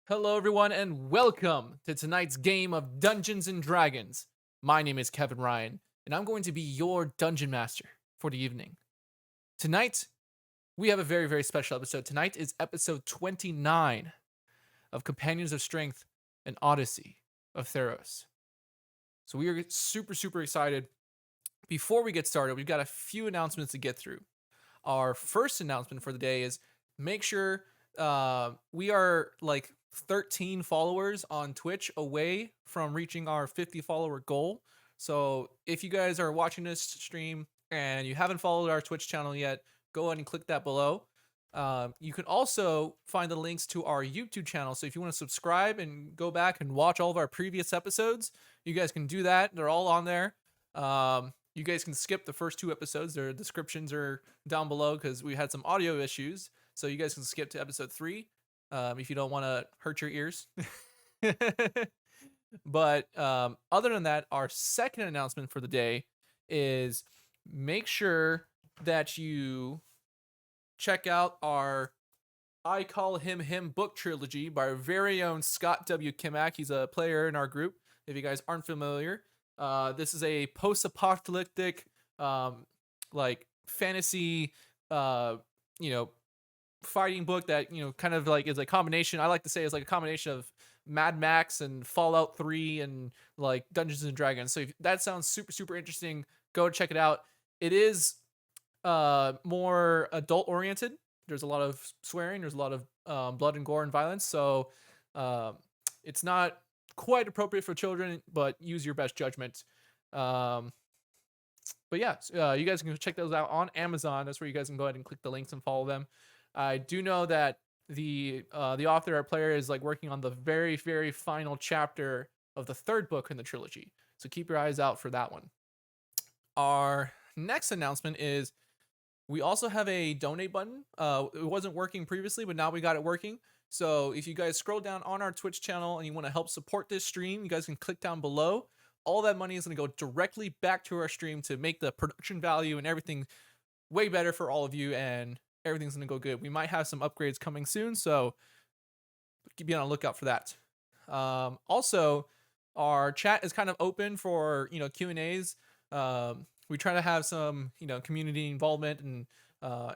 Hello, everyone, and welcome to tonight's game of Dungeons and Dragons. My name is Kevin Ryan, and I'm going to be your dungeon master for the evening. Tonight, we have a very, very special episode. Tonight is episode 29 of Companions of Strength and Odyssey of Theros. So we are super, super excited. Before we get started, we've got a few announcements to get through. Our first announcement for the day is make sure we are like 13 followers on Twitch away from reaching our 50 follower goal. So if you guys are watching this stream and you haven't followed our Twitch channel yet, go ahead and click that below. You can also find the links to our YouTube channel. So if you want to subscribe and go back and watch all of our previous episodes, you guys can do that. They're all on there. You guys can skip the first 2 episodes. Their descriptions are down below because we had some audio issues. So you guys can skip to episode 3 if you don't want to hurt your ears. But other than that, our second announcement for the day is make sure that you check out our I Call Him book trilogy by our very own Scott W. Kimack. He's a player in our group, if you guys aren't familiar. This is a post-apocalyptic, like fantasy, fighting book that kind of like is a combination. I like to say it's like a combination of Mad Max and Fallout 3 and like Dungeons and Dragons. So if that sounds super, super interesting, go check it out. It is more adult oriented. There's a lot of swearing. There's a lot of blood and gore and violence. So it's not quite appropriate for children, but use your best judgment. But yeah, you guys can check those out on Amazon. That's where you guys can go ahead and click the links and follow them. I do know that the author, our player, is like working on the very, very final chapter of the 3rd book in the trilogy. So keep your eyes out for that one. Our next announcement is we also have a donate button. It wasn't working previously, but now we got it working. So if you guys scroll down on our Twitch channel and you want to help support this stream, you guys can click down below. All that money is going to go directly back to our stream to make the production value and everything way better for all of you, and everything's going to go good. We might have some upgrades coming soon, so be on the lookout for that. Also, our chat is kind of open for Q&As. We try to have some community involvement and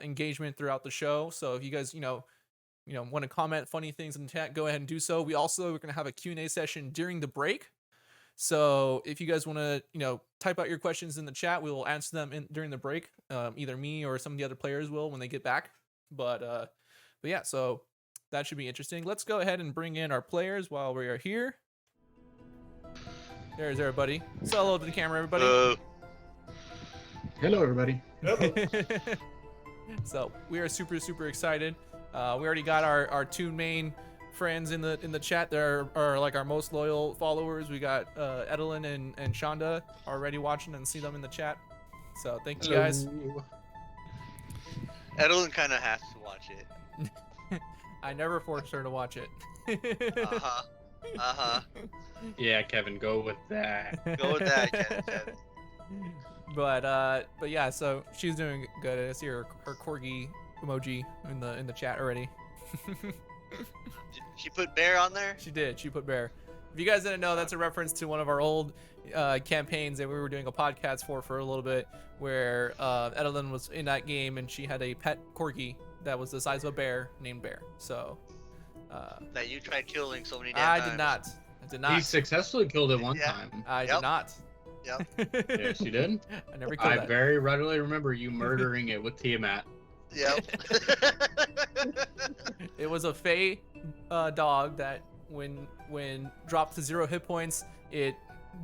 engagement throughout the show. So if you guys want to comment funny things in the chat, go ahead and do so. We're going to have a Q&A session during the break. So if you guys want to, type out your questions in the chat, we will answer them during the break. Either me or some of the other players will when they get back. But yeah, so that should be interesting. Let's go ahead and bring in our players while we are here. There's everybody. Say hello to the camera, everybody. Hello, everybody. Hello. So we are super, super excited. We already got our 2 main friends in the chat. There are like our most loyal followers. We got Edelyn and Shonda already watching, and see them in the chat. So thank you guys. Edelyn kind of has to watch it. I never forced her to watch it. Yeah, Kevin, go with that. Go with that, Kevin. But yeah, so she's doing good. I see her corgi emoji in the chat already. Did she put bear on there? She did. She put bear. If you guys didn't know, that's a reference to one of our old campaigns that we were doing a podcast for a little bit, where Edelyn was in that game and she had a pet corgi that was the size of a bear named Bear. So that you tried killing so many times. I did not. He successfully killed it one Yeah. time. I did not. Yep. Yes, you did. I never killed I that. very readily remember you murdering it with Tiamat. Yep. It was a Fey dog that when dropped to 0 hit points, it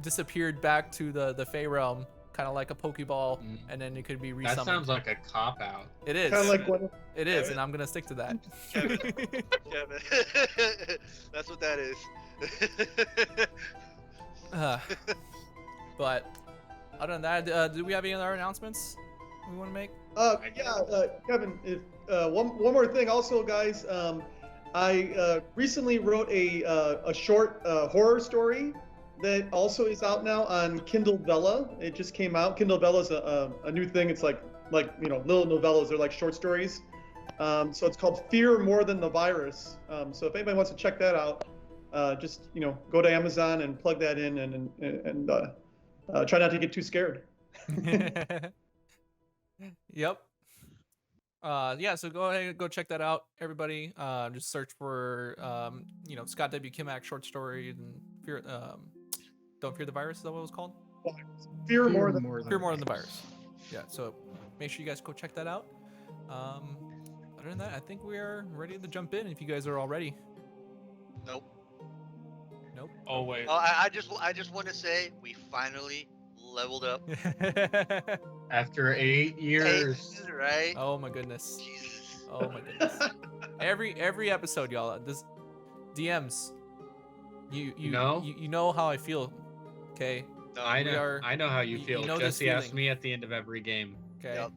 disappeared back to the Fey realm, kind of like a Pokeball, and then it could be resummoned. That sounds like a cop-out. It is. Kind of like what? It is, and I'm gonna stick to that. Kevin. That's what that is. But other than that, do we have any other announcements we want to make? Kevin. If one more thing, also, guys. I recently wrote a short horror story that also is out now on Kindle Vella. It just came out. Kindle Vella is a new thing. It's like little novellas. They're like short stories. So it's called Fear More Than the Virus. So if anybody wants to check that out, just go to Amazon and plug that in and try not to get too scared. Yep. Yeah, so go ahead and go check that out, everybody. Just search for Scott W. Kimack short story and fear. Don't fear the virus. Is that what it was called? Fear more than Fear more than the virus. Yeah. So make sure you guys go check that out. Other than that, I think we are ready to jump in. If you guys are all ready. Nope. Nope. Oh wait. Oh, I just want to say we finally leveled up. After 8 years. Right? Oh my goodness. Jesus. Oh my goodness. Every episode, y'all. This DMs. You know how I feel. Okay. No, I know. are- I know how you you feel. know this Jesse asked feeling. me at the end of every game. Okay.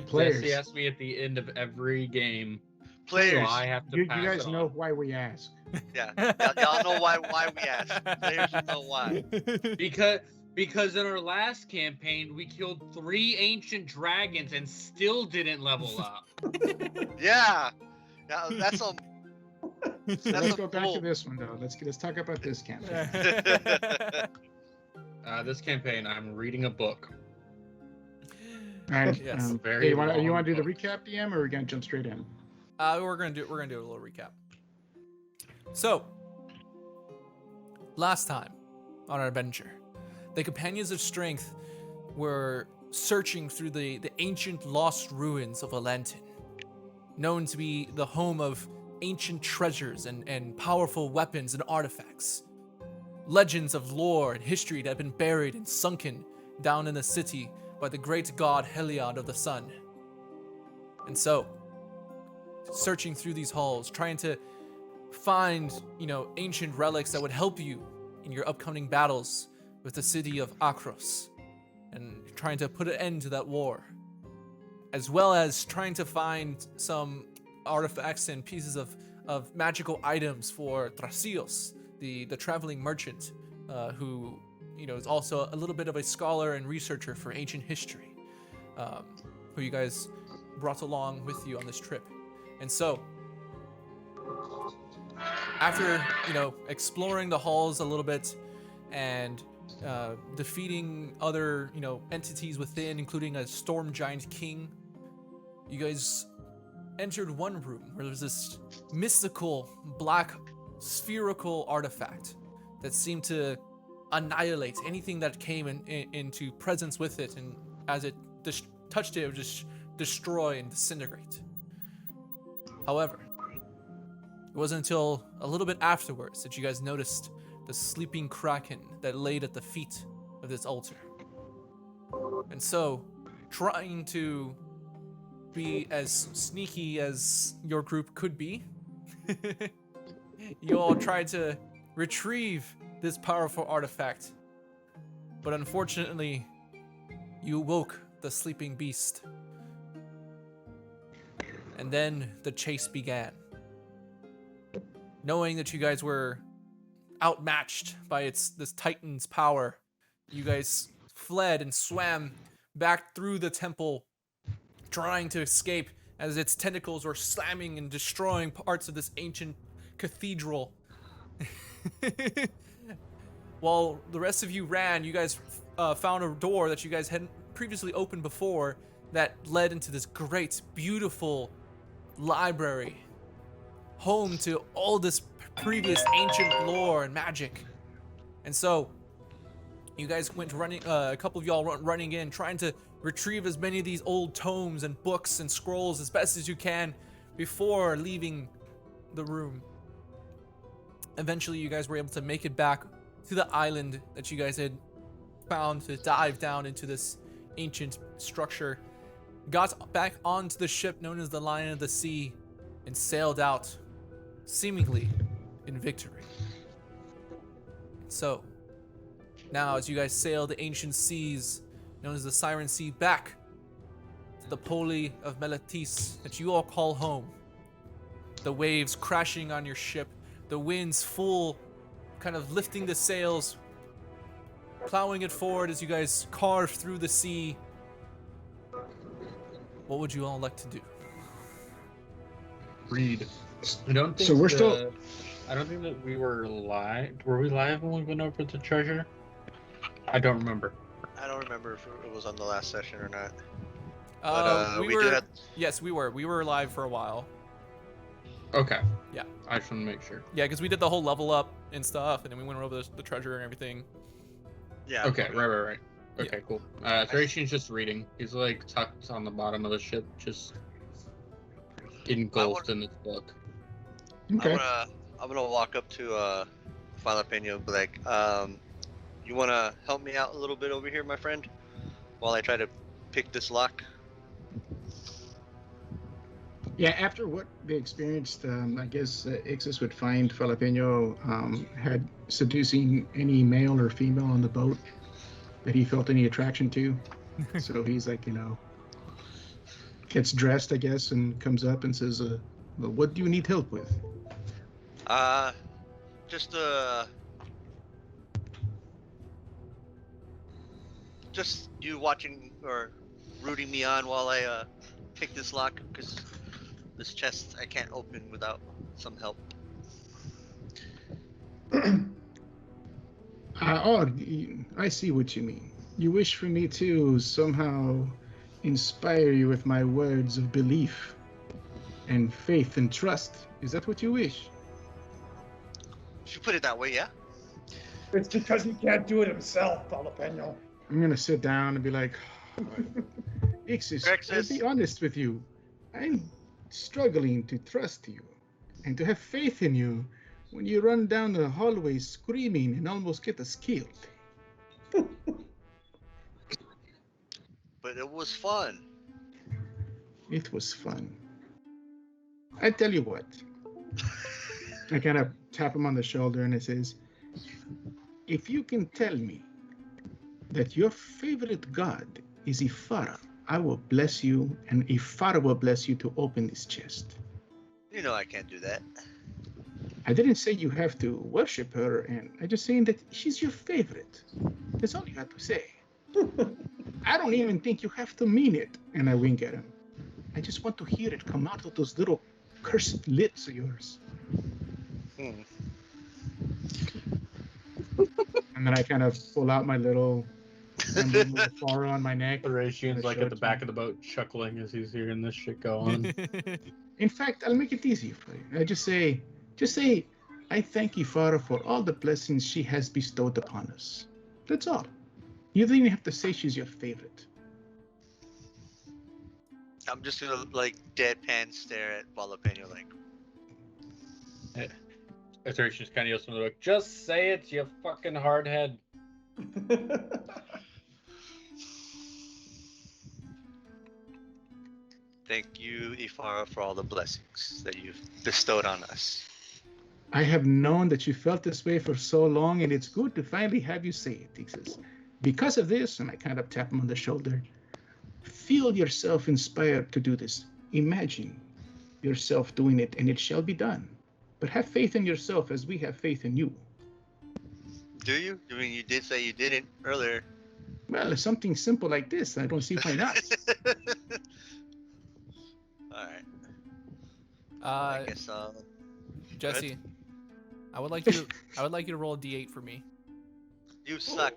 Players. Jesse asked me at the end of every game. Players. So I have to You pass guys it know on. why we ask. Yeah. Y'all know why we asked. Players know why. Because in our last campaign we killed 3 ancient dragons and still didn't level up. Yeah. Yeah, that's some. So That's let's a go back fool. to this one though. Let's talk about this campaign. This campaign, I'm reading a book. All right. Yes. Very Hey, you want long to do the book. recap, DM, or are we gonna jump straight in? We're gonna do a little recap. So, last time on our adventure, the companions of strength were searching through the ancient lost ruins of Alantin, known to be the home of ancient treasures and powerful weapons and artifacts. Legends of lore and history that have been buried and sunken down in the city by the great god Heliod of the Sun. And so, searching through these halls, trying to find, ancient relics that would help you in your upcoming battles with the city of Akros, and trying to put an end to that war, as well as trying to find some artifacts and pieces of magical items for Thrasios, the traveling merchant, who is also a little bit of a scholar and researcher for ancient history, who you guys brought along with you on this trip. And so, after exploring the halls a little bit and defeating other entities within, including a storm giant king, you guys entered one room where there's this mystical black spherical artifact that seemed to annihilate anything that came into presence with it, and as it touched it would just destroy and disintegrate. However, it wasn't until a little bit afterwards that you guys noticed the sleeping kraken that laid at the feet of this altar. And so, trying to be as sneaky as your group could be, you all tried to retrieve this powerful artifact. But unfortunately, you woke the sleeping beast. And then the chase began. Knowing that you guys were outmatched by this titan's power, you guys fled and swam back through the temple, trying to escape as its tentacles were slamming and destroying parts of this ancient cathedral. While the rest of you ran, you guys found a door that you guys hadn't previously opened before that led into this great, beautiful library, home to all this previous ancient lore and magic. And so, you guys went running, a couple of y'all running in, trying to retrieve as many of these old tomes and books and scrolls as best as you can before leaving the room. Eventually, you guys were able to make it back to the island that you guys had found to dive down into this ancient structure, got back onto the ship known as the Lion of the Sea, and sailed out, seemingly in victory. So, now as you guys sail the ancient seas, known as the Siren Sea, back to the Poli of Melatis that you all call home, the waves crashing on your ship, the winds full, kind of lifting the sails, plowing it forward as you guys carve through the sea, What would you all like to do? Read. I don't think So we're still. I don't think that we were live. Were we live when we went over the treasure? I don't remember. I don't remember if it was on the last session or not. We we were. did have. Yes, we were. We were live for a while. Okay. Yeah. I just want to make sure. Yeah, because we did the whole level up and stuff, and then we went over the treasure and everything. Yeah. Okay. Right. Okay. Cool. Thracian's just reading. He's like tucked on the bottom of the ship, just engulfed in this book. Okay. I'm gonna walk up to Jalapeno and be like, you wanna help me out a little bit over here, my friend, while I try to pick this lock? Yeah, after what they experienced, I guess Ixis would find Jalapeno had seducing any male or female on the boat that he felt any attraction to. So he's like, gets dressed, I guess, and comes up and says, well, what do you need help with? Just you watching or rooting me on while I pick this lock, because this chest I can't open without some help. I see what you mean. You wish for me to somehow inspire you with my words of belief and faith and trust. Is that what you wish? If you put it that way, yeah. It's because he can't do it himself, Jalapeno. I'm gonna sit down and be like, Ixis, I'll be honest with you. I'm struggling to trust you and to have faith in you when you run down the hallway screaming and almost get us killed. But it was fun. It was fun. I tell you what. I kind of tap him on the shoulder and it says, if you can tell me that your favorite god is Ifara, I will bless you, and Ifara will bless you to open this chest. You know I can't do that. I didn't say you have to worship her, and I'm just saying that she's your favorite. That's all you have to say. I don't even think you have to mean it. And I wink at him. I just want to hear it come out of those little cursed lips of yours. And then I kind of pull out my little far on my neck. Thracian's like at the back of the boat chuckling as he's hearing this shit go on. In fact, I'll make it easy for you. I just say, I thank Ifara for all the blessings she has bestowed upon us. That's all. You don't even have to say she's your favorite. I'm just gonna like deadpan stare at Jalapeno like. Thracian's kind of yells from the book, just say it, you fucking hardhead. Thank you, Ifara, for all the blessings that you've bestowed on us. I have known that you felt this way for so long, and it's good to finally have you say it, Ixis. Because of this, and I kind of tap him on the shoulder, feel yourself inspired to do this. Imagine yourself doing it, and it shall be done. But have faith in yourself as we have faith in you. Do you? I mean, you did say you didn't earlier. Well, something simple like this, I don't see why not. Alright. I guess Jesse, I would like you to roll a d8 for me. You suck,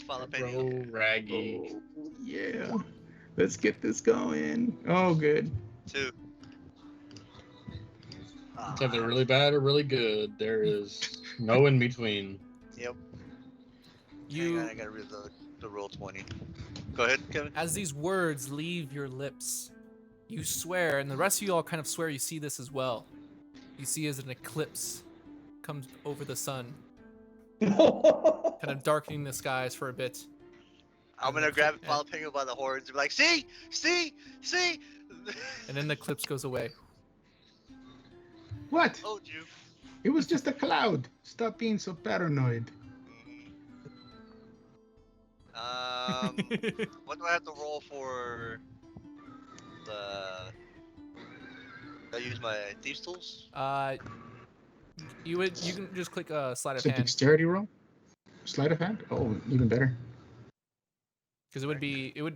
Jalapeno. Raggy. Yeah. Let's get this going. Oh, good. 2. It's either really bad or really good. There is no in between. Yep. Hang on, I gotta read the roll 20. Go ahead, Kevin. As these words leave your lips, you swear, and the rest of you all kind of swear you see this as well. You see as an eclipse comes over the sun, kind of darkening the skies for a bit. I'm gonna grab Jalapeno by the horns and be like, see! And then the eclipse goes away. What? Told you. It was just a cloud. Stop being so paranoid. What do I have to roll for the... I use my thieves tools? You can just click sleight of It's a hand. dexterity roll? Sleight of hand? Oh, even better. Because it would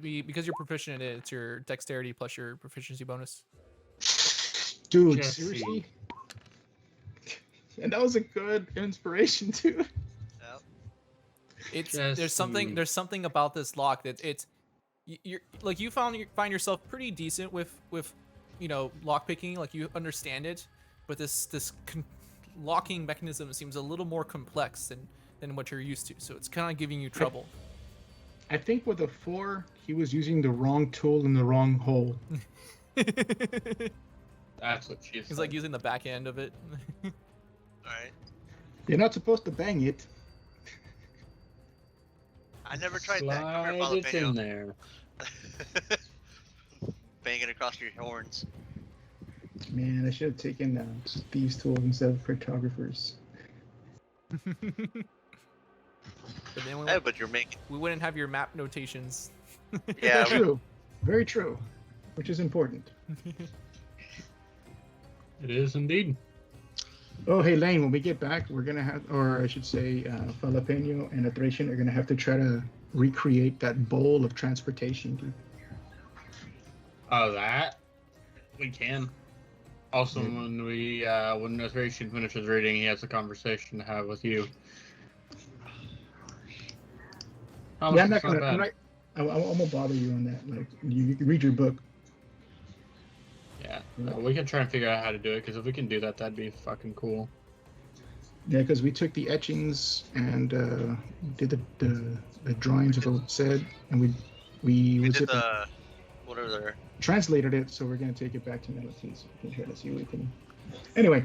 be because you're proficient in it. It's your dexterity plus your proficiency bonus. Dude, Jesse. seriously? And that was a good inspiration too. Yep. It's Jesse. there's something about this lock that you're like you find yourself pretty decent with lock picking, like you understand it, but this locking mechanism seems a little more complex than what you're used to, so it's kind of giving you trouble. I think with a 4, he was using the wrong tool in the wrong hole. That's what she He's said. like using the back end of it. All right. You're not supposed to bang it. I never tried that. Come Slide here, it in jalapeno. there. Bang it across your horns. Man, I should have taken thieves' tools instead of cryptographers. But then Yeah, but you're making. we wouldn't have your map notations. Yeah. True. Very true. Which is important. It is indeed. Oh, hey, Lane, when we get back, we're going to have, or I should say, Jalapeno and Athration are going to have to try to recreate that bowl of transportation, dude. Oh, that? We can. Also, when Athration finishes reading, he has a conversation to have with you. Yeah, I'm not going to, I won't bother you on that. Like, you can read your book. Yeah, we can try and figure out how to do it, because if we can do that, that'd be fucking cool. Yeah, because we took the etchings and did the drawings of what it said, and we did the whatever. Translated it, so we're going to take it back to Melody, so we can try to see what we can. Anyway,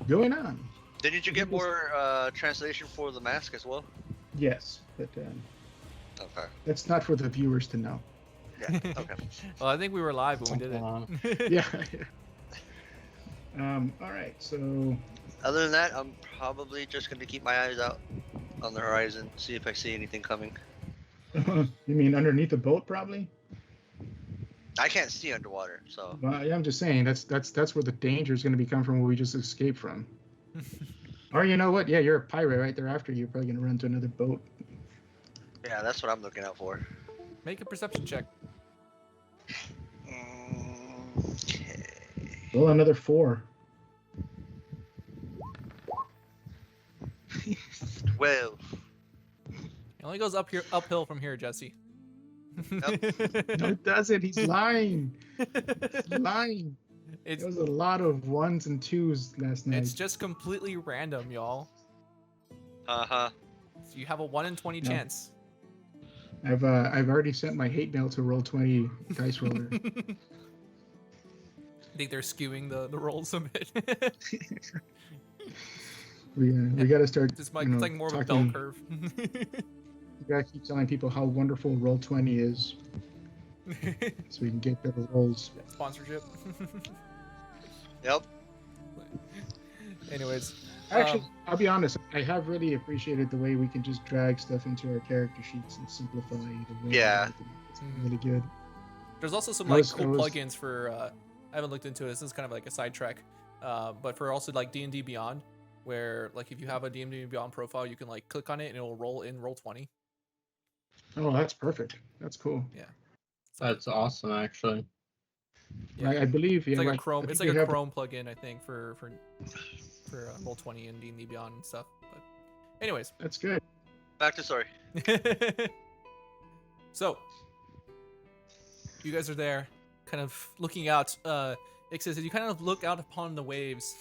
going on. Didn't you get more translation for the mask as well? Yes, but Okay. that's not for the viewers to know. Yeah. Okay. Well, I think we were live when we did it. Yeah. All right. So. Other than that, I'm probably just going to keep my eyes out on the horizon, see if I see anything coming. You mean underneath the boat, probably? I can't see underwater, so. Well, yeah, I'm just saying that's where the danger is going to be coming from, where we just escaped from. Or you know what? Yeah, you're a pirate right there after you. You're probably going to run to another boat. Yeah, that's what I'm looking out for. Make a perception check. Okay. Well, another 4. 12. It only goes uphill from here, Jesse. No, it doesn't. He's lying. He's lying. It's There was a lot of 1s and 2s last night. it's just completely random, y'all. Uh-huh. So you have a 1 in 20 No. chance. I've already sent my hate mail to Roll20 dice roller. I think they're skewing the rolls a bit. We got to start. It's like more of a bell talking- curve. We got to keep telling people how wonderful Roll20 is, so we can get better rolls. Sponsorship. Yep. Anyways, Actually, I'll be honest. I have really appreciated the way we can just drag stuff into our character sheets and simplify the way. Yeah. It's really good. there's also some I like was- cool I was- plugins for. I haven't looked into it. This is kind of like a sidetrack, but for also like D&D Beyond, where like if you have a D&D Beyond profile, you can like click on it and it will roll in Roll20. Oh, that's perfect. That's cool. So That's awesome, actually. yeah, I believe. it's Yeah, like I a Chrome. think It's we like a have- Chrome plugin, I think, for Roll20 and D&D Beyond and stuff. But anyways, That's good. Back to story. so you guys are there, kind of looking out. It says as you kind of look out upon the waves,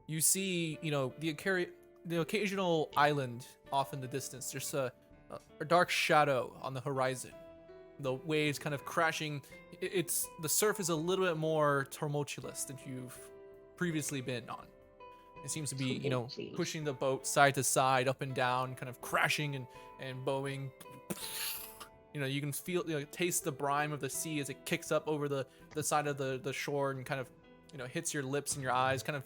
you see, the occasional island off in the distance. There's a dark shadow on the horizon. The waves kind of crashing. It's the surf is a little bit more tumultuous than you've previously been on. It seems to be, pushing the boat side to side, up and down, kind of crashing and bowing. You can feel, taste the brine of the sea as it kicks up over the side of the shore and kind of, hits your lips and your eyes, kind of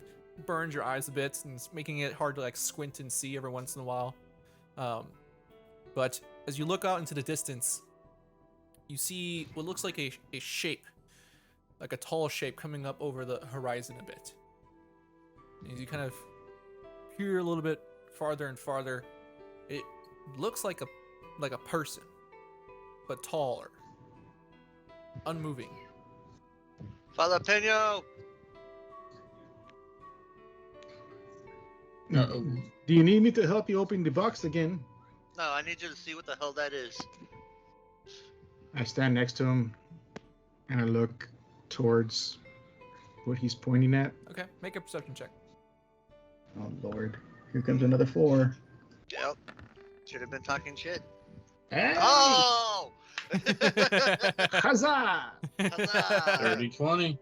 burns your eyes a bit, and it's making it hard to like squint and see every once in a while. But as you look out into the distance, you see what looks like a shape, like a tall shape coming up over the horizon a bit. And as you kind of peer a little bit farther and farther, it looks like a person, but taller, unmoving. Jalapeno. Uh-oh. Do you need me to help you open the box again? No, I need you to see what the hell that is. I stand next to him and I look towards what he's pointing at. Okay, make a perception check. Oh Lord, here comes another 4. Yep. Should have been talking shit. Hey! Oh! Huzzah! Huzzah! 30-20.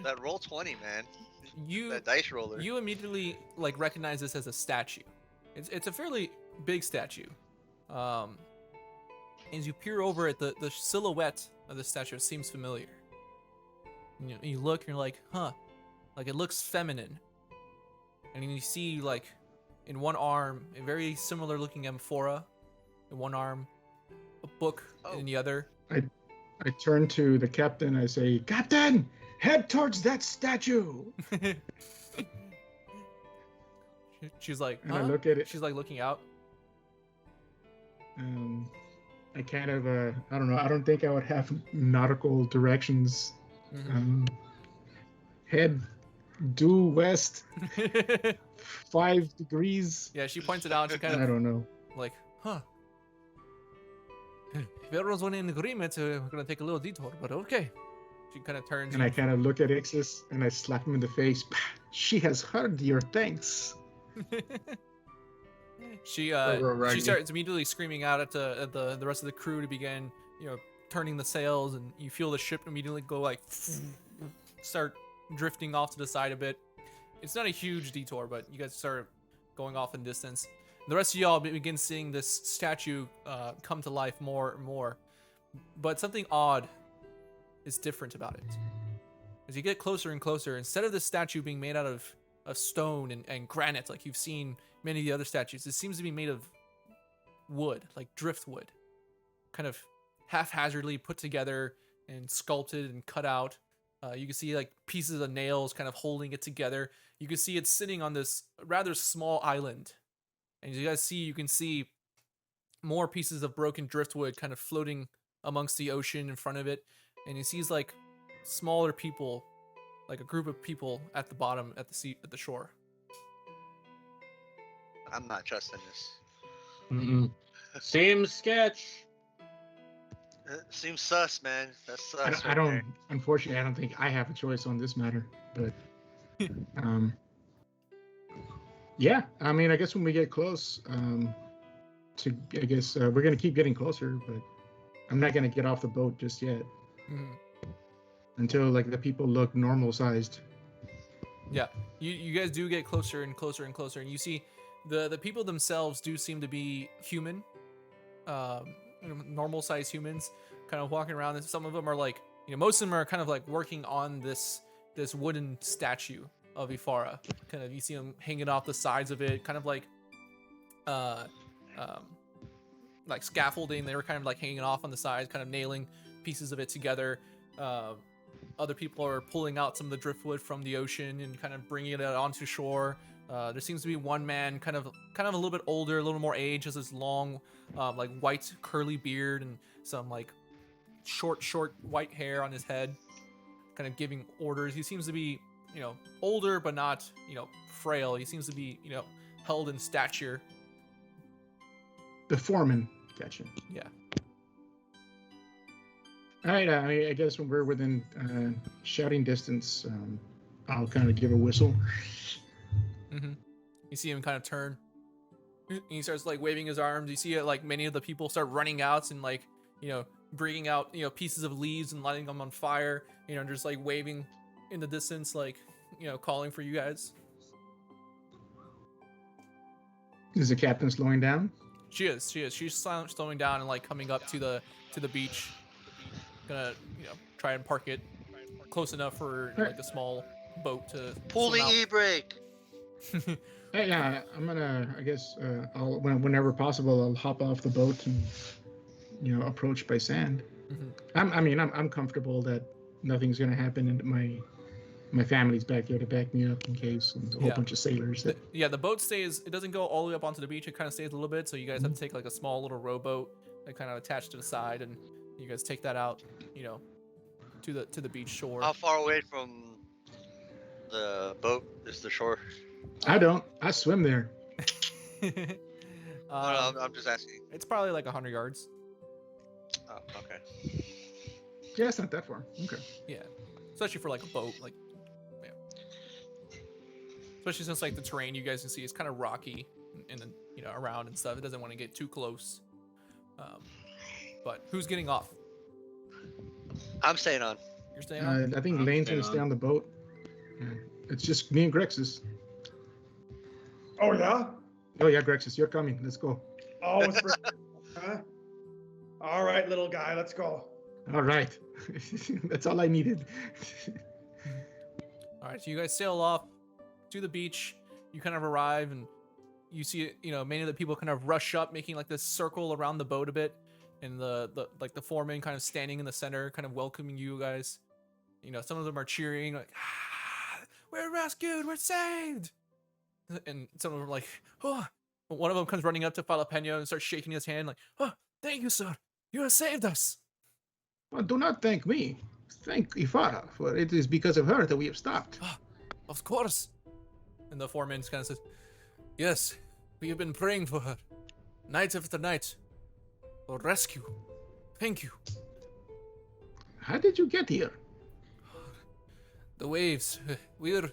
That roll 20, man. You That dice roller. you immediately like recognize this as a statue. It's a fairly big statue. As you peer over at the silhouette of the statue, it seems familiar. You look and you're like, huh, like it looks feminine. And then you see like in one arm a very similar looking amphora, in one arm, a book in the other. I turn to the captain. I say, Captain, head towards that statue. She's like, And huh? I look at it. She's like looking out. I kind of, I don't know. I don't think I would have nautical directions. Mhm. Head due west 5 degrees. Yeah, she points it out. And she I kind of don't know. like, huh. If everyone's in agreement, we're gonna take a little detour, but okay. She kind of turns. And I kind of look at Ixis and I slap him in the face. She has heard your thanks. she Right. she starts immediately screaming out at the rest of the crew to begin, turning the sails, and you feel the ship immediately go like start drifting off to the side a bit. It's not a huge detour, but you guys start going off in distance. The rest of y'all begin seeing this statue come to life more and more, but something odd is different about it. As you get closer and closer, instead of the statue being made out of stone and granite like you've seen many of the other statues, it seems to be made of wood, like driftwood, kind of haphazardly put together and sculpted and cut out. You can see like pieces of nails kind of holding it together. You can see it's sitting on this rather small island. And as you guys see, you can see more pieces of broken driftwood kind of floating amongst the ocean in front of it. And he sees like smaller people, like a group of people at the bottom at the shore. I'm not trusting this. Mm-mm. Seems sketch. Seems sus, man. That's sus. I don't, unfortunately, I don't think I have a choice on this matter. But, yeah, I mean, I guess when we get close, I guess we're going to keep getting closer, but I'm not going to get off the boat just yet. Mhm. Until, like, the people look normal-sized. Yeah, you guys do get closer and closer and closer, and you see the people themselves do seem to be human, normal sized humans, kind of walking around. And some of them are like, most of them are kind of like working on this wooden statue of Ifara. Kind of, you see them hanging off the sides of it, kind of like scaffolding. They were kind of like hanging off on the sides, kind of nailing pieces of it together. Other people are pulling out some of the driftwood from the ocean and kind of bringing it onto shore. There seems to be one man, kind of a little bit older, a little more age, has this long, like white curly beard and some like short white hair on his head, kind of giving orders. He seems to be, older but not, frail. He seems to be, held in stature. The foreman. Gotcha. Yeah. All right, I guess when we're within shouting distance, I'll kind of give a whistle. Mm-hmm. You see him kind of turn. And he starts like waving his arms. You see it like many of the people start running out and like, bringing out, pieces of leaves and lighting them on fire, just like waving in the distance, like, calling for you guys. Is the captain slowing down? She is. She's slowing down and like coming up to the beach. Gonna, try and park it close enough for like a small boat to Pulling swim out. e-brake. Hey, yeah, I'm gonna. I guess I'll whenever possible, I'll hop off the boat and approach by sand. Mhm. I'm comfortable that nothing's gonna happen, and my family's back there to back me up in case, and a whole Yeah. bunch of sailors. The boat stays. It doesn't go all the way up onto the beach. It kind of stays a little bit, so you guys have to take like a small little rowboat like kind of attached to the side, and you guys take that out, you know, to the beach shore. How far away from the boat is the shore? I don't. I swim there. No, I'm just asking. It's probably like 100 yards. Oh, okay. Yeah, it's not that far. Okay. Yeah, especially for like a boat, like yeah. Especially since like the terrain you guys can see is kind of rocky and you know around and stuff. It doesn't want to get too close. But who's getting off? I'm staying on. You're staying on. I think I'm Lane's staying gonna stay on. on the boat. Yeah. It's just me and Grexus. Oh yeah. Oh yeah, Grexus, you're coming. Let's go. Oh, it's huh? All right, little guy, let's go. All right. That's all I needed. All right, so you guys sail off to the beach. You kind of arrive and you see, you know, many of the people kind of rush up, making like this circle around the boat a bit, and the foreman kind of standing in the center, kind of welcoming you guys. You know, some of them are cheering like, ah, "We're rescued! We're saved!" And some of them are like, "Oh!" One of them comes running up to Jalapeno and starts shaking his hand like, "Oh, thank you, sir! You have saved us!" Well, do not thank me. Thank Ifara, for it is because of her that we have stopped. Of course. And the foreman kind of says, "Yes, we have been praying for her, night after night, for rescue. Thank you." How did you get here? The waves. We are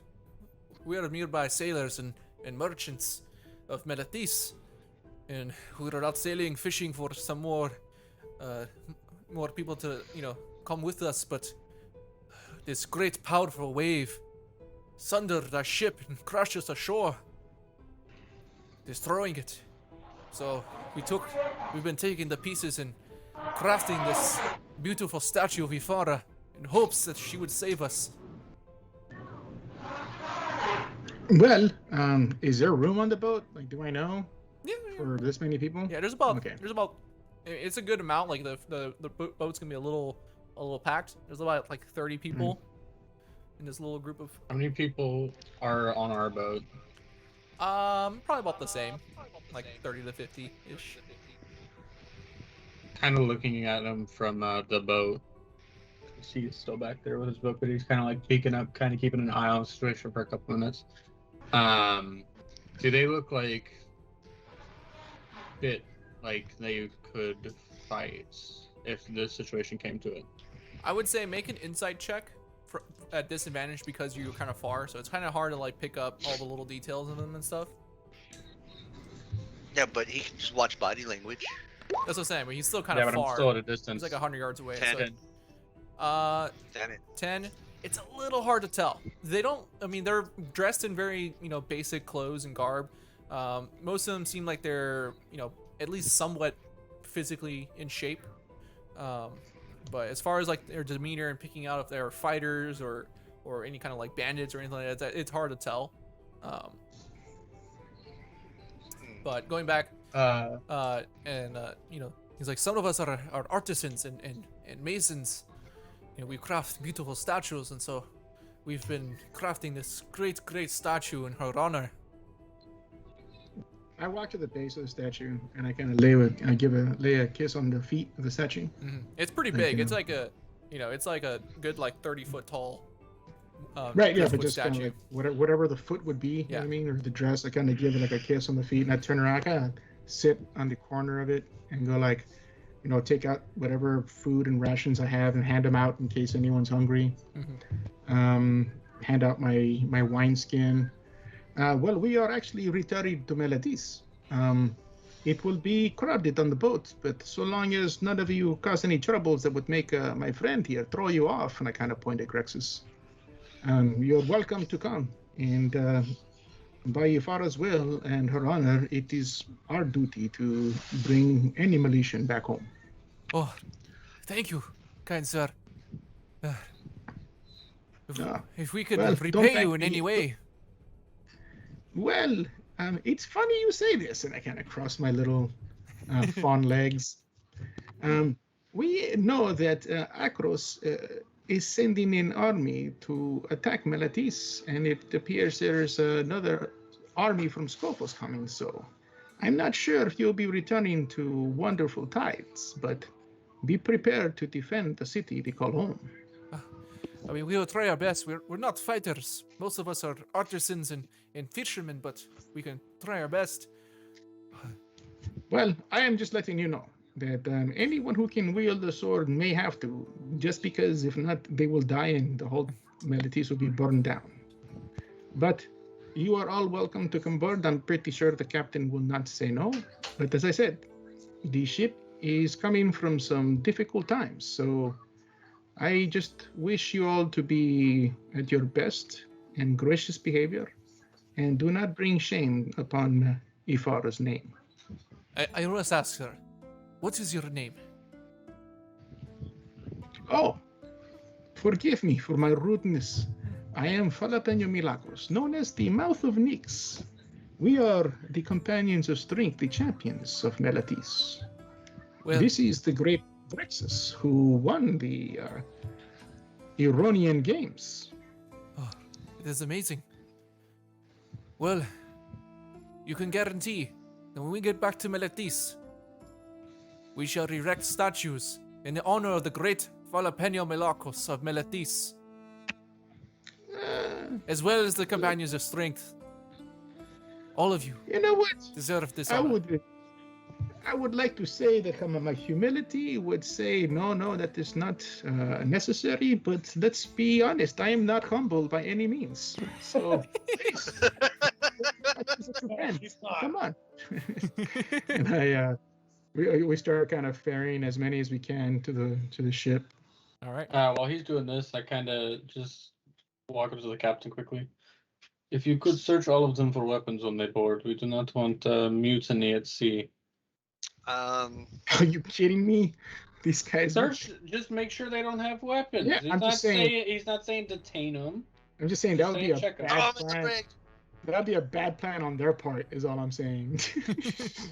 nearby sailors and merchants of Melatis, and we are out sailing, fishing for some more people to, you know, come with us. But this great, powerful wave sundered our ship and crashed us ashore, destroying it. So we've been taking the pieces and crafting this beautiful statue of Ifara in hopes that she would save us. Well, is there room on the boat? Like, do I know Yeah, for this many people? yeah. There's about Okay. it's a good amount. Like the boat's gonna be a little packed. There's about like 30 people in this little group of How many people are on our boat? probably about the same, like 30 to 50 ish. Kind of looking at him from the boat. He's still back there with his boat, but he's kind of like peeking up, kind of keeping an eye on the situation for a couple minutes. Do they look like they could fight if this situation came to it? I would say make an insight check at disadvantage because you're kind of far, so it's kind of hard to like pick up all the little details of them and stuff. Yeah, but he can just watch body language. That's what I'm saying, but he's still kind Yeah, of but far. I'm still at a distance. He's like 100 yards away. 10. So, Damn it. 10. It's a little hard to tell. They don't. I mean, they're dressed in very, you know, basic clothes and garb. Most of them seem like they're, you know, at least somewhat physically in shape. But as far as like their demeanor and picking out if they're fighters or any kind of like bandits or anything like that, it's hard to tell. But going back, you know, he's like, some of us are artisans and masons. You know, we craft beautiful statues, and so we've been crafting this great statue in her honor. I walk to the base of the statue and I kind of lay a kiss on the feet of the statue. Mm-hmm. It's pretty Like, big. you It's know. like a, you know, it's like a good like 30-foot tall. Right, yeah, but driftwood just kind of statue. like whatever the foot would be, you know Yeah. what I mean, or the dress. I kind of give it like a kiss on the feet, and I turn around, I kind of sit on the corner of it and go like, you know, take out whatever food and rations I have and hand them out in case anyone's hungry. Mhm. Hand out my wineskin. Well, we are actually returning to Melatis. It will be crowded on the boat, but so long as none of you cause any troubles that would make my friend here throw you off, and I kind of point at Grexus. You're welcome to come, and by Ifara's will and her honor, it is our duty to bring any Militian back home. Oh, thank you, kind sir. If we could well, don't repay thank you in me. any way. Well, it's funny you say this, and I kind of cross my little fawn legs. We know that Akros is sending an army to attack Melatis, and it appears there's another army from Scopus coming. So I'm not sure if you'll be returning to wonderful tides, but be prepared to defend the city they call home. I mean, we'll try our best. We're not fighters. Most of us are artisans and fishermen, but we can try our best. Well, I am just letting you know that anyone who can wield a sword may have to, just because if not, they will die and the whole Meletis will be burned down. But you are all welcome to come aboard. I'm pretty sure the captain will not say no. But as I said, the ship is coming from some difficult times, so I just wish you all to be at your best and gracious behavior, and do not bring shame upon Ifara's name. I must ask her, what is your name? Oh, forgive me for my rudeness. I am Jalapeno Milagros, known as the Mouth of Nyx. We are the companions of strength, the champions of Meletis. Well, This is the great Drexus, who won the Ironian Games. oh, it is amazing. Well, you can guarantee that when we get back to Meletis, we shall erect statues in the honor of the great Jalapeno Milagros of Meletis, as well as the companions of strength. All of you You know what? deserve this I honor. would like to say that my humility would say no, that is not necessary. But let's be honest, I am not humble by any means. So please, come on. And we start kind of ferrying as many as we can to the ship. All right. While he's doing this, I kind of just walk up to the captain quickly. If you could search all of them for weapons when they board, we do not want mutiny at sea. Are you kidding me? These guys. Search, just make sure they don't have weapons. Yeah, he's I'm not just saying- He's not saying detain them. I'm just saying that would be a Check 'em. bad Mr. plan. Briggs. That'd be a bad plan on their part, is all I'm saying.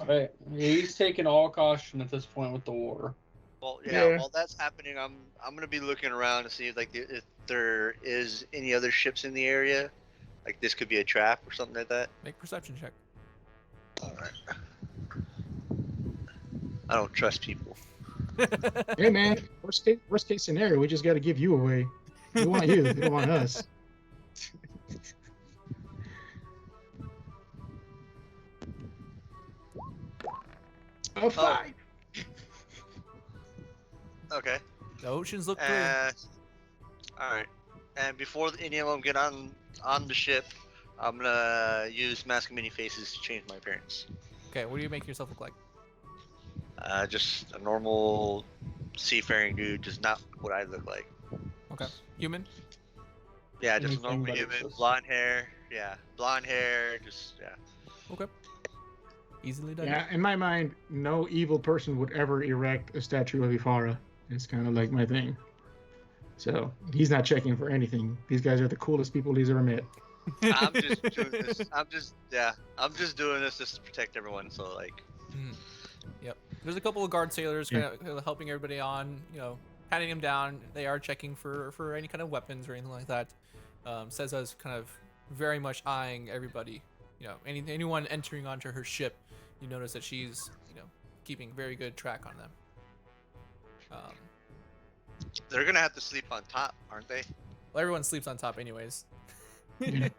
Right. He's taking all caution at this point with the war. Well, yeah, Yeah. While that's happening, I'm gonna be looking around to see if there is any other ships in the area. Like this could be a trap or something like that. Make perception check. All right. I don't trust people. Hey man, worst case scenario, we just got to give you away. We want you, we don't want us. A 5. Okay. The oceans look good. All right. And before any of them get on the ship, I'm gonna use mask of many faces to change my appearance. Okay, what do you make yourself look like? Just a normal seafaring dude, just not what I look like. Okay. Human? Yeah, just a Anything normal but human, it's- blonde hair. Yeah, blonde hair. Just yeah. Okay. Easily done. Yeah, in my mind, no evil person would ever erect a statue of Ifara. It's kind of like my thing. So he's not checking for anything. These guys are the coolest people he's ever met. I'm just doing this. I'm just doing this just to protect everyone. So like, Mhm. Yep. There's a couple of guard sailors kind of helping everybody on, patting them down. They are checking for any kind of weapons or anything like that. Seza's kind of very much eyeing everybody. Anyone entering onto her ship, you notice that she's, keeping very good track on them. they're gonna have to sleep on top, aren't they? Well, everyone sleeps on top anyways. Yeah.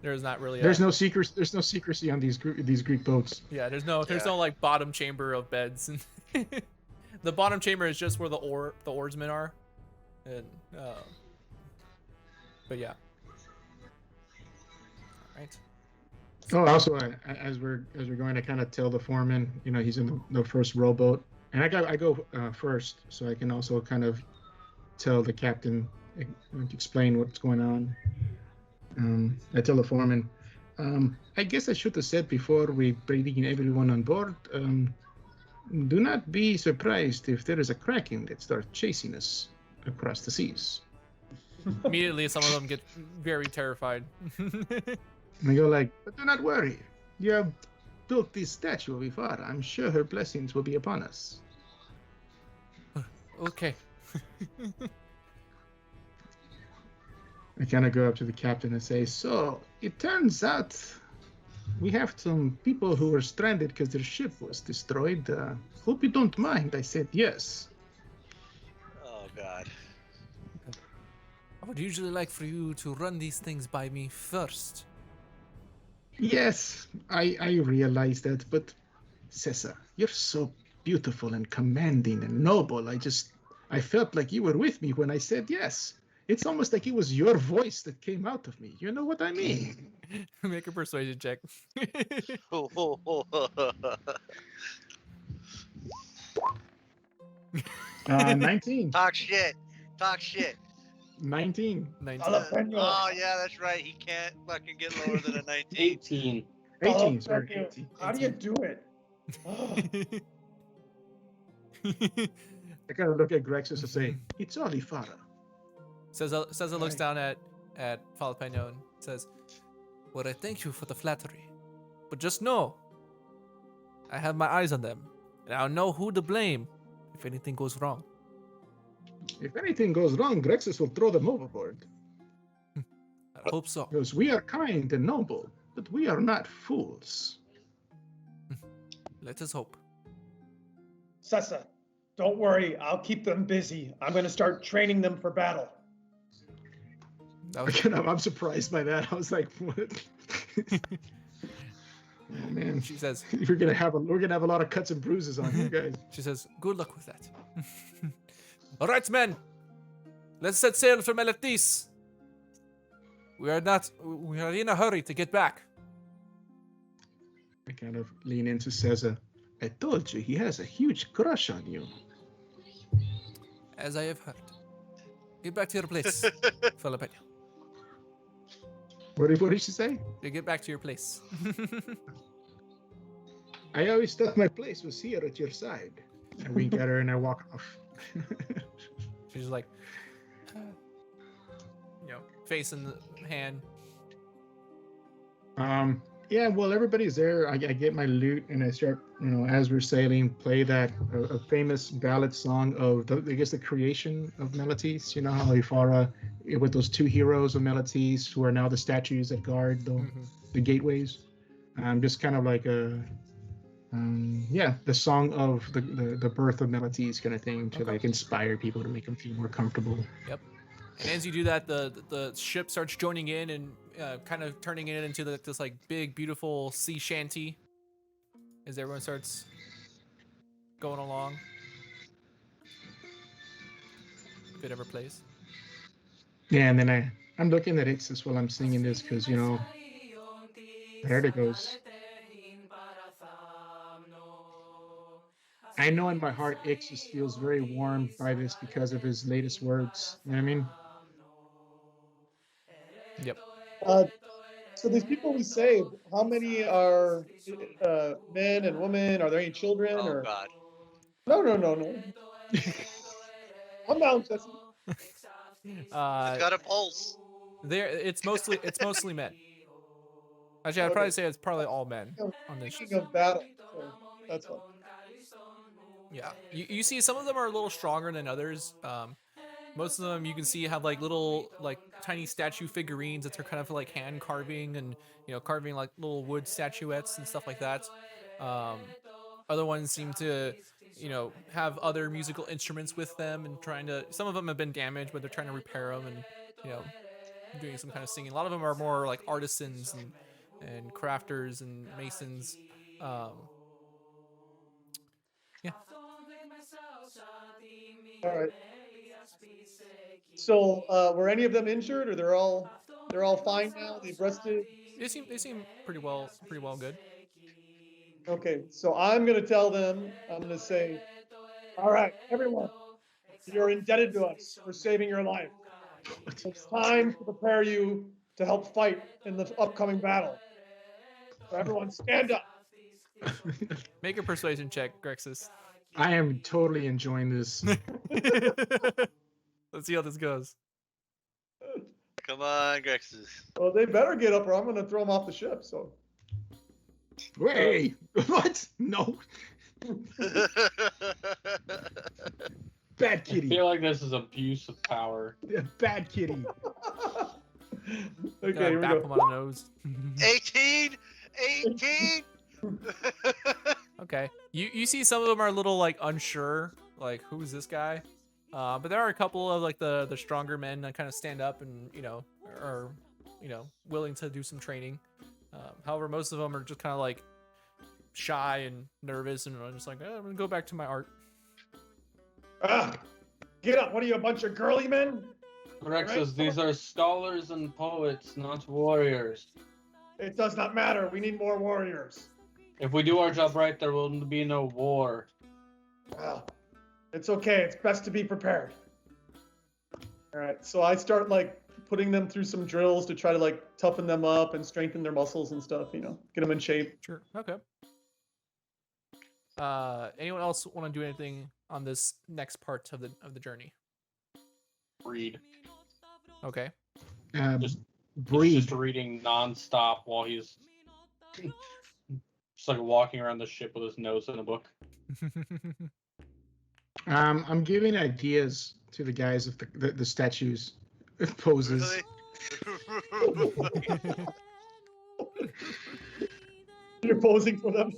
There's not really. There's no secrecy. There's no secrecy on these Greek boats. Yeah, there's no Yeah. like bottom chamber of beds. The bottom chamber is just where the oarsmen are, and but yeah. All right. Oh, also, as we're going to kind of tell the foreman, he's in the first rowboat, and I go first, so I can also kind of tell the captain, explain what's going on. I tell the foreman, I guess I should have said before we bring everyone on board, do not be surprised if there is a kraken that starts chasing us across the seas. Immediately, some of them get very terrified. And I go like, but do not worry. You have built this statue of Ifara. I'm sure her blessings will be upon us. Okay. I kind of go up to the captain and say, so it turns out we have some people who were stranded because their ship was destroyed. Hope you don't mind. I said yes. Oh God. I would usually like for you to run these things by me first. Yes, I realize that, but Cesar, you're so beautiful and commanding and noble. I felt like you were with me when I said yes. It's almost like it was your voice that came out of me. You know what I mean? Make a persuasion check. 19. Talk shit. Talk shit. 19. 19. Jalapeno. Oh yeah, that's right. He can't fucking get lower than a 19. 18. 18, sorry. Jalapeno. 18. How do you do it? Oh, I kind of look at Grexus and say, it's Olifara. Cesar looks Right. down at Jalapeno and says, "Well, I thank you for the flattery, but just know, I have my eyes on them, and I'll know who to blame if anything goes wrong." If anything goes wrong, Grexus will throw them overboard. I hope so. Because we are kind and noble, but we are not fools. Let us hope. Sessa, don't worry. I'll keep them busy. I'm going to start training them for battle. That was Again, I'm surprised by that. I was like, what? Oh man, She says, we're gonna have a lot of cuts and bruises on you guys. She says, "Good luck with that." All right, men. Let's set sail for Meletis. We are in a hurry to get back. I kind of lean into Cesar. I told you he has a huge crush on you. As I have heard. Get back to your place, Jalapeno. What did she say? Get back to your place. I always thought my place was here at your side. I wink at her and I walk off. She's like, face in the hand. Yeah, well, everybody's there. I get my lute and I start, as we're sailing, play that a famous ballad song of the creation of Meletis. You know how Ifara, with those two heroes of Meletis who are now the statues that guard the gateways. Just kind of like the song of the birth of Meletis kind of thing to like inspire people to make them feel more comfortable. Yep. And as you do that, the ship starts joining in and kind of turning it into this like big, beautiful sea shanty. As everyone starts going along. If it ever plays. Yeah, and then I'm looking at Ixis while I'm singing this because there it goes. I know in my heart Ixis feels very warmed by this because of his latest words. You know what I mean? Yep. So these people we saved, how many are men and women? Are there any children? Oh or God. No. I'm down, Jesse. It's got a pulse. It's mostly men. Actually, I'd probably say it's probably all men on this. Speaking of battle, so that's fun. Yeah, you see some of them are a little stronger than others. Most of them you can see have like little like tiny statue figurines that they're kind of like hand carving and carving like little wood statuettes and stuff like that. Other ones seem to have other musical instruments with them and some of them have been damaged but they're trying to repair them and doing some kind of singing. A lot of them are more like artisans and crafters and masons. Yeah. All right. So were any of them injured, or they're all fine now? They've rested. They seem pretty well good. Okay, so I'm gonna tell them. I'm gonna say, all right, everyone, you're indebted to us for saving your life. It's time to prepare you to help fight in the upcoming battle. So everyone, stand up. Make a persuasion check, Grexus. I am totally enjoying this. Let's see how this goes. Come on, Grexus. Well, they better get up, or I'm gonna throw them off the ship. So. Wait, what? No. Bad I kitty. feel like this is abuse of power. Yeah, bad kitty. Okay, here we Bap go. him on the nose. 18 18. Okay. You see some of them are a little like unsure, like who's this guy? But there are a couple of like the stronger men that kind of stand up and are willing to do some training. However, most of them are just kind of like shy and nervous and just like I'm gonna go back to my art. Get up! What are you, a bunch of girly men? Rexus, these are scholars and poets, not warriors. It does not matter. We need more warriors. If we do our job right, there will be no war. Well, it's okay. It's best to be prepared. All right. So I start like putting them through some drills to try to like toughen them up and strengthen their muscles and stuff. Get them in shape. Sure. Okay. Anyone else want to do anything on this next part of the journey? Read. Okay. Just Breathe. Just reading nonstop while he's just like walking around the ship with his nose in a book. I'm giving ideas to the guys of the statues poses. Really? You're posing for them.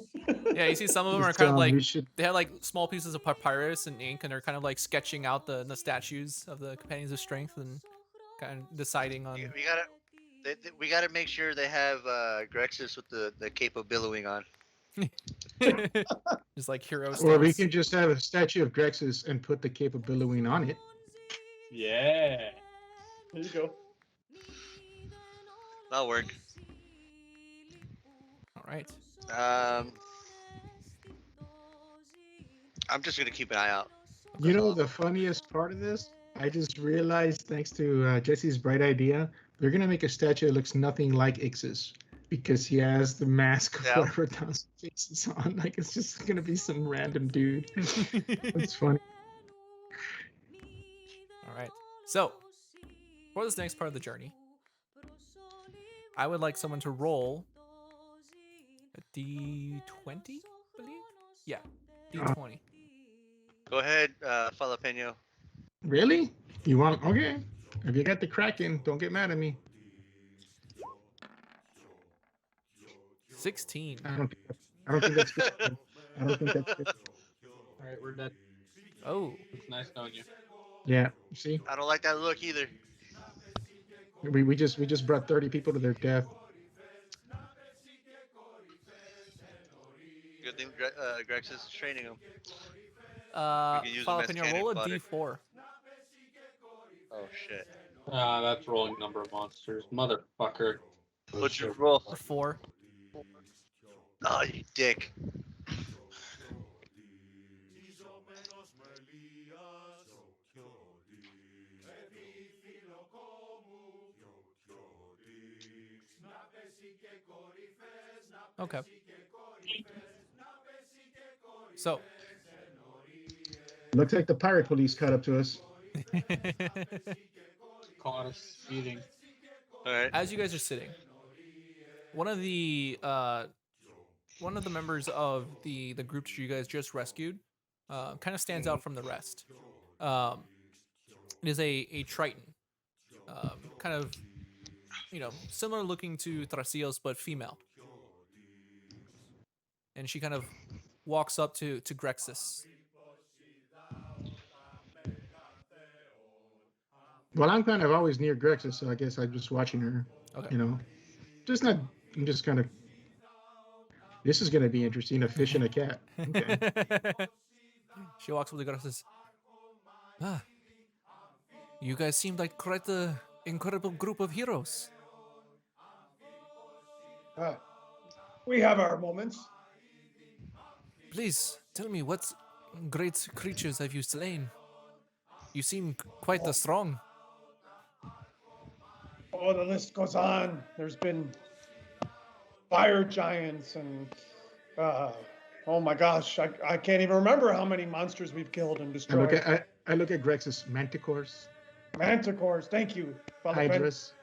Yeah, you see some of them are Just, kind of like we should- they have like small pieces of papyrus and ink, and they're kind of like sketching out the statues of the companions of strength and kind of deciding on. We gotta make sure they have Grexus with the cape of billowing on. Just like hero Or we stance. can just have a statue of Grexus and put the cape of billowing on it. Yeah. There you go. That'll work. All right. I'm just gonna keep an eye out. You know the funniest part of this? I just realized, thanks to Jesse's bright idea, they're gonna make a statue that looks nothing like Ix's because he has the mask of Yeah. whatever Don's face is on. Like it's just gonna be some random dude. It's funny. All right. So, for this next part of the journey, I would like someone to roll a D20, I believe. Yeah, D20. Go ahead, Jalapeno. Really? You want? Okay. If you got the Kraken, don't get mad at me. 16. I don't think that's good. I don't think that's good. All right, we're dead. Oh, It's nice knowing you. Yeah. See, I don't like that look either. we just brought 30 people to their death. Good thing Grexus is training him. can use them as Jalapeno, cannon roll a fodder. D4. Oh shit. That's rolling number of monsters. Motherfucker. What's your roll? A 4. Oh, you dick. Okay. So, Looks like the pirate police caught up to us. Caught us eating. All right. as you guys are sitting, one of the members of the group that you guys just rescued kind of stands out from the rest. It is a Triton, kind of similar looking to Thrasios but female, and she kind of walks up to Grexus. Well, I'm kind of always near Grexus, so I guess I'm just watching her. Okay. Just not. I'm just kind of. This is going to be interesting. A fish and a cat. Okay. She walks up to Grexus. Ah, you guys seem like quite an incredible group of heroes. We have our moments. Please tell me, what great creatures have you slain? You seem quite strong. Oh, the list goes on. There's been fire giants and oh my gosh, I can't even remember how many monsters we've killed and destroyed. I look at Grexus. Manticores, Manticores, thank you. Hydras,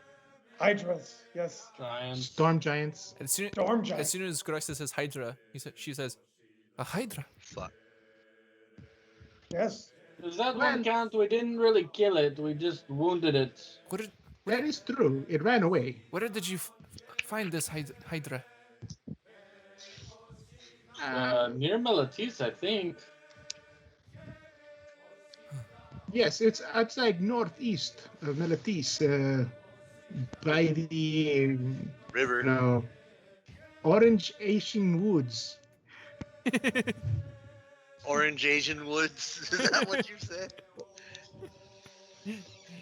Hydras, yes. Giants. storm giants. As soon Storm giants. as, soon as Grexus says Hydra, she says, a Hydra? Fuck. Yes. Does that one count? We didn't really kill it. We just wounded it. Where That is true. It ran away. did you find this Hydra? Near Melatis, I think. Yes, it's outside northeast of Melatis, by the River. Orange Asian Woods. Orange Asian Woods. Is that what you said?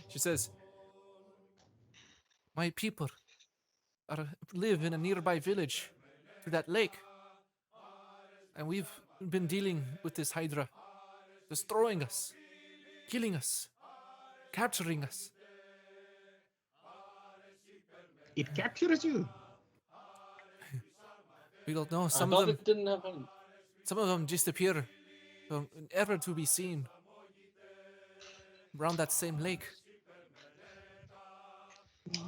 She says, "My people live in a nearby village to that lake, and we've been dealing with this Hydra, destroying us, killing us, capturing us. It captures you. We don't know. I Some thought of them, it didn't have any. some of them disappear, never to be seen around that same lake."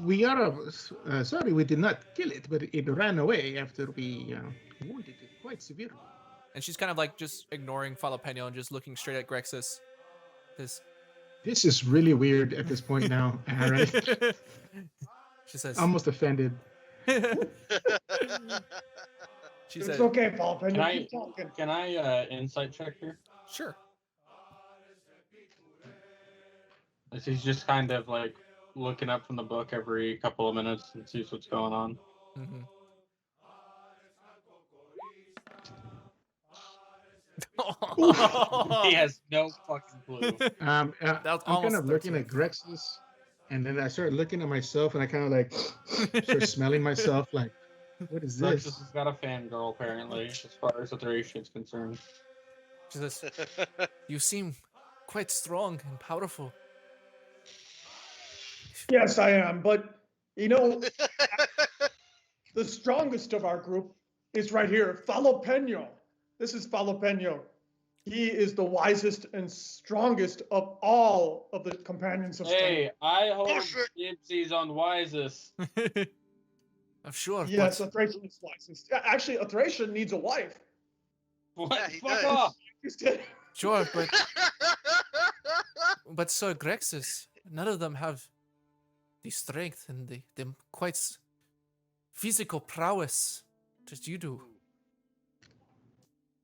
We are sorry we did not kill it, but it ran away after we wounded it quite severely. And she's kind of like just ignoring Jalapeno and just looking straight at Grexus. This. This is really weird at this point now. All right. She says. Almost offended. She It's said, okay, Paul. Can I, Keep talking. can I insight check here? "Sure." He's just kind of like looking up from the book every couple of minutes and sees what's going on. Mm-hmm. He has no fucking clue. I'm That's kind almost of looking 13. at Grexus, and then I started looking at myself, and I kind of like start smelling myself. Like, what is Lexus this? has got a fangirl apparently, as far as Iteration is concerned. She says, "You seem quite strong and powerful." Yes, I am. But, you know, the strongest of our group is right here, Jalapeno. This is Jalapeno. He is the wisest and strongest of all of the companions of Hey, I hold Bullshit. dibsies on wisest. I'm sure. Yes, but Athration is wisest. Actually, Athration needs a wife. What? Yeah, he Fuck does. off! sure, but so Grexus, none of them have the strength and the quite physical prowess that you do.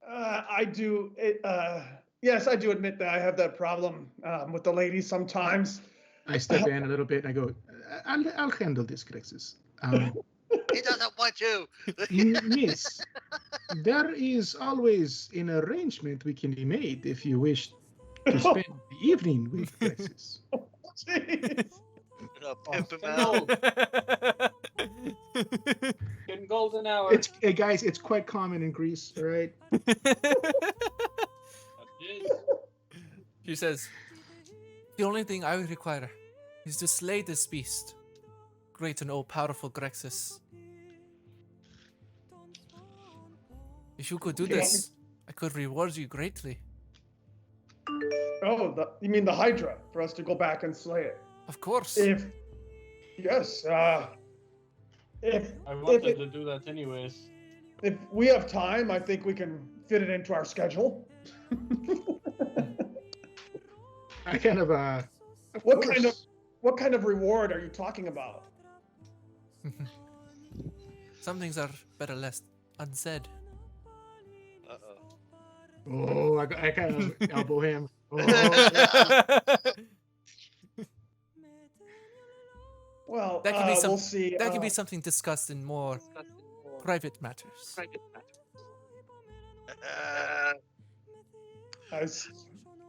I do. Yes, I do admit that I have that problem with the ladies sometimes. I step in a little bit, and I go, I'll handle this, Grexus. He doesn't want you. Miss, there is always an arrangement we can be made if you wish to spend the evening with Grexus. Jeez. Pimp him Oh. out. Getting golden hour. It's hey guys, it's quite common in Greece, all right? She says, "The only thing I require is to slay this beast, great and all powerful Grexus. If you could do this, I could reward you greatly." Oh, you mean the Hydra, for us to go back and slay it? Of course. If I wanted to do that anyways. if we have time, I think we can fit it into our schedule. I kind of What kind of reward are you talking about? Some things are better left unsaid. Oh, I kind of elbow him. Oh, Well, That could be we'll see. That can be something discussed in more private matters.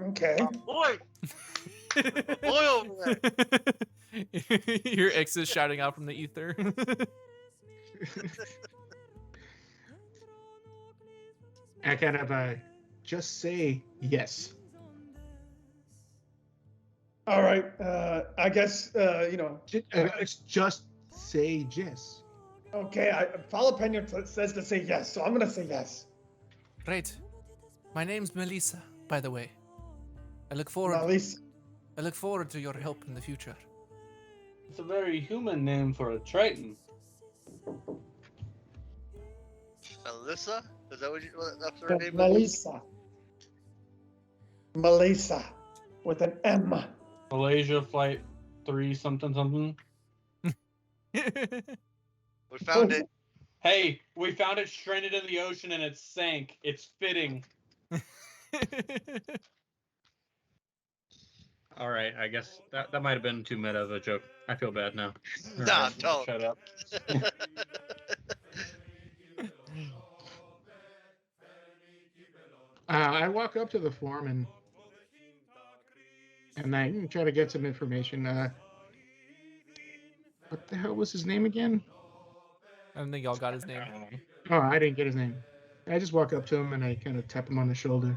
Okay. Boy, boy over there. Your ex is shouting out from the ether. I kind of just say yes. All right. I guess Just say yes. Okay. Jalapeno says to say yes, so I'm gonna say yes. Right. My name's Melissa, by the way. I look forward to your help in the future. It's a very human name for a Triton. Melissa? Is that what that's her name? Melissa. Melissa, with an M. Malaysia Flight 3 something something. We found it. Hey, we found it stranded in the ocean and it sank. It's fitting. All right, I guess that might have been too meta of a joke. I feel bad now. All Nah, right, don't. shut up. I walk up to the foreman and I try to get some information. What the hell was his name again? I don't think y'all got his name. Oh, I didn't get his name. I just walk up to him and I kind of tap him on the shoulder.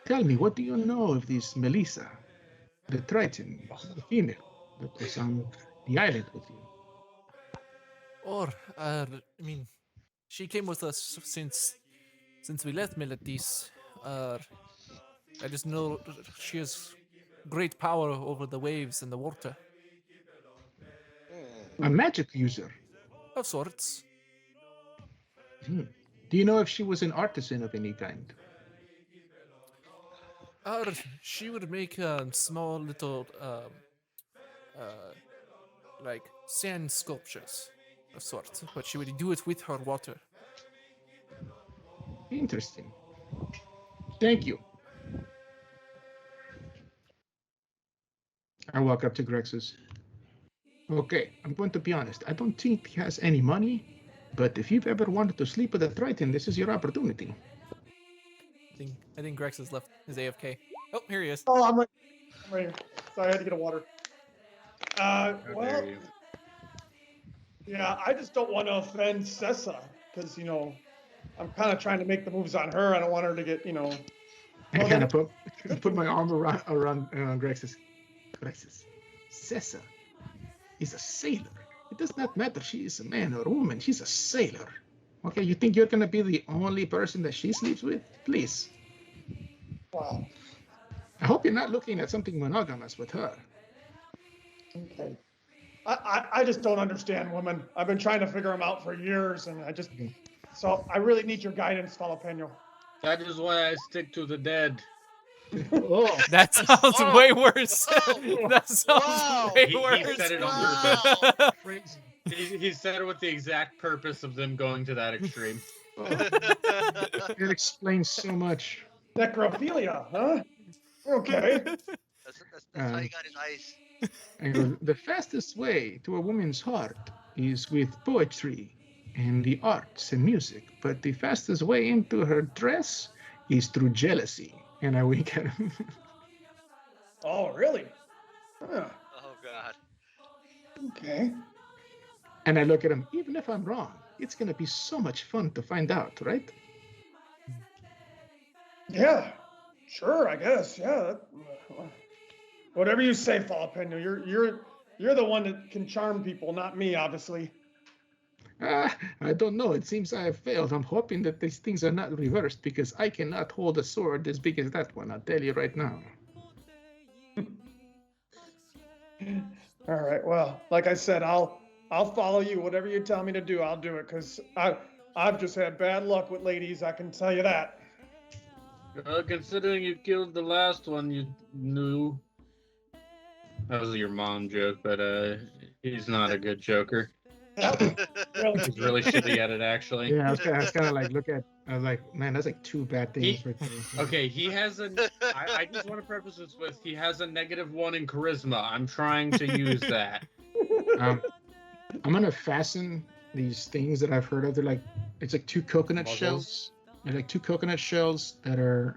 Tell me, what do you know of this Melissa, the Triton, the female that was on the island with you? Or, I mean, she came with us since we left Meletis. I just know she has great power over the waves and the water, A magic user. of sorts. Hmm. Do you know if she was an artisan of any kind? Or she would make small little like sand sculptures of sorts, but she would do it with her water. Interesting. Thank you. I walk up to Grexus. Okay, I'm going to be honest. I don't think he has any money, but if you've ever wanted to sleep with a Triton, this is your opportunity. I think Grex has left his AFK. Oh, here he is. Oh, I'm right here. Sorry, I had to get a water. How Well, dare you. yeah, I just don't want to offend Sessa because, I'm kind of trying to make the moves on her. I don't want her to get, I Well, kind then- of put my arm around Grexus. Grexus, Cessa is a sailor. It does not matter she is a man or a woman. She's a sailor. Okay, you think you're gonna be the only person that she sleeps with? Please. wow. I hope you're not looking at something monogamous with her. Okay. I just don't understand women. I've been trying to figure them out for years, and so I really need your guidance, Jalapeno. That is why I stick to the dead. Oh, That sounds Oh, way worse. oh, That sounds wow. way He worse. said it on Wow. purpose. crazy. He said it with the exact purpose of them going to that extreme. Oh, it explains so much. Necrophilia, huh? Okay. That's how you got his eyes. I go, the fastest way to a woman's heart is with poetry and the arts and music, but the fastest way into her dress is through jealousy. And I wink at him. Oh, really? Huh. Oh God. Okay. And I look at him, even if I'm wrong, it's going to be so much fun to find out, right? Yeah. Sure, I guess. Yeah. Whatever you say, Jalapeno. You're the one that can charm people, not me, obviously. I don't know. It seems I have failed. I'm hoping that these things are not reversed because I cannot hold a sword as big as that one. I'll tell you right now. All right. Well, like I said, I'll follow you. Whatever you tell me to do, I'll do it. Cause I've just had bad luck with ladies. I can tell you that. Considering you killed the last one, you knew. That was your mom joke, but he's not a good joker. That was really He's really shitty at it, actually. Yeah, I was kind of like, I was like, man, that's like two bad things He- right there. Okay, he has a. I just want to preface this with he has a -1 in charisma. I'm trying to use that. I'm gonna fasten these things that I've heard of. They're like, it's like two coconut Muzzles? shells. They're like two coconut shells that are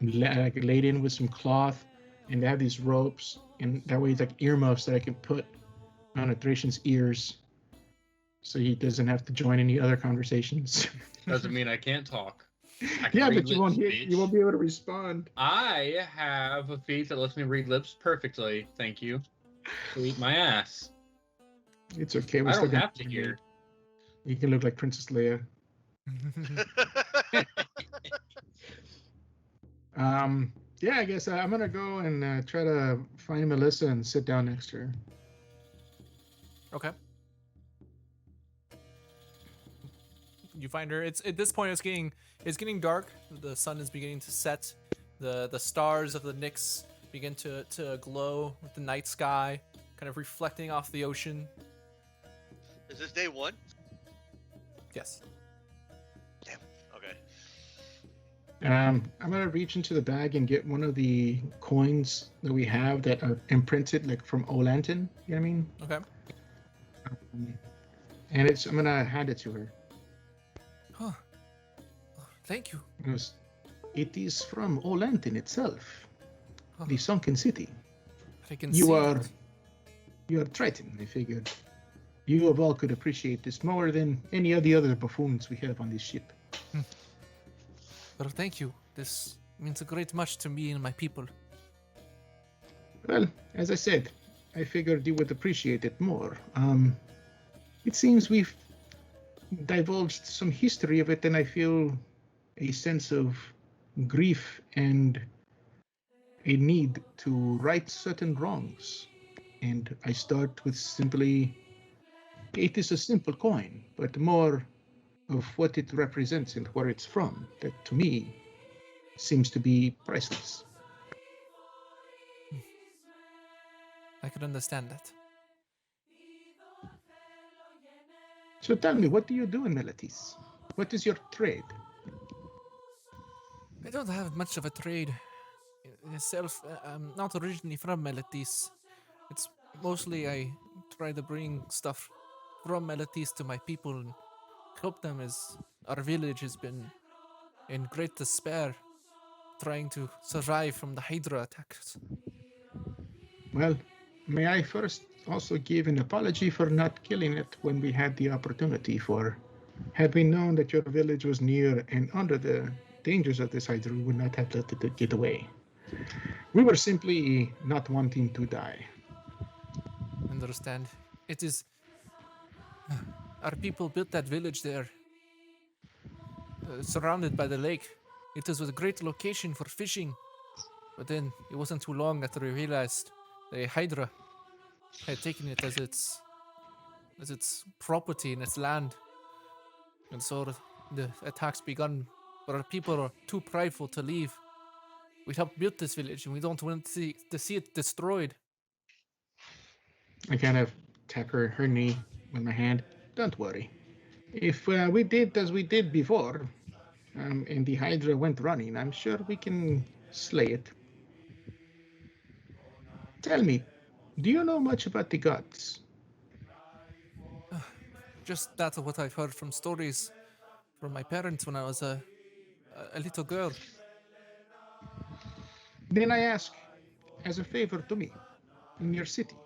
like laid in with some cloth, and they have these ropes, and that way it's like earmuffs that I can put on a Thracian's ears, so he doesn't have to join any other conversations. Doesn't mean I can't talk. I can Yeah, read but you won't lips, hear, bitch. you won't be able to respond. I have a feat that lets me read lips perfectly. Thank you. So eat my ass. It's okay. We're I still don't gonna- have to hear. You can look like Princess Leia. Yeah, I guess I'm gonna go and try to find Melissa and sit down next to her. Okay. You find her. It's at this point it's getting dark. The sun is beginning to set. The stars of the Nyx begin to glow with the night sky, kind of reflecting off the ocean. Is this day one? Yes. Damn. Okay. I'm gonna reach into the bag and get one of the coins that we have that are imprinted, like from Olanton. You know what I mean? Okay. And I'm gonna hand it to her. Huh. Oh, thank you. Because it is from Olanton itself, Huh. the sunken city. I can You see are that. you are Triton. I figured you of all could appreciate this more than any of the other buffoons we have on this ship. Well, thank you. This means a great much to me and my people. Well, as I said, I figured you would appreciate it more. It seems we've divulged some history of it, and I feel a sense of grief and a need to right certain wrongs. And I start with simply, it is a simple coin, but more of what it represents and where it's from, that to me seems to be priceless. I can understand that. So tell me, what do you do in Melatis? What is your trade? I don't have much of a trade itself. I'm not originally from Melatis. It's mostly I try to bring stuff from Melatis to my people and help them as our village has been in great despair trying to survive from the Hydra attacks. Well, may I first also give an apology for not killing it when we had the opportunity, for had we known that your village was near and under the dangers of this Hydra, we would not have let it get away. We were simply not wanting to die. Understand? It is. Our people built that village there, surrounded by the lake. It was a great location for fishing. But then it wasn't too long after we realized the Hydra had taken it as its property and its land. And so the attacks begun. But our people are too prideful to leave. We helped build this village and we don't want to see it destroyed. I kind of tap her knee with my hand. Don't worry. If we did as we did before, and the Hydra went running, I'm sure we can slay it. Tell me, do you know much about the gods? Just that's what I've heard from stories from my parents when I was a little girl. Then I ask, as a favor to me, in your city,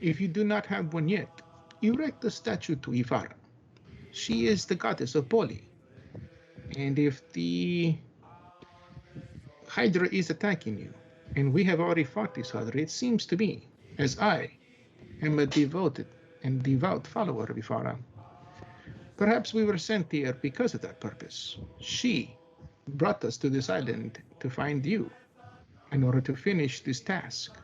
if you do not have one yet, erect a statue to Ivara. She is the goddess of Poli. And if the Hydra is attacking you, and we have already fought this Hydra, it seems to me, as I am a devoted and devout follower of Ivara, perhaps we were sent here because of that purpose. She brought us to this island to find you in order to finish this task.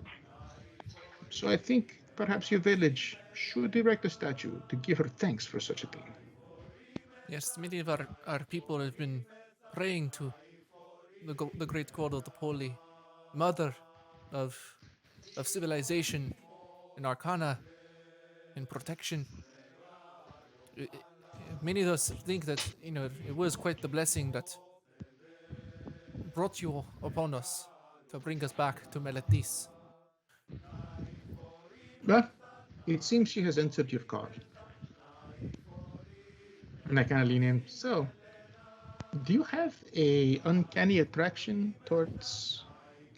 So I think perhaps your village should erect a statue to give her thanks for such a thing. Yes, many of our people have been praying to the great god of the Poli, mother of civilization and arcana and protection. Many of us think that it was quite the blessing that brought you upon us to bring us back to Melatis. Well, it seems she has answered your call. And I kind of lean in. So, do you have a uncanny attraction towards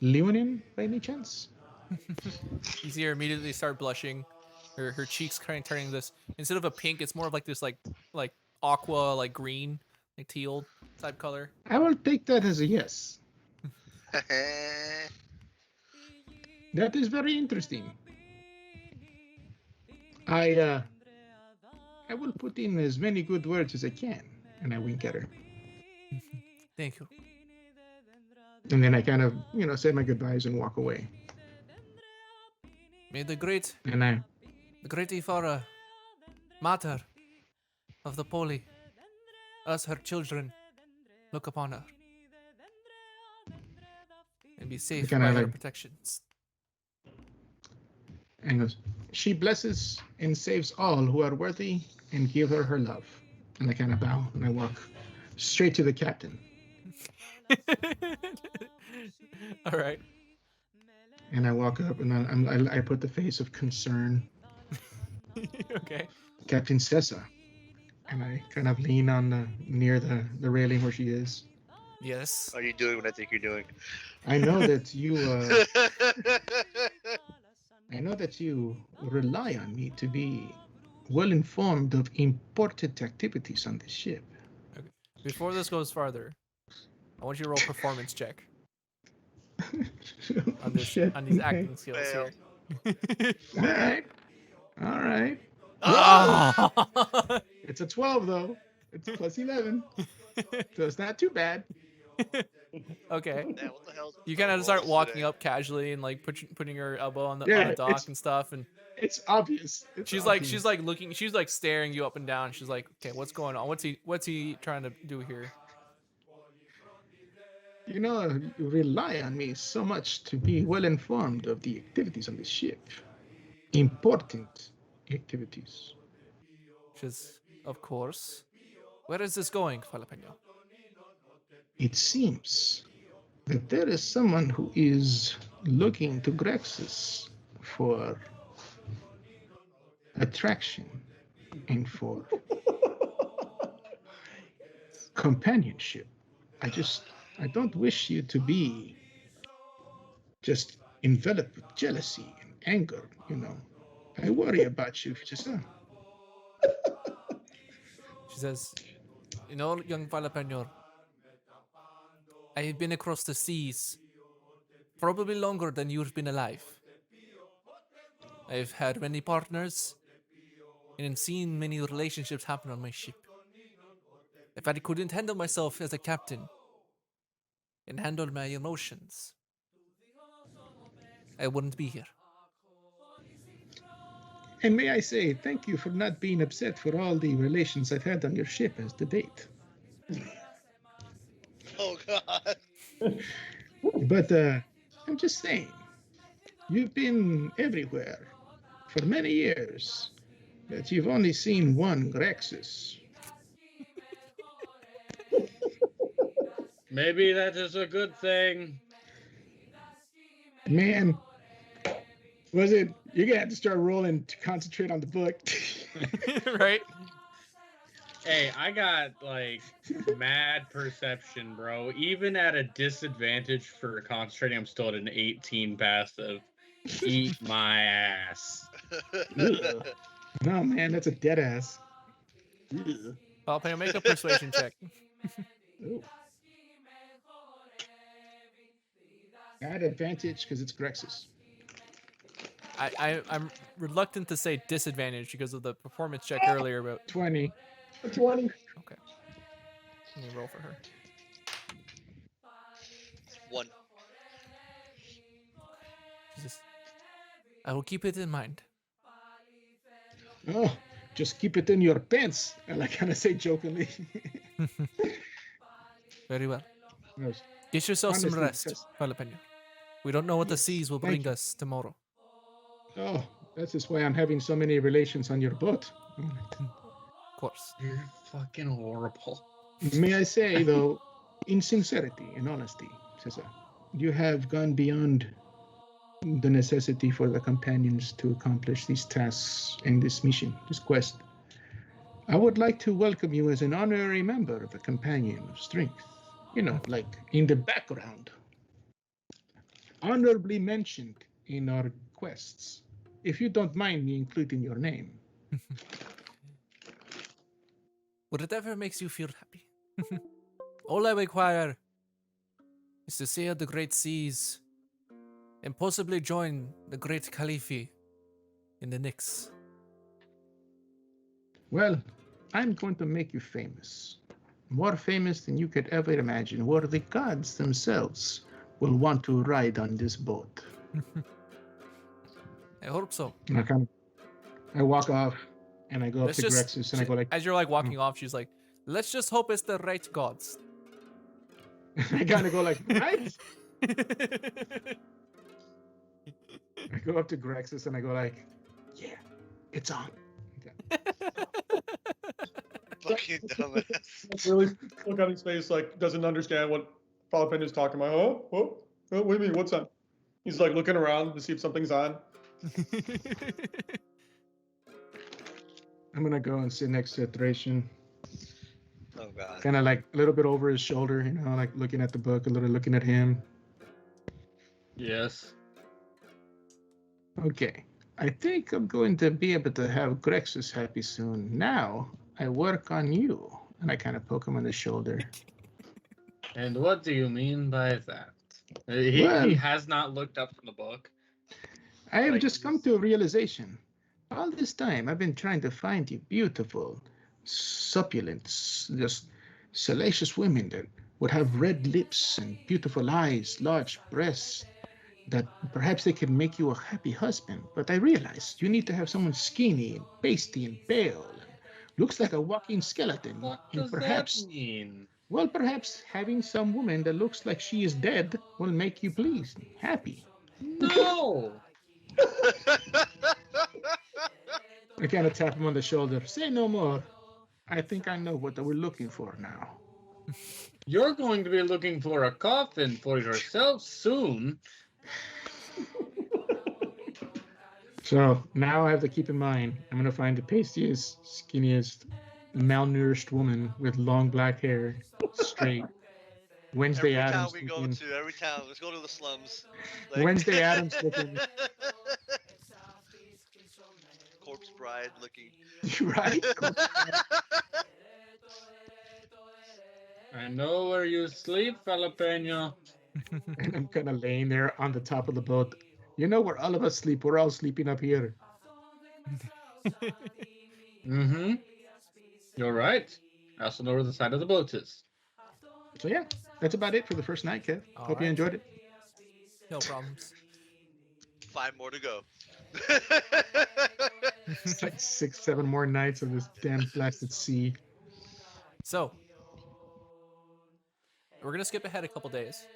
Leonin by any chance? You see her immediately start blushing. Her cheeks kind of turning this, instead of a pink, it's more of like this like aqua, like green, like teal type color. I will take that as a yes. That is very interesting. I will put in as many good words as I can, and I wink at her. Thank you. And then I kind of, say my goodbyes and walk away. May the great And Ifara, mater of the Poli, us her children, look upon her and be safe kinda by her like- protections. and goes, she blesses and saves all who are worthy and give her her love. And I kind of bow and I walk straight to the captain. All right. And I walk up and I put the face of concern. Okay. Captain Cessa. And I kind of lean on near the railing where she is. Yes. Are you doing what I think you're doing? I know that you I know that you rely on me to be well informed of important activities on this ship. Okay. Before this goes farther, I want you to roll performance check on this Shit. on these Okay. acting skills Fail. here. All right. All right. Ah! Ah! It's a 12 though. It's plus 11. So it's not too bad. Okay. Damn, what the hell? You kind of start walking up casually and like putting your elbow on the Yeah, dock it's- and stuff, and It's obvious. It's she's obvious. like looking, she's like staring you up and down. She's like, okay, what's going on? What's he trying to do here? You know, you rely on me so much to be well informed of the activities on this ship. Important activities. She's, of course. Where is this going, Jalapeno? It seems that there is someone who is looking to Grexus for attraction and for companionship. I don't wish you to be just enveloped with jealousy and anger, you know. I worry about you, Chisa. She says, you know, young Jalapeno, I have been across the seas probably longer than you've been alive. I've had many partners and seen many relationships happen on my ship. If I couldn't handle myself as a captain and handle my emotions, I wouldn't be here. And may I say, thank you for not being upset for all the relations I've had on your ship as to date. Oh God. But I'm just saying, you've been everywhere for many years, but you've only seen one Grexus. Maybe that is a good thing. Man, was it? You're gonna have to start rolling to concentrate on the book. Right? Hey, I got like mad perception, bro. Even at a disadvantage for concentrating, I'm still at an 18 passive. Eat my ass. Ugh. No, man, that's a dead ass. Ugh. Jalapeno, make a persuasion check. Ooh. At advantage because it's Grexus. I'm reluctant to say disadvantage because of the performance check earlier, but 20. 20. okay. Let me roll for her. 1. She says, I will keep it in mind. Oh, just keep it in your pants. And I kind of say jokingly. Very well. Yes. Get yourself some Honestly, rest, just- Jalapeno. We don't know what the Yes, seas will thank bring you. us tomorrow. Oh, that's just why I'm having so many relations on your boat. Of course. You're fucking horrible. May I say, though, in sincerity and honesty, Cesar, you have gone beyond the necessity for the companions to accomplish these tasks and this mission, this quest. I would like to welcome you as an honorary member of the Companion of Strength. You know, like in the background. Honorably mentioned in our quests. If you don't mind me including your name. Whatever makes you feel happy. All I require is to sail the great seas and possibly join the great Khalifi in the Nyx. Well, I'm going to make you famous. More famous than you could ever imagine, where the gods themselves will want to ride on this boat. I hope so. And I walk off and I go up Let's to just, Grexus and I go like, as you're like walking off, she's like, let's just hope it's the right gods. I kind of go like, right? I go up to Grexus and I go like, Yeah, it's on. Fucking dumbass. Really look on his face like doesn't understand what Jalapeno's talking about. Oh, what do you mean? What's on? He's like looking around to see if something's on. I'm gonna go and sit next to Thracian, Oh god. kind of like a little bit over his shoulder, you know, like looking at the book, a little looking at him. Yes. Okay, I think I'm going to be able to have Grexus happy soon. Now I work on you, and I kind of poke him on the shoulder. And what do you mean by that? He Well- has not looked up from the book. I have Like, just come he's- to a realization. All this time, I've been trying to find you beautiful, succulent, just salacious women that would have red lips and beautiful eyes, large breasts, that perhaps they could make you a happy husband. But I realized you need to have someone skinny and pasty and pale and looks like a walking skeleton. What And does perhaps, that mean? well, perhaps having some woman that looks like she is dead will make you pleased and happy. No! I kind of tap him on the shoulder. Say no more. I think I know what we're looking for now. You're going to be looking for a coffin for yourself soon. So now I have to keep in mind, I'm going to find the pastiest, skinniest, malnourished woman with long black hair, straight. Wednesday Every town Adams we go looking. to, every town, let's go to the slums. Wednesday Addams looking. Corpse Bride looking. Right? I know where you sleep, Jalapeno. And I'm kind of laying there on the top of the boat. You know where all of us sleep? We're all sleeping up here. Mm-hmm. You're right. I also know where the side of the boat is. So yeah, that's about it for the first night, Kev. All Hope you right. enjoyed it. No problems. 5 more to go. It's like 6, 7 more nights of this damn blasted sea. So we're gonna skip ahead a couple days.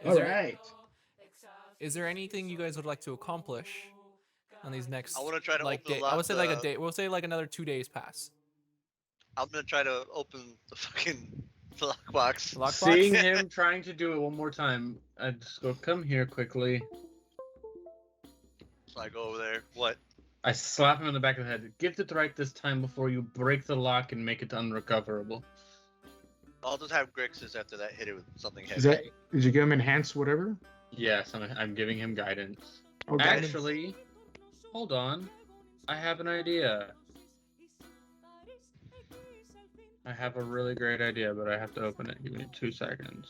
Is All there, right. Is there anything you guys would like to accomplish on these next? I wanna try to like open the I would lock- say like a the- day. We'll say like another 2 days pass. I'm gonna try to open the fucking lockbox. Lockbox? Seeing him trying to do it one more time, I just go, come here quickly. So I go over there. What? I slap him in the back of the head. Get it right this time before you break the lock and make it unrecoverable. I'll just have Grixis after that hit it with something heavy. Is that? Did you give him enhanced whatever? Yes, I'm giving him guidance. Oh, guidance. Actually, hold on. I have an idea. I have a really great idea, but I have to open it. Give me 2 seconds.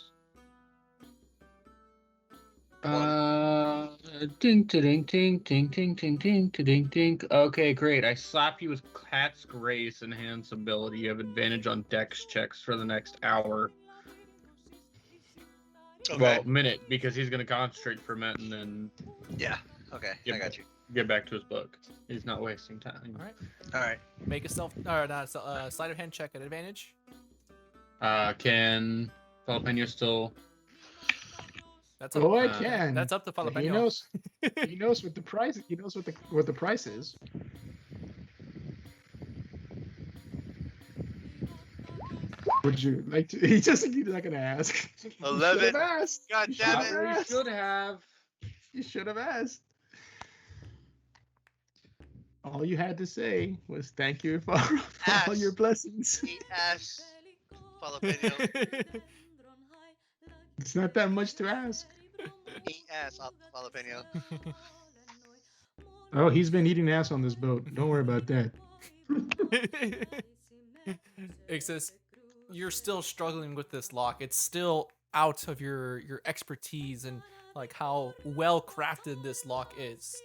Ding, ding, ding, ding, ding, ding, ding, ding, ding. Okay, great. I slap you with Cat's Grace Enhance ability. You have advantage on dex checks for the next hour. Okay. Well, minute, because he's going to concentrate for a minute and then Yeah. Okay. Yeah, I got you. get back to his book. He's not wasting time. All right. All right. Make a self or not sleight of hand check at advantage. Can Jalapeno still? That's up. Oh, I Uh, can. That's up to He Jalapeno. knows. He knows what the price. He knows what the price is. Would you like to? He's not gonna ask. You 11. should have asked. God You damn should it. have We asked. should have. You should have asked. All you had to say was thank you for all Ass. your blessings. Eat ass. Jalapeno. It's not that much to ask. Eat ass. Jalapeno. Oh, he's been eating ass on this boat. Don't worry about that. Ixis, you're still struggling with this lock. It's still out of your expertise and like how well crafted this lock is.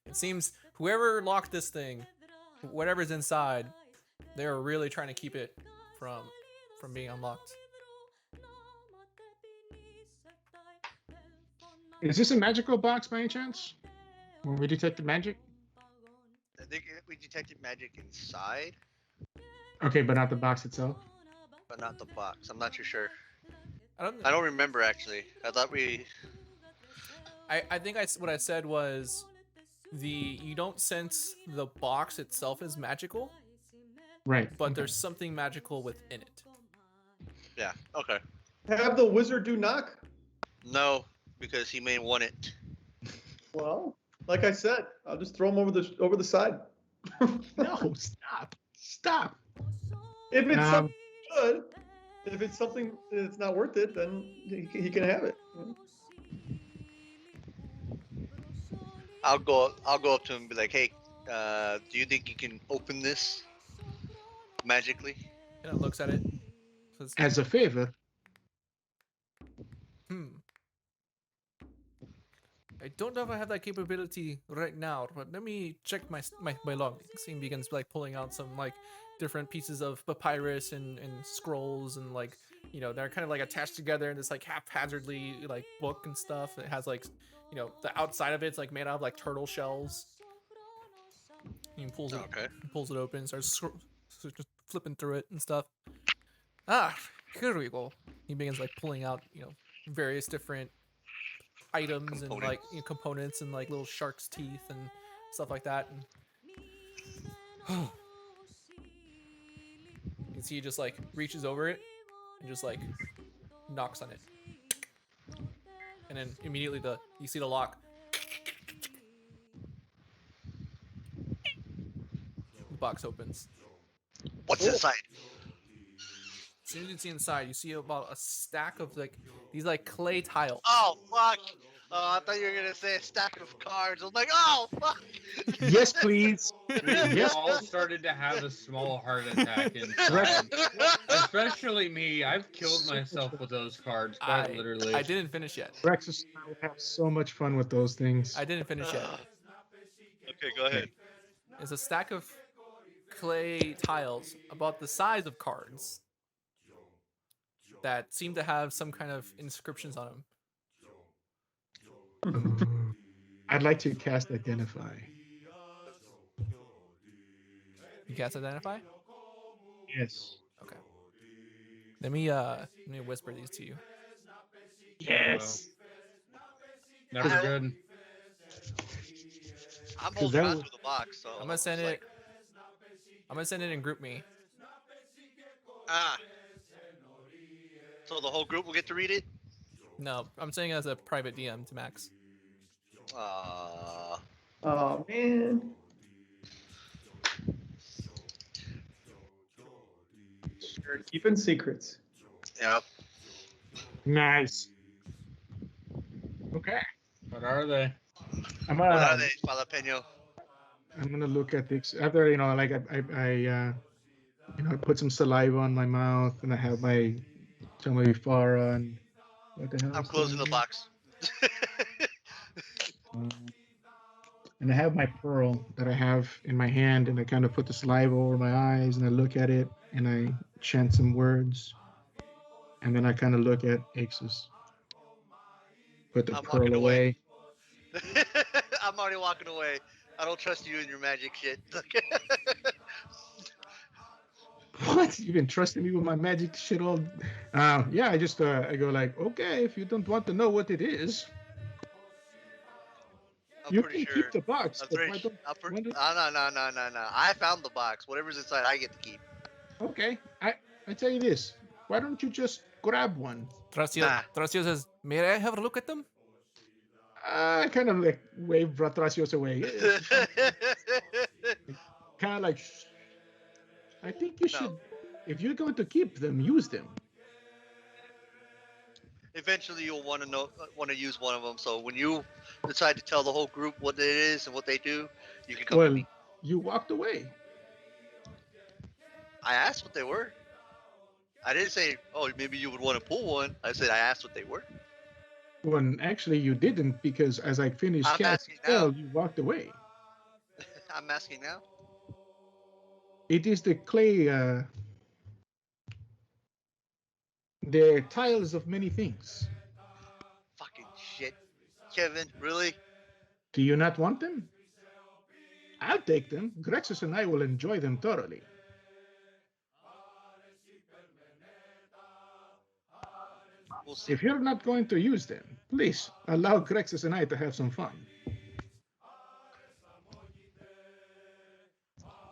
It seems whoever locked this thing, whatever's inside, they're really trying to keep it from being unlocked. Is this a magical box by any chance? When we detect the magic? I think we detected magic inside, Okay, but not the box itself. but not the box. I'm not too sure. I I don't remember actually. I thought we. I think what I said was you don't sense the box itself is magical, Right. but okay. there's something magical within it. Yeah. Okay. Have the wizard do knock. No, because he may want it. Well, like I said, I'll just throw him over the side. No, stop. Stop. If it's Um, something good, if it's something that's not worth it, then he can have it. I'll go up to him and be like, hey, do you think you can open this magically? And it looks at it. Says, as a favor, I don't know if I have that capability right now, but let me check my belongings. He begins like pulling out some like different pieces of papyrus and scrolls and like, you know, they're kind of like attached together in this like haphazardly like book and stuff. It has like, you know, the outside of it's like made out of like turtle shells. He pulls it, Okay. pulls it open, starts just flipping through it and stuff. Ah, here we go. He begins like pulling out, you know, various different items and like, you know, components and like little shark's teeth and stuff like that. And you can see he just like reaches over it and just like knocks on it, and then immediately you see the lock. The box opens. What's inside? As soon as you see inside, you see about a stack of like these like clay tiles. Oh, fuck. Oh, I thought you were going to say a stack of cards. I was like, oh, fuck. yes, please. We Yes. all started to have a small heart attack inside. Especially me. I've killed myself with those cards, quite literally. I didn't finish yet. Rexus and I would have so much fun with those things. I didn't finish yet. Okay, go ahead. It's a stack of clay tiles about the size of cards that seem to have some kind of inscriptions on them. I'd like to cast Identify. You cast Identify? Yes. Okay. Let me whisper these to you. Yes. Never good. I'm holding on to the box, so I'm gonna send it. I'm gonna send it in group me. So the whole group will get to read it? No, I'm saying as a private DM to Max. Oh man. Sure, keeping secrets. Yeah. Nice. Okay. What are they? I'm What are they, jalapeno? I'm gonna look at this after, you know, like I you know, put some saliva on my mouth and I have my Fara and what the hell? I'm is closing the going box. on? And I have my pearl that I have in my hand, and I kind of put the saliva over my eyes, and I look at it, and I chant some words, and then I kind of look at Ixus. Put the I'm pearl walking away. I'm already walking away. I don't trust you and your magic shit. What? You've been trusting me with my magic shit all? Yeah, I just I go like, okay, if you don't want to know what it is, I'm you pretty can sure. keep the box. But why don't? No. I found the box. Whatever's inside, I get to keep. Okay, I tell you this. Why don't you just grab one? Tracio says, "May I have a look at them?" I kind of like wave Bratracios away. Kind of like, I think you should, if you're going to keep them, use them. Eventually, you'll want to use one of them. So when you decide to tell the whole group what it is and what they do, you can come to me. You walked away. I asked what they were. I didn't say, oh, maybe you would want to pull one. I said I asked what they were. Well, actually, you didn't, because as I finished casting spell, you walked away. I'm asking now. It is the clay, the tiles of many things. Fucking shit. Kevin, really? Do you not want them? I'll take them. Grexus and I will enjoy them thoroughly. We'll see. If you're not going to use them, please allow Grexus and I to have some fun.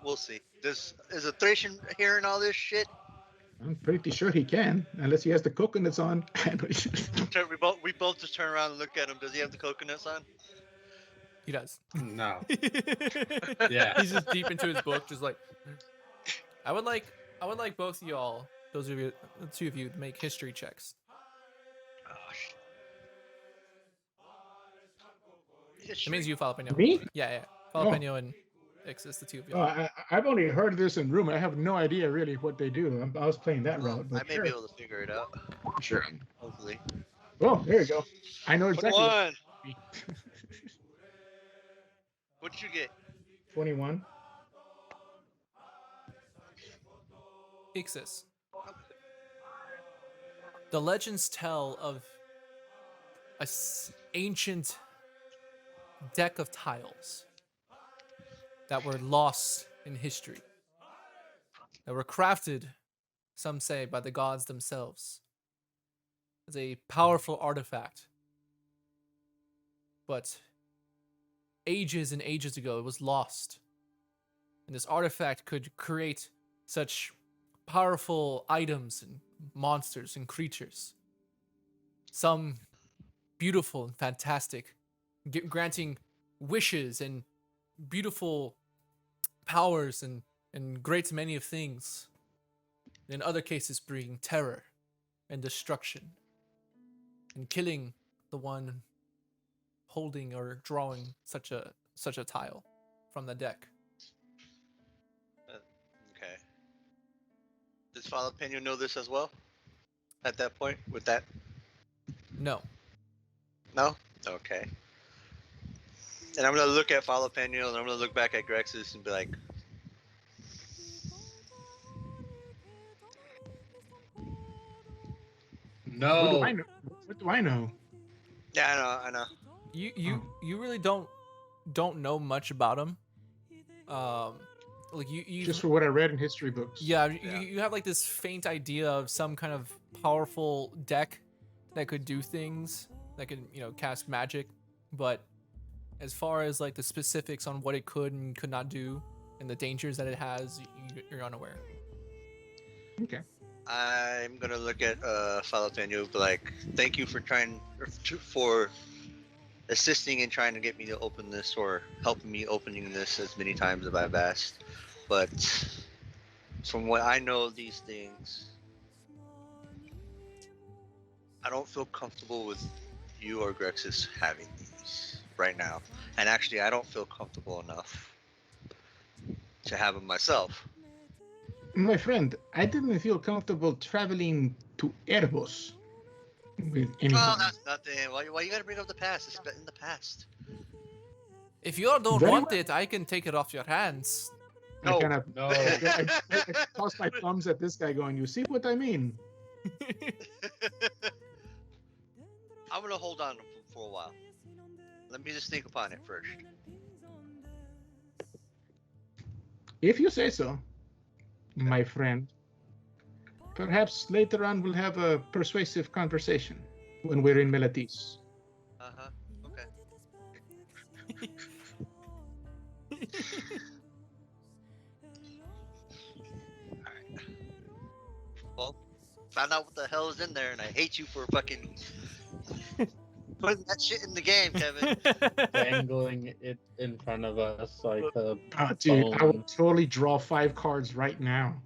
We'll see. Is a Thracian hearing all this shit? I'm pretty sure he can, unless he has the coconuts on. We both just turn around and look at him. Does he have the coconuts on? He does. No. Yeah. He's just deep into his book, just like. I would like both of y'all, those of you, the two of you, to make history checks. Oh, shit. It History. means you, Jalapeno. Me? Yeah. Oh. Jalapeno and Ixis, the two of Oh, y'all. I've only heard this in rumor. I have no idea really what they do. I was playing that route, I but may sure. be able to figure it out. Sure. Hopefully. Oh, there you go. I know exactly. 21. What'd you get? 21. Ixis. The legends tell of a ancient deck of tiles that were lost in history, that were crafted, some say, by the gods themselves as a powerful artifact. But ages and ages ago, it was lost. And this artifact could create such powerful items and monsters and creatures. Some beautiful and fantastic, granting wishes and beautiful powers and great many of things. In other cases, bringing terror and destruction and killing the one holding or drawing such a tile from the deck. Okay. Does Jalapeno know this as well? At that point, with that? No. No? Okay. And I'm gonna look at Jalapeno and I'm gonna look back at Grexus and be like, No. What do I know? yeah, I know. You really don't know much about him. Like you Just for what I read in history books. yeah, Yeah. you have like this faint idea of some kind of powerful deck that could do things, that could, cast magic, but as far as like the specifics on what it could and could not do and the dangers that it has, you're unaware. Okay. I'm gonna look at Jalapeno and be like, thank you for for assisting in trying to get me to open this or helping me opening this as many times as I've asked. But from what I know of these things, I don't feel comfortable with you or Grexus having these right now. And actually, I don't feel comfortable enough to have them myself. My friend, I didn't feel comfortable traveling to Erebos with anyone. Oh, that's nothing. Why you gotta bring up the past? It's in the past. If you don't Very want well. it, I can take it off your hands. I No. kind of No. I toss my thumbs at this guy going, you see what I mean? I'm gonna hold on for a while. Let me just think upon it first. If you say so, my friend. Perhaps later on we'll have a persuasive conversation when we're in Melatis. Uh-huh. Okay. Alright. Well, found out what the hell is in there, and I hate you for fucking putting that shit in the game, Kevin. Dangling it in front of us like a Oh, dude, I will bone. totally draw 5 cards right now.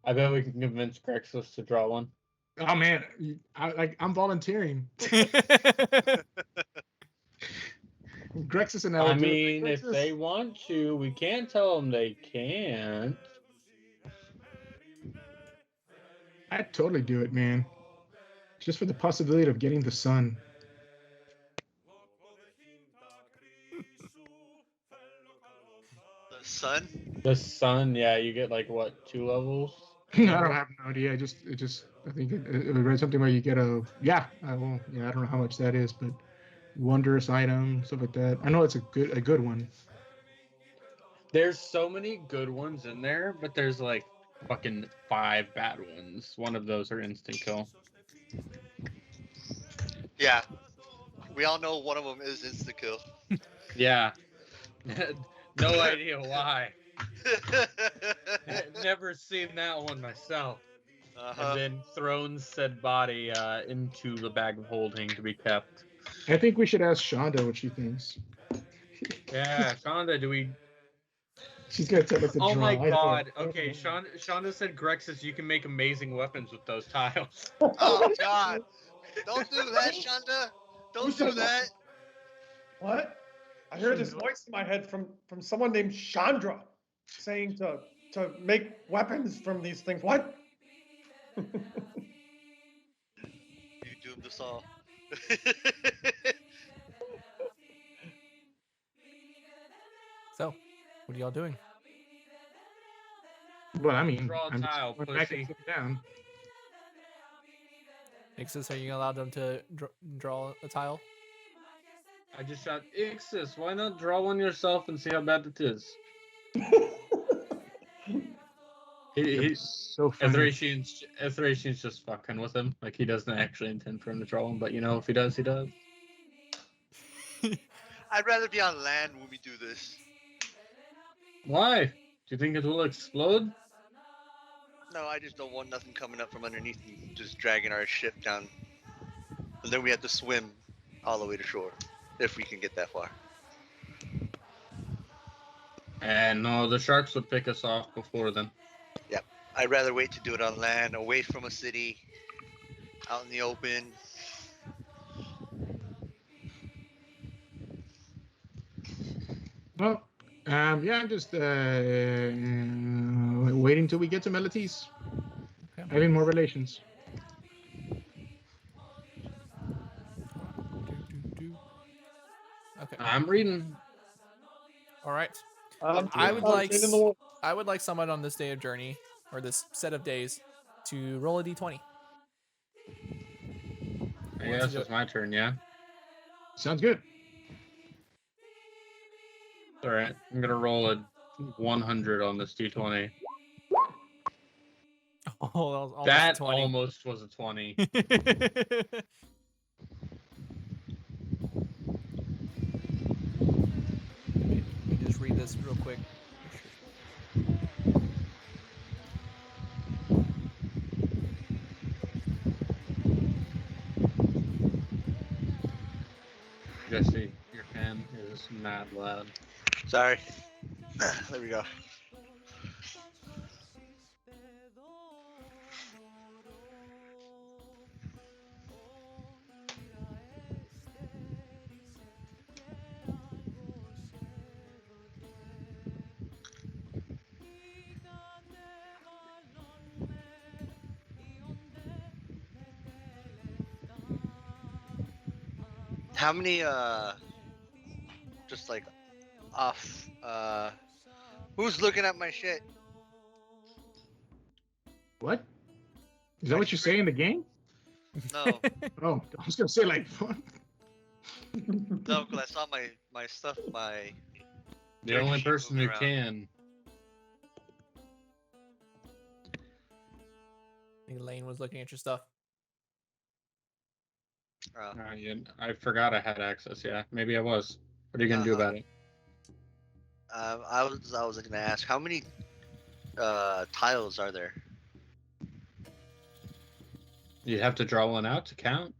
I bet we can convince Grexus to draw one. Oh man, I'm volunteering. Grexus and I. I will do it. mean, if Grexus, they want to, we can't tell them they can't. I'd totally do it, man. Just for the possibility of getting the sun. The sun? The sun, yeah, you get like what, 2 levels? I don't have no idea. I think it read something where you get I don't know how much that is, but wondrous item, stuff like that. I know it's a good one. There's so many good ones in there, but there's like fucking 5 bad ones. One of those are instant kill. Yeah. We all know one of them is insta kill. Yeah. No idea why. Never seen that one myself. Uh-huh. And then throws said body into the bag of holding to be kept. I think we should ask Shonda what she thinks. Yeah, Shonda, do we? She's gonna tell us to Oh draw. my I know. God. Okay, Shonda said Grexus, you can make amazing weapons with those tiles. Oh God! Don't do that, Shonda. Don't Who's do that? that. What? I heard this voice in my head from someone named Chandra saying to make weapons from these things. What? You doomed us all. So, what are y'all doing? Well, I mean, Draw a I'm just tile, going back and pussy. sitting down. Ixis, are you gonna allow them to draw a tile? I just shot Ixis. Why not draw one yourself and see how bad it is? You're so funny. Ethracian's just fucking with him. Like, he doesn't actually intend for him to draw him, but you know, if he does, he does. I'd rather be on land when we do this. Why? Do you think it will explode? No, I just don't want nothing coming up from underneath and just dragging our ship down. And then we have to swim all the way to shore, if we can get that far. And no, the sharks would pick us off before then. I'd rather wait to do it on land, away from a city, out in the open. Well, yeah, I'm just waiting till we get to Melites. Okay. Having more relations. Okay. I'm reading. All right. I would like someone on this day of journey, or this set of days, to roll a d20. I guess it's my turn, yeah? Sounds good. Alright, I'm gonna roll a 100 on this d20. Oh, That almost almost was a 20. a 20. Let me just read this real quick. Jesse, your fan is mad loud. Sorry. There we go. How many just like off who's looking at my shit? What? Is that what you say in the game? No. Oh, I was gonna say like. No, because I saw my stuff, my The only sheet person who moving around. can. I think Lane was looking at your stuff. Yeah, I forgot I had access, yeah. Maybe I was. What are you gonna do about it? I was gonna ask, how many tiles are there? You'd have to draw one out to count.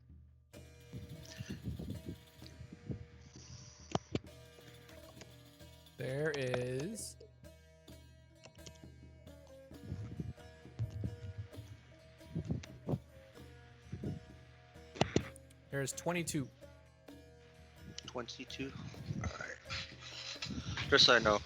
There is. There's 22. 22. All right. Just so I know.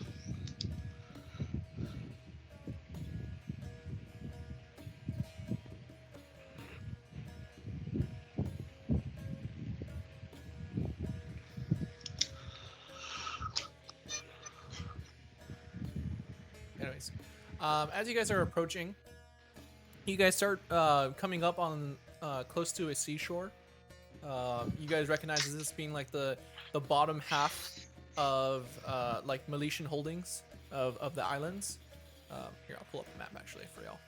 Anyways, as you guys are approaching, you guys start coming up on close to a seashore. You guys recognize this being like the bottom half of like Miletian holdings of the islands. Here, I'll pull up the map actually for y'all.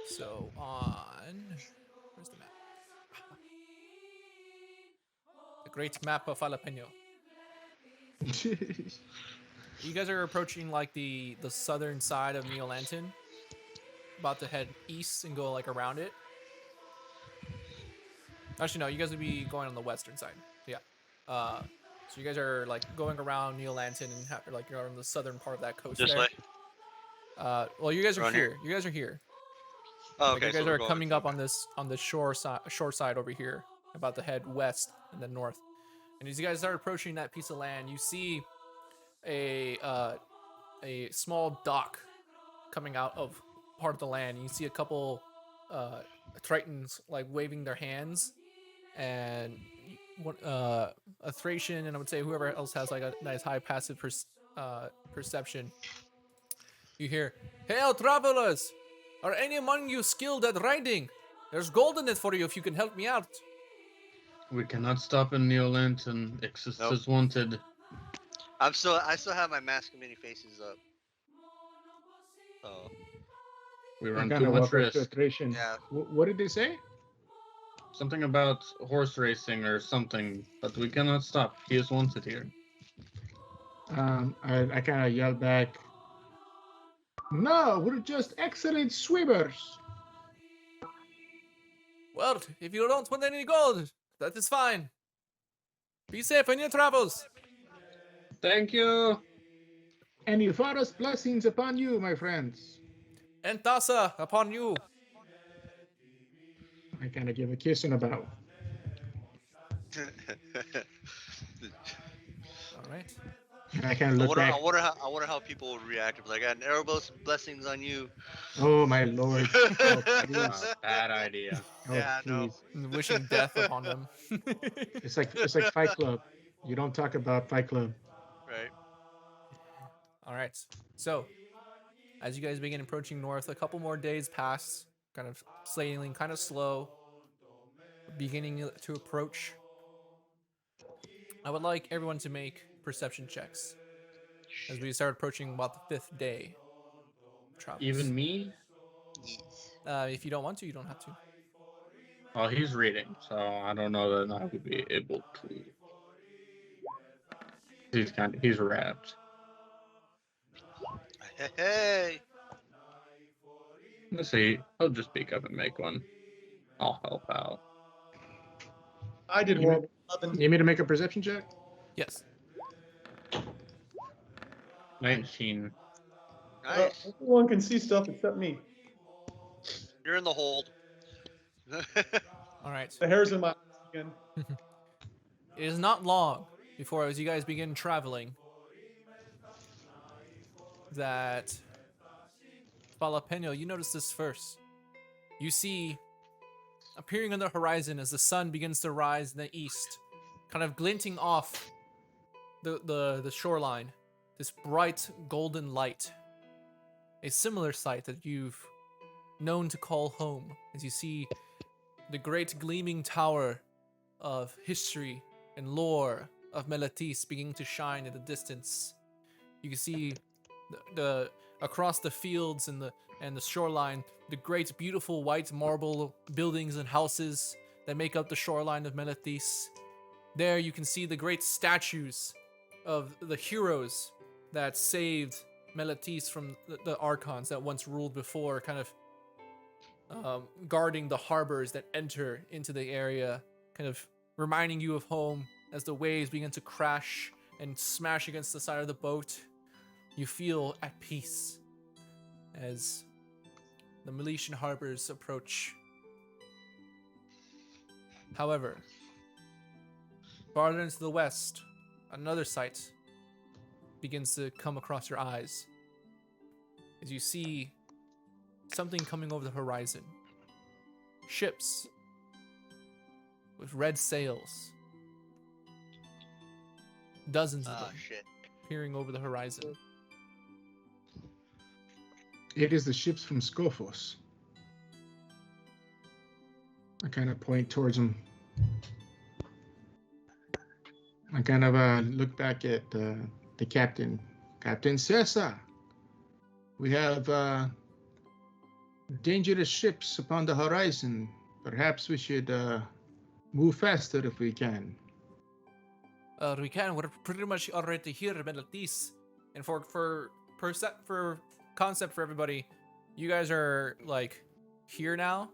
So on, where's the map? great map of Jalapeno. You guys are approaching like the southern side of Neolanton. About to head east and go like around it. Actually, no, you guys would be going on the western side. Yeah. So you guys are like going around Neolanton and like you're on the southern part of that coast This there. way. Well, you guys are Around here. here? You guys are here. Oh, Like okay. you guys so we're are going coming to- up on the shore side over here, about to head west and then north. And as you guys start approaching that piece of land, you see a small dock coming out of part of the land. You see a couple Tritons like waving their hands, and a Thracian, and I would say whoever else has like a nice high passive perception. You hear, "Hail, travelers! Are any among you skilled at riding? There's gold in it for you if you can help me out." We cannot stop in Neolanton. Exist Nope. as wanted. I still have my mask of many faces up. Oh, We I run kind too of much walk up to risk. Thracian. yeah. What did they say? Something about horse racing or something, but we cannot stop. He is wanted here. I kind of yelled back, "No, we're just excellent swimmers." Well, if you don't want any gold, that is fine. Be safe in your travels. Thank you. And Ilfara's blessings upon you, my friends. And Tasa upon you. I kind of give a kiss and a bow. All right. And I kind of look back. I wonder how people would react if like, "I got an Erebos blessings on you." Oh my lord! Oh, please. Bad idea. Oh, Yeah, I know. please. Wishing death upon them. It's like Fight Club. You don't talk about Fight Club. Right. All right. So, as you guys begin approaching north, a couple more days pass, kind of sailing, kind of slow, beginning to approach. I would like everyone to make perception checks as we start approaching about the 5th day. of travels. Even me? If you don't want to, you don't have to. Oh, he's reading, so I don't know that I would be able to. He's wrapped. Hey. Let's see. I'll just speak up and make one. I'll help out. I did You horrible. You need me to make a perception check? Yes. 19. Nice. Everyone can see stuff except me. You're in the hold. All right. The hair's in my eyes again. It is not long before, as you guys begin traveling, that Jalapeno, you notice this first. You see, appearing on the horizon as the sun begins to rise in the east, kind of glinting off the shoreline, this bright golden light. A similar sight that you've known to call home, as you see the great gleaming tower of history and lore of Melatis beginning to shine in the distance. You can see the across the fields and the shoreline, the great beautiful white marble buildings and houses that make up the shoreline of Melatis. There you can see the great statues of the heroes that saved Melatis from the Archons that once ruled before, kind of guarding the harbors that enter into the area, kind of reminding you of home as the waves begin to crash and smash against the side of the boat. You feel at peace as the Meletian harbors approach. However, farther into the west, another sight begins to come across your eyes as you see something coming over the horizon. Ships with red sails. Dozens of Ah, them shit. peering over the horizon. It is the ships from Scophos. I kind of point towards them. I kind of look back at the captain. Captain Cesar, we have dangerous ships upon the horizon. Perhaps we should move faster if we can. We can. We're pretty much already here, Melatis. And for concept for everybody, you guys are like here now,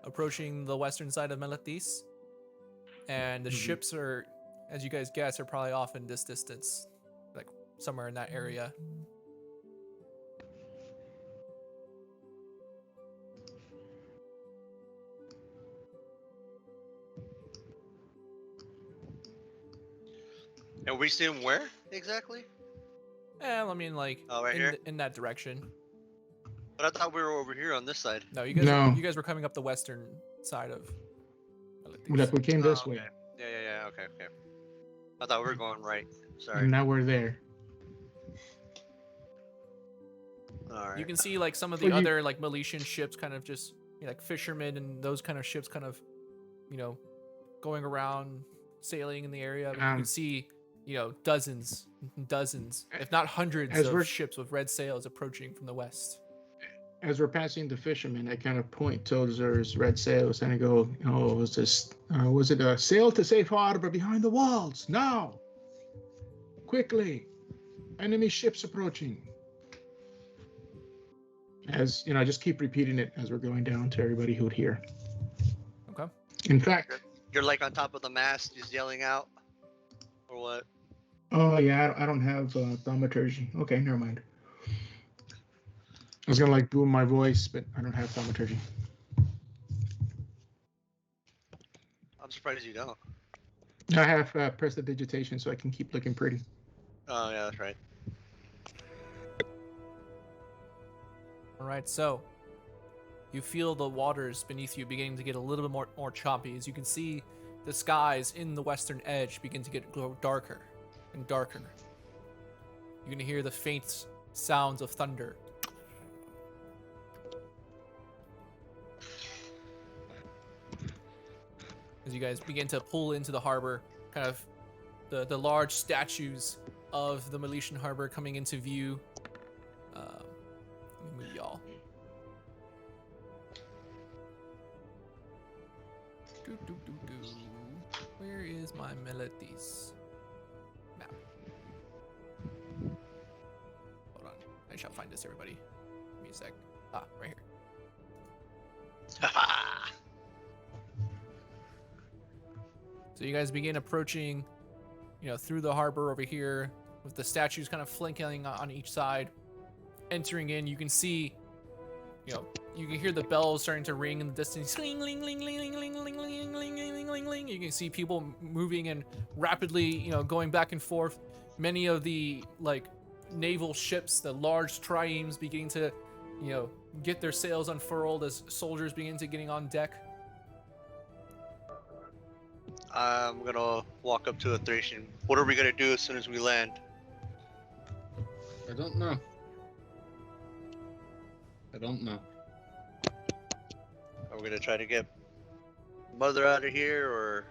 approaching the western side of Melatis, and the ships are, as you guys guess, are probably off in this distance, like somewhere in that area. And we see him where exactly? I mean, like Right here. in that direction. But I thought we were over here on this side. No, you guys. No. You guys were coming up the western side of Melatis. Like we came this Oh, way, okay. Yeah. Okay. I thought we were going right. Sorry. and now we're there. All right. You can see like some of the Well, you- other like Miletian ships, kind of just like fishermen and those kind of ships, kind of, going around sailing in the area. But you can see, dozens, if not hundreds As of we're- ships with red sails approaching from the west. As we're passing the fishermen, I kind of point towards those red sails and I go, "Oh, was it a sail to safe harbor behind the walls? Now, quickly, enemy ships approaching." As I just keep repeating it as we're going down to everybody who'd hear. Okay. In fact, You're like on top of the mast, just yelling out, or what? oh yeah, I don't have thaumaturgy. Okay, never mind. I was gonna like boom my voice, but I don't have thaumaturgy. I'm surprised you don't. I have prestidigitation, so I can keep looking pretty. Oh yeah, that's right. All right, so you feel the waters beneath you beginning to get a little bit more choppy. As you can see, the skies in the western edge begin to grow darker and darker. You can hear the faint sounds of thunder. As you guys begin to pull into the harbor, kind of the large statues of the Miletian harbor coming into view. Let me move y'all. Where is my Melatis map? Hold on. I shall find this, everybody. Give me a sec. Ah, right here. So you guys begin approaching, through the harbor over here, with the statues kind of flanking on each side. Entering in, you can see, you can hear the bells starting to ring in the distance. Ling, ling, ling, ling, ling, ling, ling, ling, ling, ling, ling, ling. You can see people moving and rapidly, going back and forth. Many of the naval ships, the large triremes, beginning to, get their sails unfurled as soldiers begin to getting on deck. I'm gonna walk up to a Thracian. What are we gonna do as soon as we land? I don't know. Are we gonna try to get Mother out of here, or?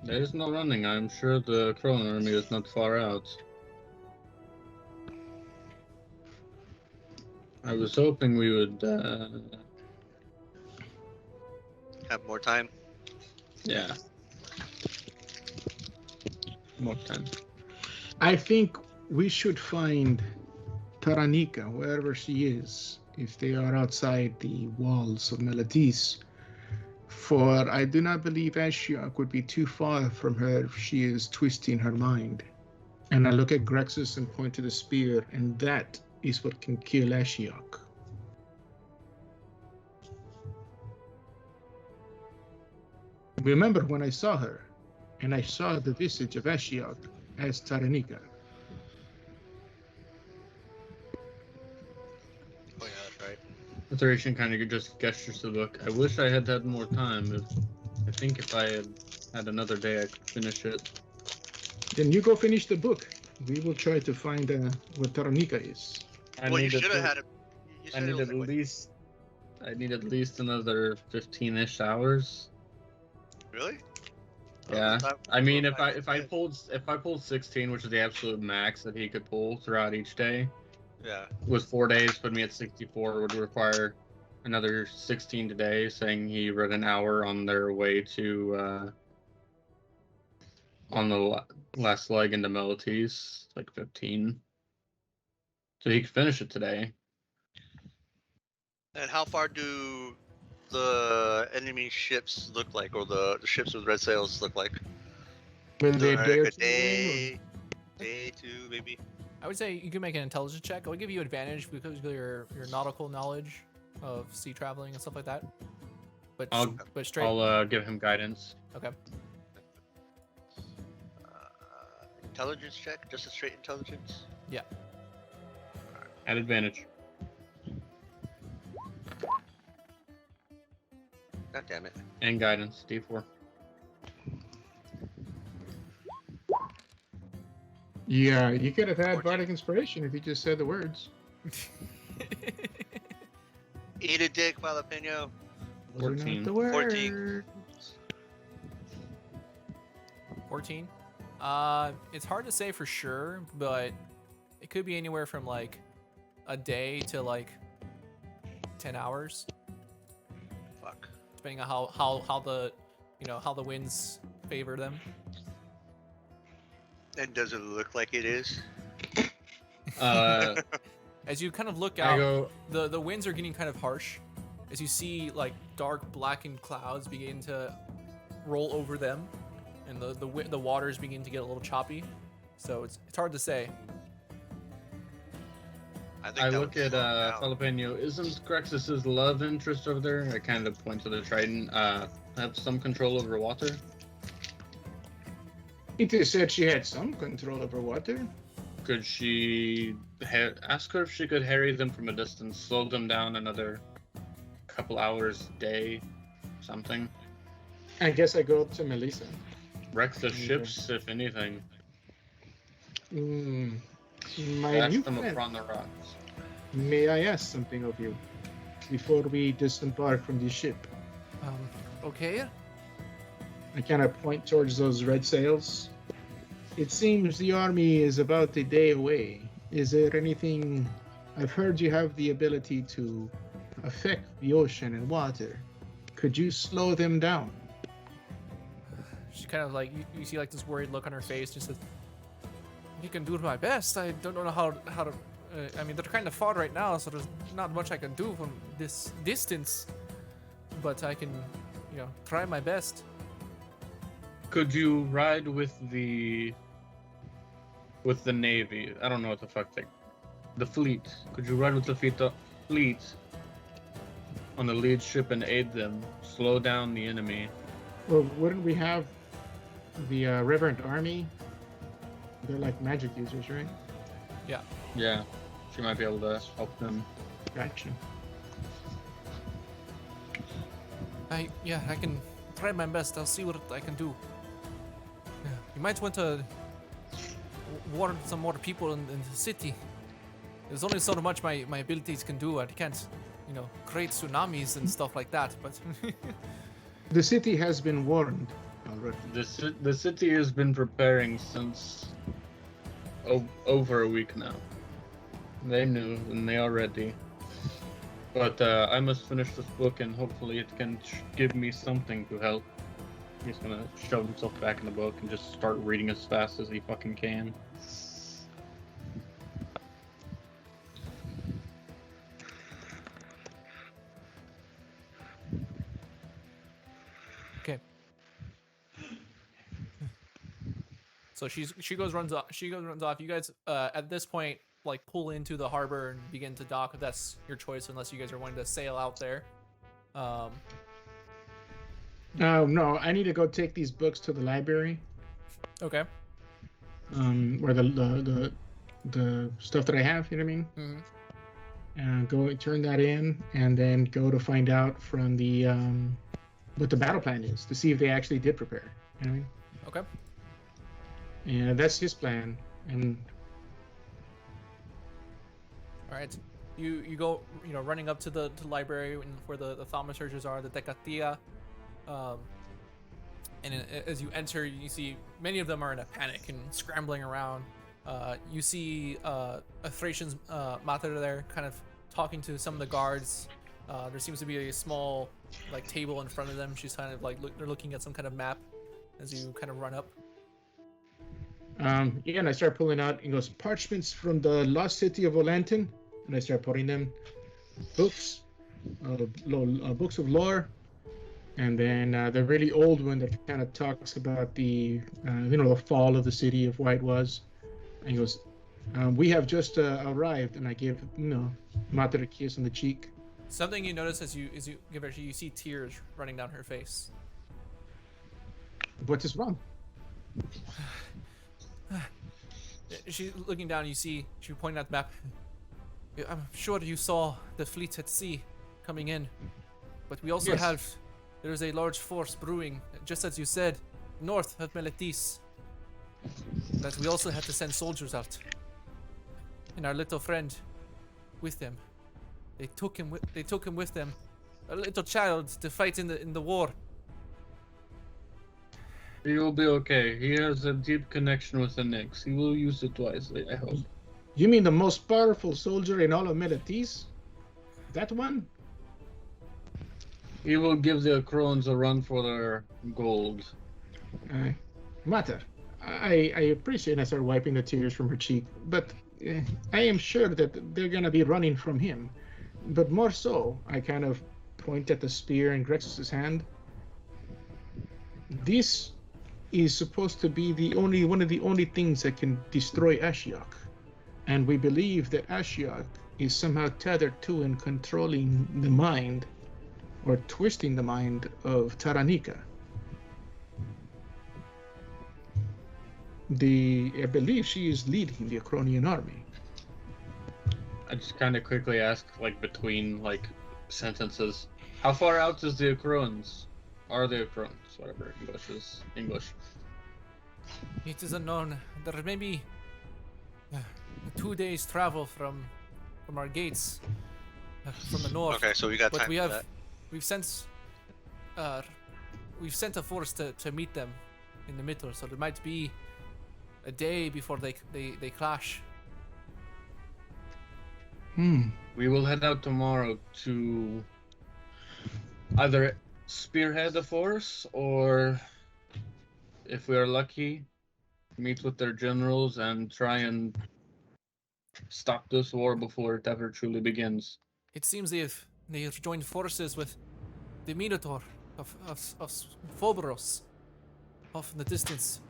There is no running. I'm sure the Crown army is not far out. I was hoping we would, Have more time? yeah. More time. I think we should find Taranika, wherever she is, if they are outside the walls of Melatis. For I do not believe Ashiok would be too far from her if she is twisting her mind. And I look at Grexus and point to the spear, and that is what can kill Ashiok. Remember when I saw her, and I saw the visage of Ashiok as Taranika. Oh yeah, that's right. The Thracian kind of just gestures to the book. I wish I had had more time. I think if I had another day, I could finish it. Then you go finish the book. We will try to find where Taranika is. Well, you should have had it. You I said it need was at like, least. I need at least another 15-ish hours. Really? Yeah. I mean, if I Yeah. pulled 16, which is the absolute max that he could pull throughout each day, Yeah. with 4 days, put me at 64. Would require another 16 today, saying he read an hour on their way to on the last leg into Melties, like 15. So he could finish it today. And how far do the enemy ships look like, or the ships with red sails look like? Will they Like dare a to win? day, two, maybe. I would say you can make an intelligence check. I'll give you advantage because of your nautical knowledge of sea traveling and stuff like that. But but straight. I'll give him guidance. Okay. Intelligence check, just a straight intelligence. Yeah. At advantage. God damn it. And guidance, D4. Yeah, you could have had 14. bardic inspiration if you just said the words. Eat a dick, jalapeno. Those are not 14. the words. 14. 14. It's hard to say for sure, but it could be anywhere from like a day to like 10 hours, Fuck. depending on how the how the winds favor them. And does it look like it is? As you kind of look I out, go. the winds are getting kind of harsh. As you see like dark blackened clouds begin to roll over them, and the waters begin to get a little choppy. So it's hard to say. think I that look would at slow down. Jalapeno. Isn't Grexus's love interest over there? I kind of point to the trident. Have some control over water. It is said she had some control over water. Could she ask her if she could harry them from a distance, slow them down another couple hours, day, something? I guess I go to Melissa. Wreck the ships, if anything. My Dash new them friend, upon the rocks. may I ask something of you before we disembark from the ship? Okay. I kind of point towards those red sails. It seems the army is about a day away. Is there anything? I've heard you have the ability to affect the ocean and water. Could you slow them down? She kind of like you see like this worried look on her face. Just says, "You can do my best. I don't know how to. I mean, they're kind of far right now, so there's not much I can do from this distance. But I can, try my best." Could you ride with the navy? I don't know what the fuck the fleet. Could you ride with the fleet on the lead ship and aid them, slow down the enemy? Well, wouldn't we have the Reverend Army? They're like magic users, right? Yeah, she might be able to help them. Gotcha. I can try my best. I'll see what I can do. Yeah, you might want to warn some more people in the city. There's only so much my abilities can do. I can't, create tsunamis and stuff like that. But The city has been warned already. The city has been preparing since over a week now. They knew and they are ready. But I must finish this book and hopefully it can give me something to help. He's gonna shove himself back in the book and just start reading as fast as he fucking can. okay. So she goes runs off. You guys at this point like pull into the harbor and begin to dock. If that's your choice, unless you guys are wanting to sail out there. No, I need to go take these books to the library. Okay. Where the stuff that I have, you know what I mean? Mm-hmm. And go turn that in, and then go to find out from the what the battle plan is to see if they actually did prepare. You know what I mean? Okay. And that's his plan. And All right. You go running up to the library where the thaumaturges are, the Decatilla. And as you enter, you see many of them are in a panic and scrambling around. You see a Thracian's Mater there, kind of talking to some of the guards. There seems to be a small table in front of them. She's kind of they're looking at some kind of map as you kind of run up. Yeah, and I start pulling out. He goes, parchments from the lost city of Olanton, and I start putting them, books, books of lore, and then the really old one that kind of talks about the, the fall of the city of White was. And he goes, we have just arrived, and I give, Mater a kiss on the cheek. Something you notice as you give her, you see tears running down her face. What is wrong? She's looking down. You see, she pointed at the map. I'm sure you saw the fleet at sea coming in, but we also Yes. there is a large force brewing, just as you said, north of Meletis. That we also had to send soldiers out, and our little friend with them. They took him with them, a little child, to fight in the war. He will be okay. He has a deep connection with the Nyx. He will use it wisely, I hope. You mean the most powerful soldier in all of Meletis? That one? He will give the Crones a run for their gold. Mater, I appreciate, and I start wiping the tears from her cheek, but I am sure that they're gonna be running from him. But more so, I kind of point at the spear in Grexus's hand. This is supposed to be one of the only things that can destroy Ashiok. And we believe that Ashiok is somehow tethered to and controlling the mind, or twisting the mind of Taranika. I believe she is leading the Acronian army. I just kind of quickly ask, between, sentences, how far out is the Crones? Are the Crones? Whatever English is English. It is unknown. There may be 2 days travel from our gates, from the north. Okay, so we got But time we for have that. we've sent a force to meet them in the middle, so there might be a day before they clash. We will head out tomorrow to either spearhead the force, or, if we are lucky, meet with their generals and try and stop this war before it ever truly begins. It seems they have joined forces with the Minotaur of Phobos off in the distance,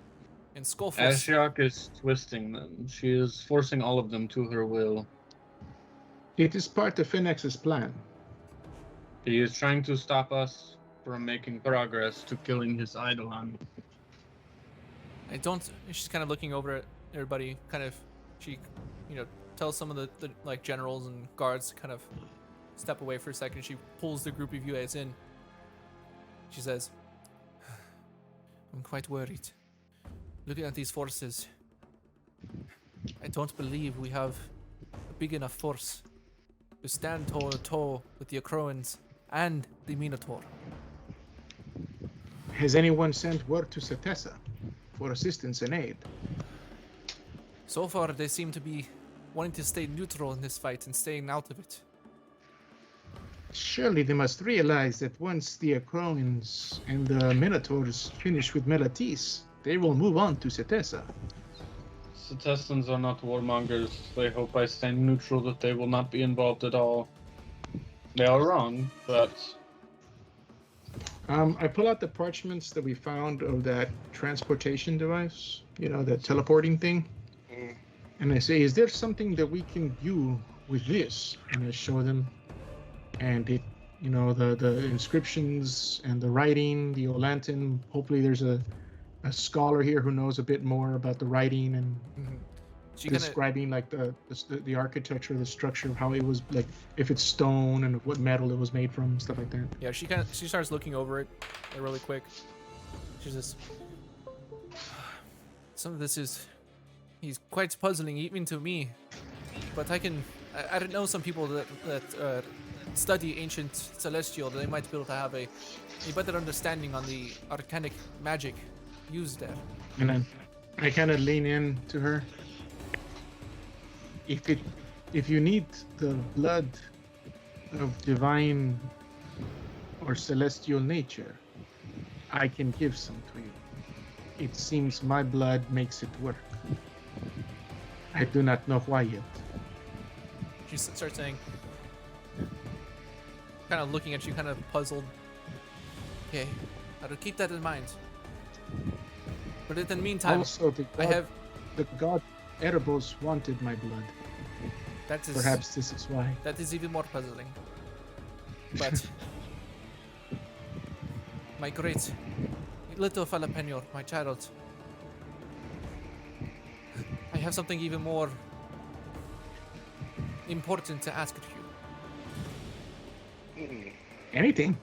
and Skophos. Ashiok is twisting them. She is forcing all of them to her will. It is part of Phoenix's plan. He is trying to stop us from making progress to killing his Eidolon. She's kind of looking over at everybody, she tells some of the generals and guards to kind of step away for a second. She pulls the group of you guys in. She says, I'm quite worried. Looking at these forces, I don't believe we have a big enough force to stand toe to toe with the Acroans and the Minotaur. Has anyone sent word to Setessa for assistance and aid? So far, they seem to be wanting to stay neutral in this fight and staying out of it. Surely they must realize that once the Acroans and the Minotaurs finish with Meletis, they will move on to Setessa. Setessans are not warmongers. They hope by staying neutral that they will not be involved at all. They are wrong, but... I pull out the parchments that we found of that transportation device, that teleporting thing. And I say, is there something that we can do with this? And I show them. And it, the inscriptions and the writing, the Olanton. Hopefully there's a scholar here who knows a bit more about the writing and describing the architecture, the structure of how it was, if it's stone and what metal it was made from, stuff like that. Yeah, she starts looking over it really quick. She says, some of this is quite puzzling even to me, but I don't know some people that study ancient celestial, they might be able to have a better understanding on the arcanic magic used there. And then I kind of lean in to her. If you need the blood of divine or celestial nature, I can give some to you. It seems my blood makes it work. I do not know why yet. She starts saying, kind of looking at you, kind of puzzled. Okay, I will keep that in mind. But in the meantime, Also, the god Erebos wanted my blood. that is Perhaps this is why. that is even more puzzling. But my great little jalapeno, my child, I have something even more important to ask of you. Anything.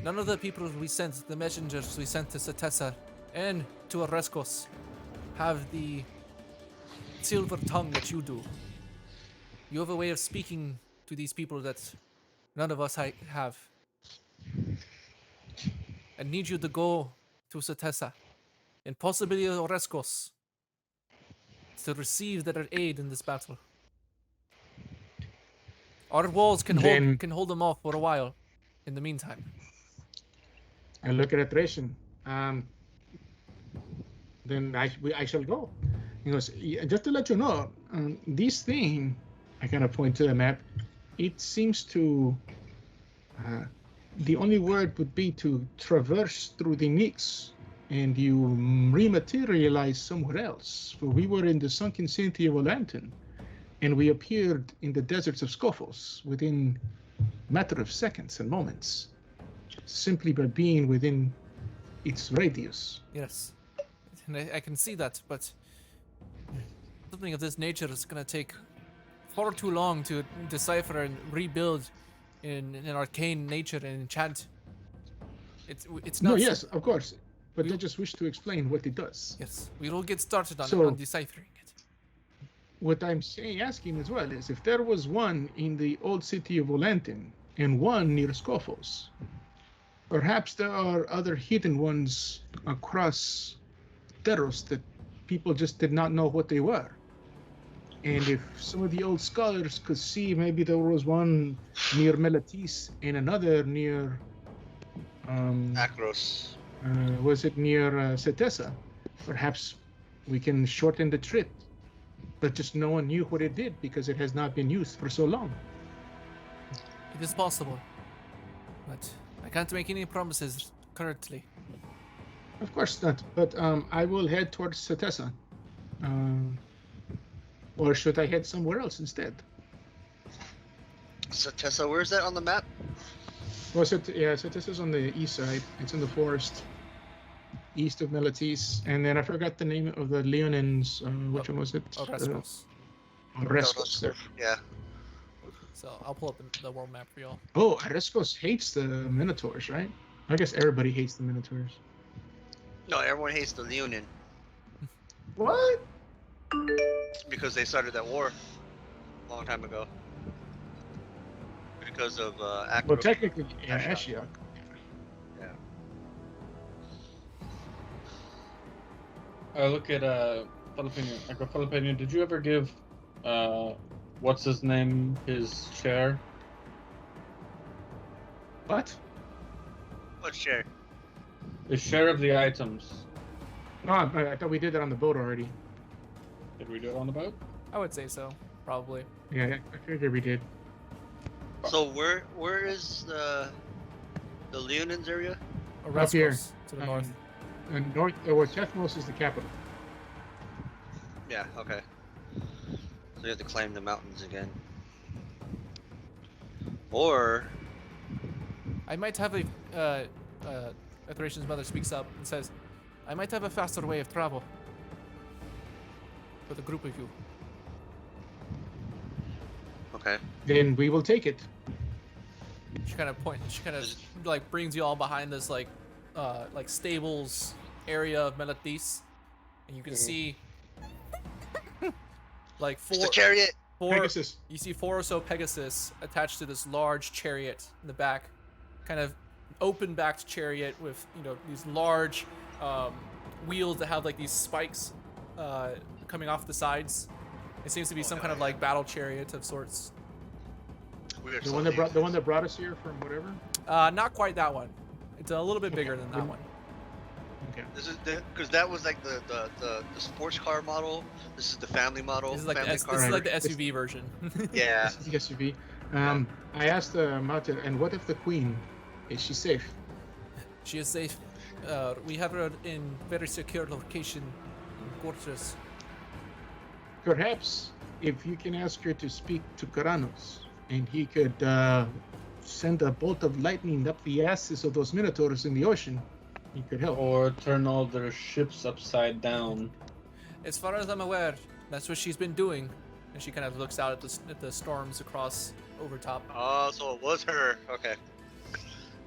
None of the people we sent, the messengers we sent to Satessa and to Oreskos, have the silver tongue that you do. You have a way of speaking to these people that none of us have. I need you to go to Satessa and possibly Oreskos to receive their aid in this battle. Our walls can hold them off for a while. In the meantime, I look at Thracian. Then I shall go. He goes, "Yeah, just to let you know, this thing," I kind of point to the map, it seems to, the only word would be to traverse through the Nyx, and you rematerialize somewhere else. For we were in the sunken city of Olanton, and we appeared in the deserts of Scophos within a matter of seconds and moments, simply by being within its radius. yes, and I can see that, but something of this nature is going to take far too long to decipher and rebuild in an arcane nature and enchant. It's not. No, yes, of course, but they just wish to explain what it does. Yes, we will get started So- on deciphering it. What I'm asking as well is, if there was one in the old city of Olanton and one near Scophos, perhaps there are other hidden ones across Theros that people just did not know what they were. And if some of the old scholars could see, maybe there was one near Melatis and another near, Acros. was it near Setessa? Perhaps we can shorten the trip. But just no one knew what it did because it has not been used for so long. It is possible, but I can't make any promises currently. Of course not, but I will head towards Setessa. Or should I head somewhere else instead? So Tessa, where's that on the map? Well, Setessa's on the east side. It's in the forest, east of Melatis. And then I forgot the name of the Leonins. Which one was it? Oreskos. Oreskos. There. Yeah. So I'll pull up the world map for y'all. Oh, Oreskos hates the Minotaurs, right? I guess everybody hates the Minotaurs. No, everyone hates the Leonin What? because they started that war a long time ago. Because of Acros. Well, technically, yeah, Ashiok. Ashiok. Yeah. I look at Jalapeno. Did you ever give what's his name his share? What? What share? His share of the items. No, I thought we did that on the boat already. Did we do it on the boat? I would say so, probably. Yeah, I figured we did. So where is the Leonins area? Oreskos here. to the north. And north, where Tethmos is the capital. Yeah. Okay. So you have to climb the mountains again. Or I might have Thracian's mother speaks up and says, I might have a faster way of travel with a group of you. okay. Then we will take it. She kind of like brings you all behind this like stables area of Melatis, and you can see like It's the chariot. four Pegasus. you see 4 or so Pegasus attached to this large chariot in the back, kind of open-backed chariot with these large wheels that have like these spikes coming off the sides. It seems to be some kind of like battle chariot of sorts. Weird The one that brought us here from whatever. Not quite that one. It's a little bit bigger than that one. Okay. This is because that was like the sports car model. This is the family model. This is like family this car. is like the Right. SUV version. Yeah. This is the SUV. I asked Mata, and what if the queen? Is she safe? She is safe. We have her in very secure location in quarters. Perhaps if you can ask her to speak to Karanos, and he could send a bolt of lightning up the asses of those minotaurs in the ocean, he could help. Or turn all their ships upside down. As far as I'm aware, that's what she's been doing. And she kind of looks out at the storms across over top. Oh, so it was her. Okay.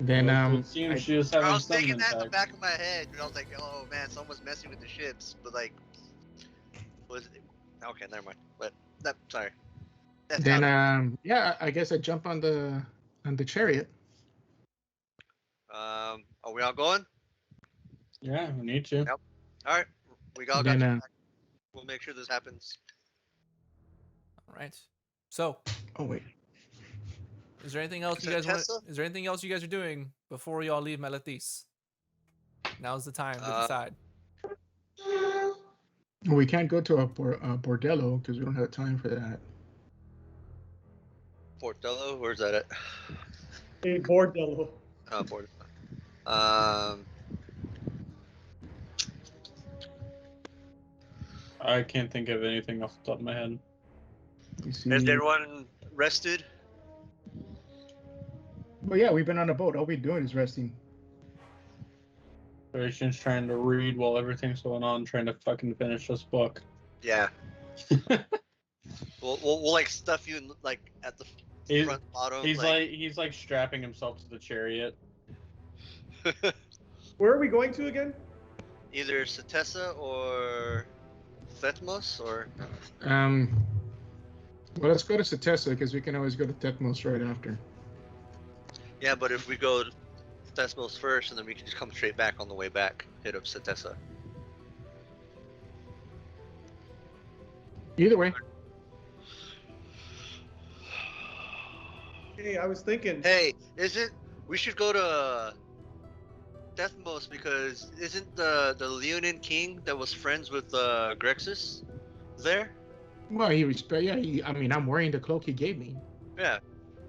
Then It seems she was having I was some thinking that in the impact. back of my head, and I was like, oh man, someone's messing with the ships. But like, was it? Okay, never mind. But that, sorry. That's then out yeah, I guess I jump on the chariot. are we all going? Yeah, we need to. Yep. All right, we all got Then your back. We'll make sure this happens. All right. So, oh wait. is there anything else Is you that guys want? Tesla? Is there anything else you guys are doing before you all leave Meletis? Now's the time to decide. Well, we can't go to a bordello because we don't have time for that. Fort Dello, where's that at? A bordello. Fort. I can't think of anything off the top of my head. You see? Is everyone rested? Well, yeah, we've been on a boat. All we're doing is resting. Federation's trying to read while everything's going on, trying to fucking finish this book. Yeah. we'll like stuff you in, like at the He- front bottom. He's like strapping himself to the chariot. Where are we going to again? either Satessa or Thethmos or Well, let's go to Satessa because we can always go to Thethmos right after. yeah, but if we go to Thethmos first and then we can just come straight back on the way back, hit up Satessa. Either way. Hey, I was thinking. Hey, we should go to Thethmos because isn't the Leonin king that was friends with Grexus there? Well, I mean, I'm wearing the cloak he gave me. Yeah.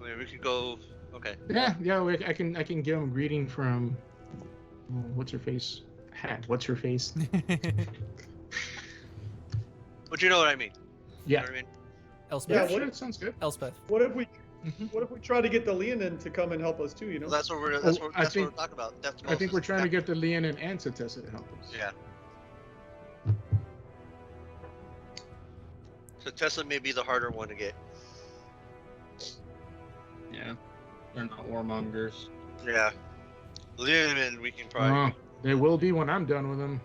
I mean, we could go. Okay. Yeah. I can give him a greeting from. What's her face? What's her face? But you know what I mean. You Yeah. know what I mean? Elspeth. Yeah, Sure, what- that sounds good. Elspeth. What if we try to get the Leonin to come and help us too? You know. Well, that's what we're I what we're think- talking about. Thethmos I think we're is trying to capital. get the Leonin and Satessa to help us. Yeah. So Tesla may be the harder one to get. Yeah, they're not warmongers. Yeah. Leonin, we can probably. They will be when I'm done with them.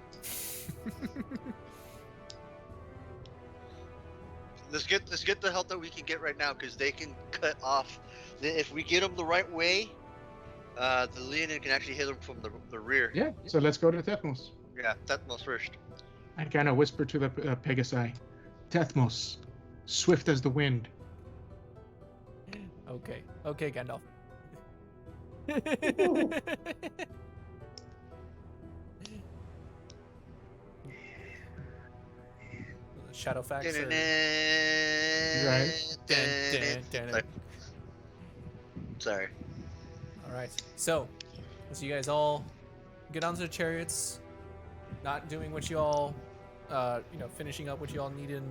Let's get the help that we can get right now because they can cut off. If we get them the right way, the Leonin can actually hit them from the rear. Yeah. So let's go to Thethmos. Yeah, Thethmos first. I kind of whisper to the Pegasi, Thethmos, swift as the wind. Okay. Okay, Gandalf. Shadowfax. Right. Sorry. Sorry. All right. So you guys all get onto the chariots, not doing what you all, finishing up what you all need in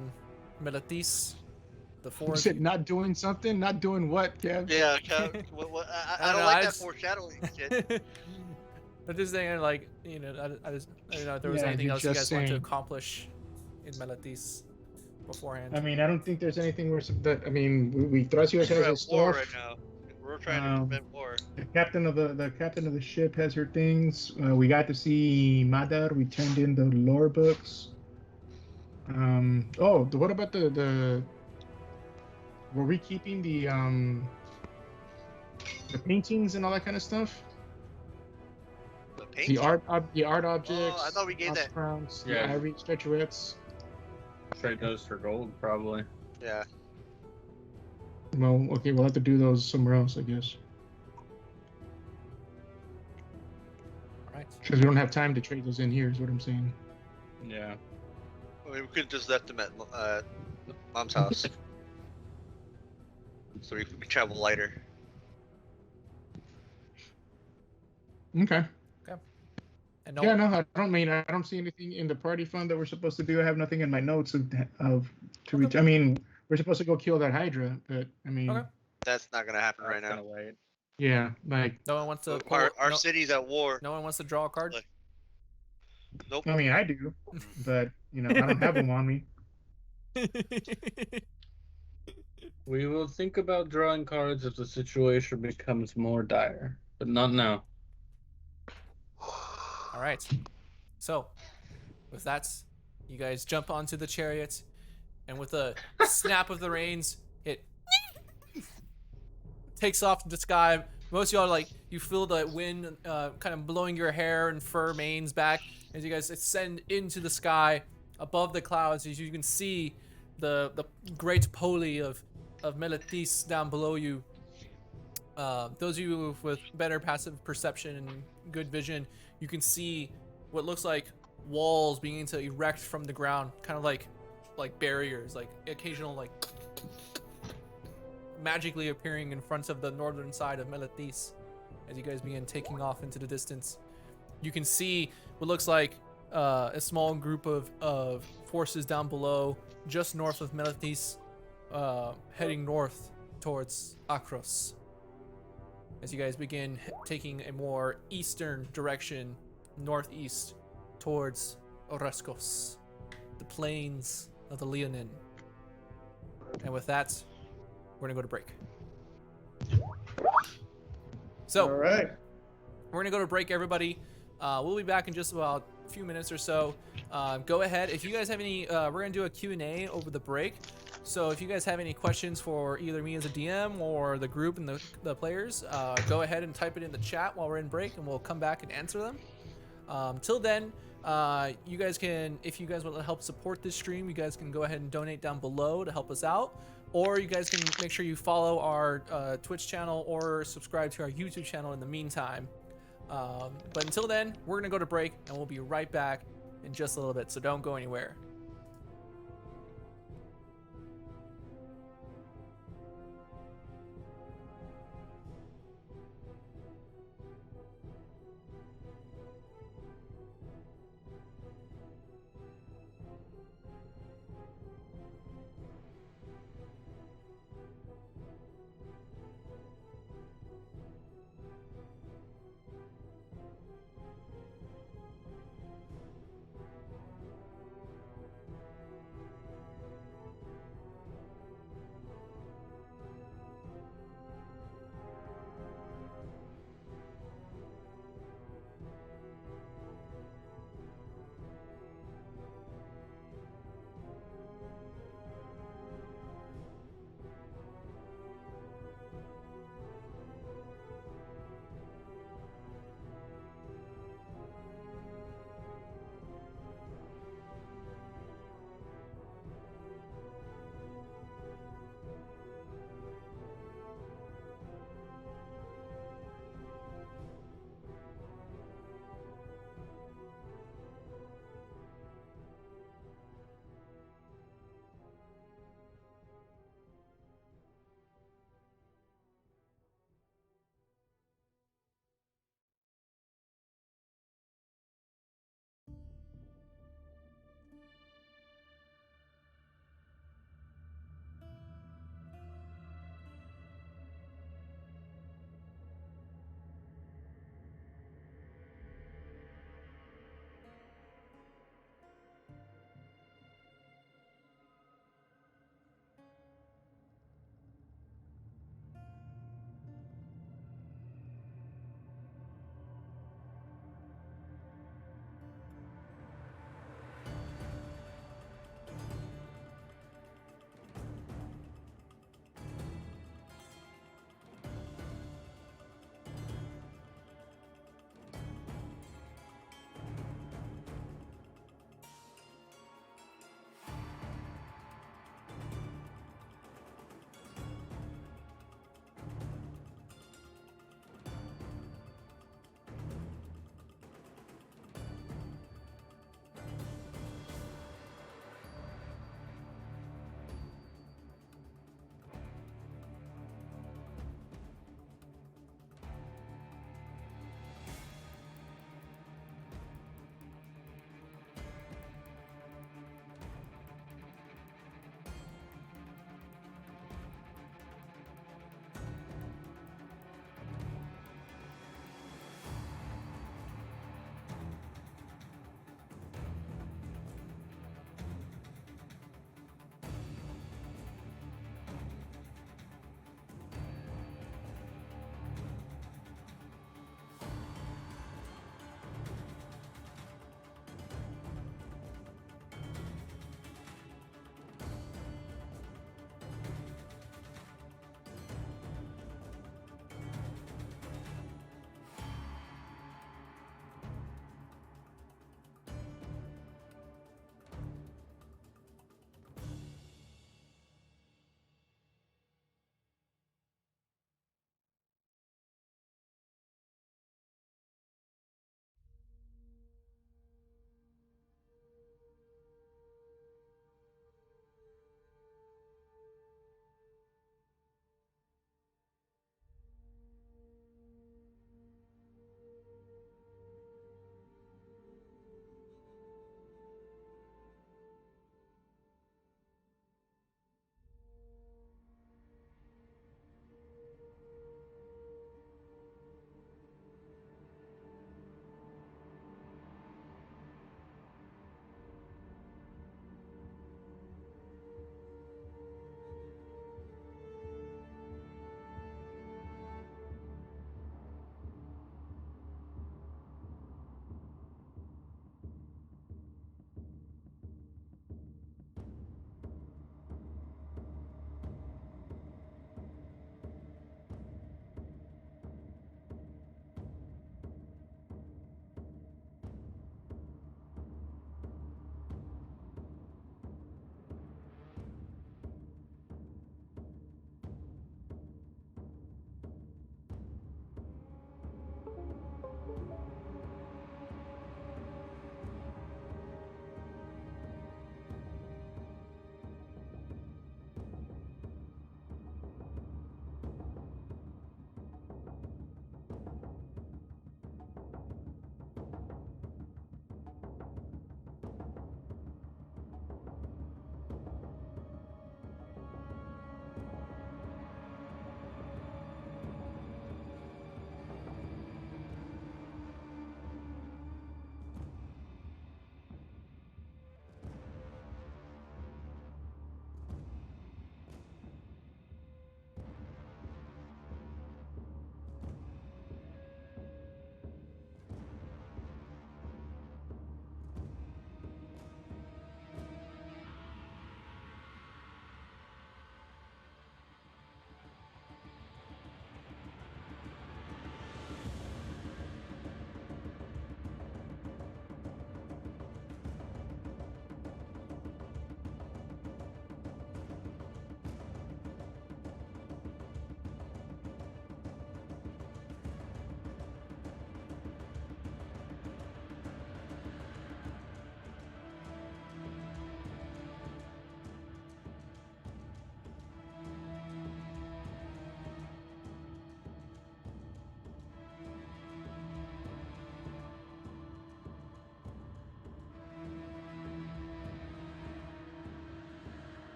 Meletis. The four. You of said you- not doing something, not doing what, Kev? Yeah, what, I I don't don't know, like I that just- foreshadowing shit. But just saying, like, I don't know if there was Yeah, anything you're else you just guys wanted to saying. accomplish in Meletis beforehand. I mean, I don't think there's anything worse that. I mean, we Thrasios has We're his at war stuff. right now. We're trying to prevent war. The captain of the ship has her things. We got to see Madar. We turned in the lore books. What about the? Were we keeping the paintings and all that kind of stuff? The paint. The art objects. I thought we gave that. crowns, Yeah. the ivory statuettes. Trade those for gold, probably. Yeah. Well, okay, we'll have to do those somewhere else, I guess. All Right. Because we don't have time to trade those in here, is what I'm saying. Yeah. I mean, we could just left them at mom's house, so we could travel lighter. Okay. And no, Yeah, no, I don't see anything in the party fund that we're supposed to do. I have nothing in my notes of to reach. I mean, we're supposed to go kill that Hydra, but I mean, Okay. That's not gonna happen right That's now. gonna wait. yeah, like no one wants to pull. Our no, city's at war. no one wants to draw a card. Like- Nope. I mean, I do, but you know, I don't have them on me. We will think about drawing cards if the situation becomes more dire, but not now. All right. So, with that, you guys jump onto the chariot, and with a snap of the reins, it takes off to the sky. Most of y'all like you feel the wind kind of blowing your hair and fur manes back as you guys ascend into the sky above the clouds. As you can see the great poli of Meletis down below you. Those of you with better passive perception and good vision, you can see what looks like walls beginning to erect from the ground, kind of like barriers, like occasional like magically appearing in front of the northern side of Meletis as you guys begin taking off into the distance. You can see what looks like a small group of forces down below, just north of Meletis, heading north towards Akros. As you guys begin taking a more eastern direction, northeast, towards Oreskos, the plains of the Leonin. And with that, we're gonna go to break. So, All right. we're gonna go to break, everybody. We'll be back in just about a few minutes or so. Go ahead. If you guys have any, we're gonna do a Q&A over the break. So if you guys have any questions for either me as a DM or the group and the players, go ahead and type it in the chat while we're in break, and we'll come back and answer them. Till then, you guys can, if you guys want to help support this stream, you guys can go ahead and donate down below to help us out. Or you guys can make sure you follow our Twitch channel or subscribe to our YouTube channel in the meantime. But until then, we're going to go to break, and we'll be right back in just a little bit, so don't go anywhere.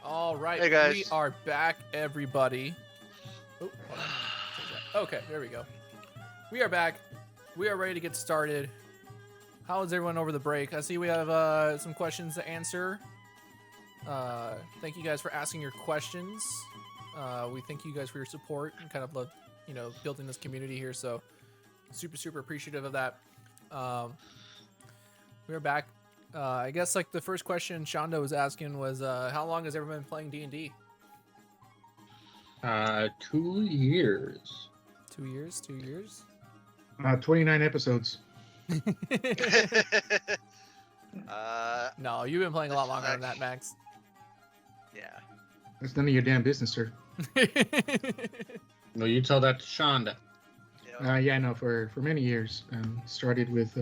All right, Hey, guys. we are back, everybody. Oh, hold on. Change that. Okay, there we go. We are back. We are ready to get started. How is everyone over the break? I see we have some questions to answer. Thank you guys for asking your questions. We thank you guys for your support and kind of love, building this community here. So super appreciative of that. We're back. I guess like the first question Shonda was asking was, how long has everyone been playing D&D? 2 years. 2 years? 2 years? 29 episodes. No, you've been playing a lot longer than that, Max. Yeah. That's none of your damn business, sir. No, you tell that to Shonda. Yeah, no, for many years. Started with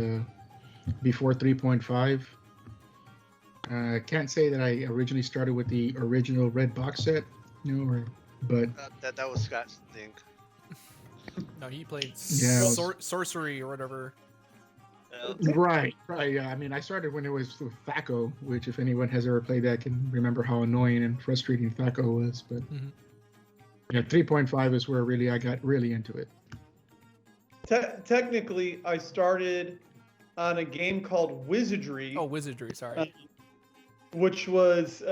before 3.5. Can't say that I originally started with the original red box set, but That was Scott's thing. No, he played Yeah, sorcery or whatever. right. Yeah, I mean, I started when it was with THACO, which if anyone has ever played that can remember how annoying and frustrating THACO was. But yeah, 3.5 is where I got really into it. Technically, I started on a game called Wizardry. Oh, Wizardry, sorry. Which was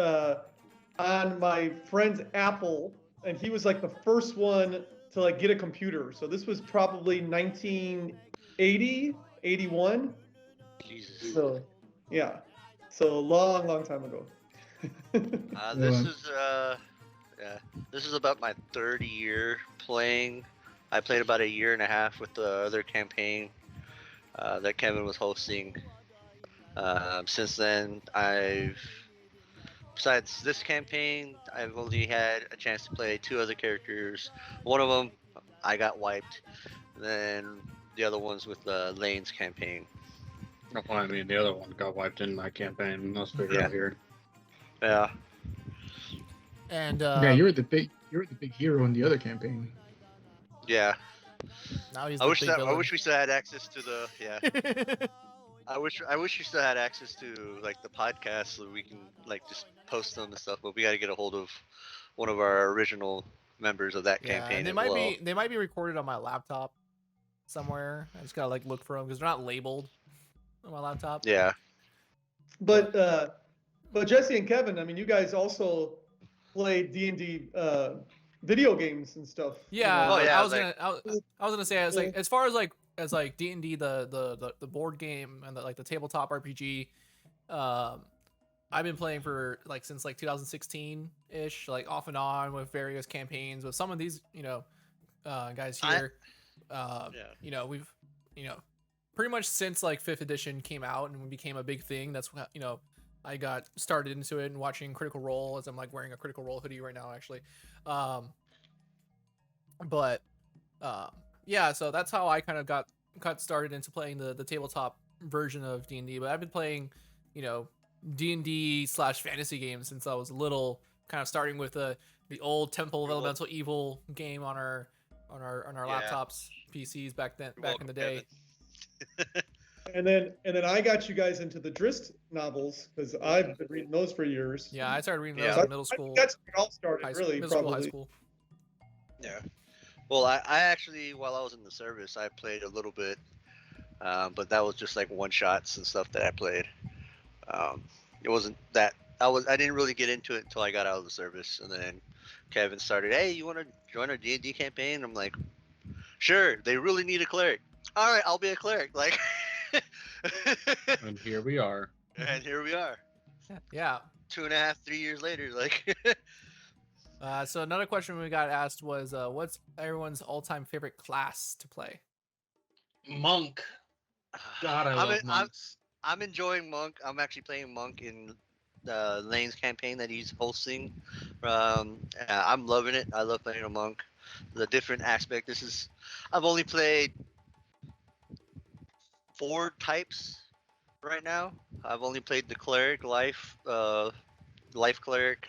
on my friend's Apple, and he was like the first one to like get a computer. So this was probably 1980, 81. Jesus. So yeah, so long time ago. This is about my third year playing. I played about a year and a half with the other campaign that Kevin was hosting. Since then, besides this campaign, I've only had a chance to play 2 other characters. One of them, I got wiped. Then the other one's with Lane's campaign. Well, I mean, the other one got wiped in my campaign. Let's figure out here. Yeah. And Yeah, you're the big hero in the other campaign. Yeah. now he's I the wish big I villain. wish we still had access to the I wish we still had access to like the podcast so we can like just post them and stuff. But we got to get a hold of one of our original members of that Yeah, campaign. and they might be recorded on my laptop somewhere. I just gotta like look for them because they're not labeled on my laptop. Yeah. But Jesse and Kevin, I mean, you guys also played D&D video games and stuff. Yeah, Oh, yeah, I was like- gonna say it's like as far as like D&D the board game and the tabletop RPG, I've been playing for like since like 2016 ish, like off and on with various campaigns with some of these guys here. We've pretty much since like 5th edition came out and became a big thing. That's I got started into it and watching Critical Role as I'm like wearing a Critical Role hoodie right now actually. Yeah, so that's how I kind of got started into playing the tabletop version of D&D. But I've been playing, D&D / fantasy games since I was little. Kind of starting with the old Temple of Elemental Evil game on our laptops, PCs back in the day. And then I got you guys into the Drist novels because I've been reading those for years. Yeah, I started reading those Yeah. in middle school. That's where it all started, high really, middle school, probably. high school. Yeah. Well, I actually, while I was in the service, I played a little bit, but that was just like one shots and stuff that I played. It wasn't that I didn't really get into it until I got out of the service, and then Kevin started, "Hey, you want to join our D&D campaign?" I'm like, "Sure." They really need a cleric. All right, I'll be a cleric. Like, And here we are. and here we are. Yeah. 2.5, 3 years later, like. So another question we got asked was, what's everyone's all-time favorite class to play? Monk. God, I love monks. I'm enjoying Monk. I'm actually playing Monk in Lane's campaign that he's hosting. I'm loving it. I love playing a Monk. The different aspect. I've only played 4 types right now. I've only played the cleric, life cleric,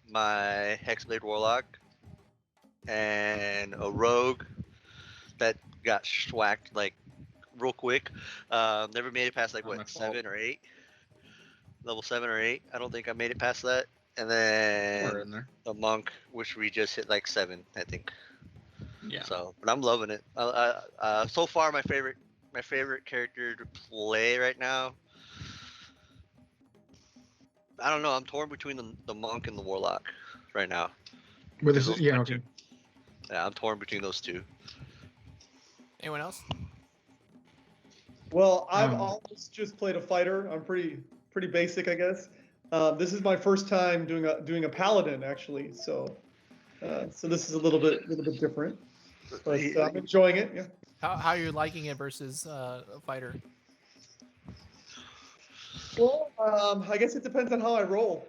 my Hexblade Warlock, and a rogue that got schwacked like real quick. Never made it past like Not my what, fault. 7 or 8. level 7 or 8. I don't think I made it past that. And Somewhere in then there. the monk, which we just hit like 7, I think. Yeah. So, but I'm loving it. So far, my favorite character to play right now. I don't know. I'm torn between the monk and the warlock right now. But this Those is yeah are my okay. two. Yeah, I'm torn between those two. Anyone else? Well, I've Um, always just played a fighter. I'm pretty basic, I guess. This is my first time doing a paladin, actually. So this is a little bit different, but I'm enjoying it. Yeah. How are you liking it versus a fighter? Well, I guess it depends on how I roll.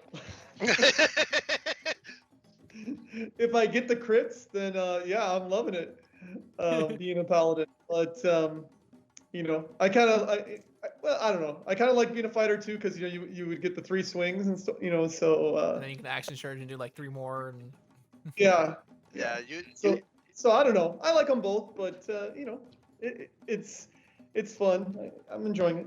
If I get the crits, then yeah, I'm loving it. Being a paladin, but you know, I kind of, well, I don't know. I kind of like being a fighter too, because you know, you would get the 3 swings and stuff, you know. So And then you can action charge and do like 3 more. And yeah, yeah, so I don't know. I like them both, but you know, it's fun. I'm enjoying it.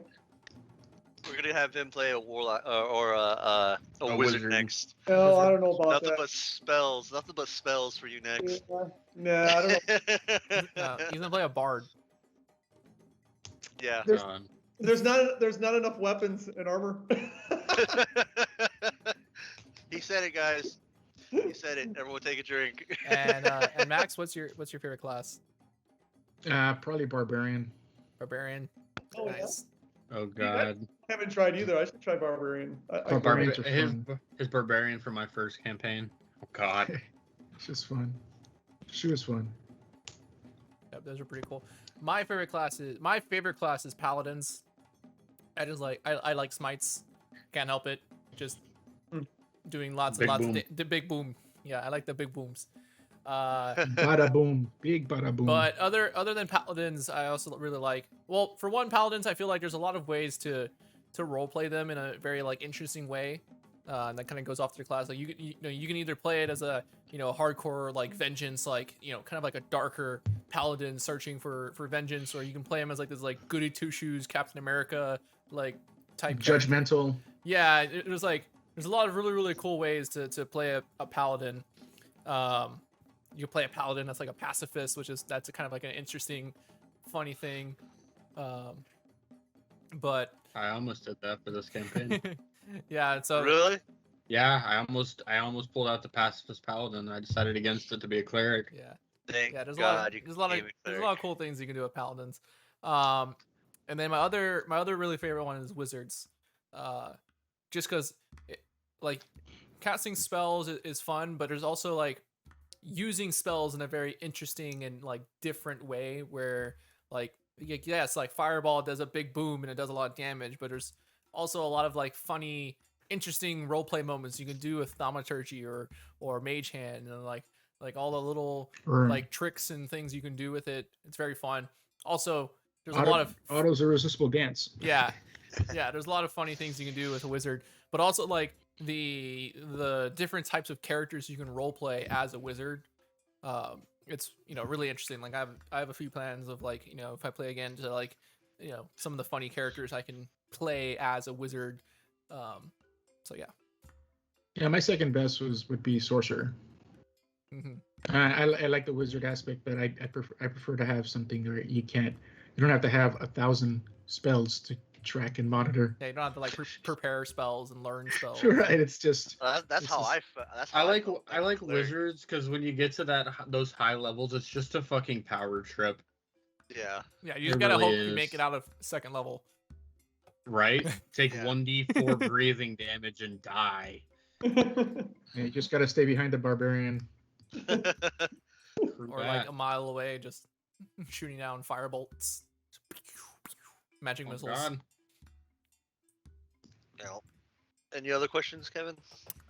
we're gonna have him play a warlock or a wizard wizard. next. No, I don't know about Nothing that. but spells. Nothing but spells for you next. Nah, I don't know. he's gonna play a bard. Yeah. There's- God. There's not enough weapons and armor. He said it, guys. He said it. Everyone take a drink. And Max, what's your favorite class? Probably barbarian. Barbarian. Oh, yeah? Nice. Oh God. I haven't tried either. I should try barbarian. Barbarians are fun. His barbarian for my first campaign. Oh God. It's just fun. She was fun. Yep, those are pretty cool. My favorite class is paladins. I just like I like smites. Can't help it. Just doing lots Big and lots boom. of the big boom. Yeah, I like the big booms. Bada boom, big bada boom. But other than paladins, I also really like. Well, for one, paladins, I feel like there's a lot of ways to roleplay them in a very like interesting way. And that kind of goes off their class. Like you know you can either play it as a hardcore like vengeance, like kind of like a darker paladin searching for vengeance, or you can play him as like this like goody two shoes Captain America like type character. Judgmental. Yeah, it was like there's a lot of really cool ways to play a paladin. You can play a paladin that's like a pacifist, that's a kind of like an interesting, funny thing. But I almost did that for this campaign. yeah, so Really? Yeah, I almost pulled out the pacifist paladin. I decided against it to be a cleric. yeah, Thank there's God a lot became a of cool things you can do with paladins. And then my other really favorite one is wizards. Just because like casting spells is fun, but there's also like using spells in a very interesting and like different way where like it's like fireball does a big boom and it does a lot of damage, but there's also a lot of like funny interesting roleplay moments you can do with thaumaturgy or mage hand, and like all the little like tricks and things you can do with it. It's very fun. Also, there's a lot of autos irresistible dance. yeah, there's a lot of funny things you can do with a wizard, but also like the different types of characters you can roleplay as a wizard. It's really interesting. Like I have a few plans of like if I play again to like some of the funny characters I can play as a wizard. So yeah. Yeah, my second best would be sorcerer. Mm-hmm. I like the wizard aspect, but I prefer to have something where you don't have to have 1,000 spells to track and monitor. Yeah, you don't have to like prepare spells and learn spells. Right, it's just That's how I felt. That's how I felt like cleric. wizards because when you get to those high levels, it's just a fucking power trip, Yeah. Yeah, you just It gotta really hope you make is. it out of second level. right? Take Yeah. 1d4 breathing damage and die. you just got to stay behind the barbarian. True Or that. like a mile away, just shooting down firebolts, magic Oh, missiles. God. Yeah. Any other questions, Kevin?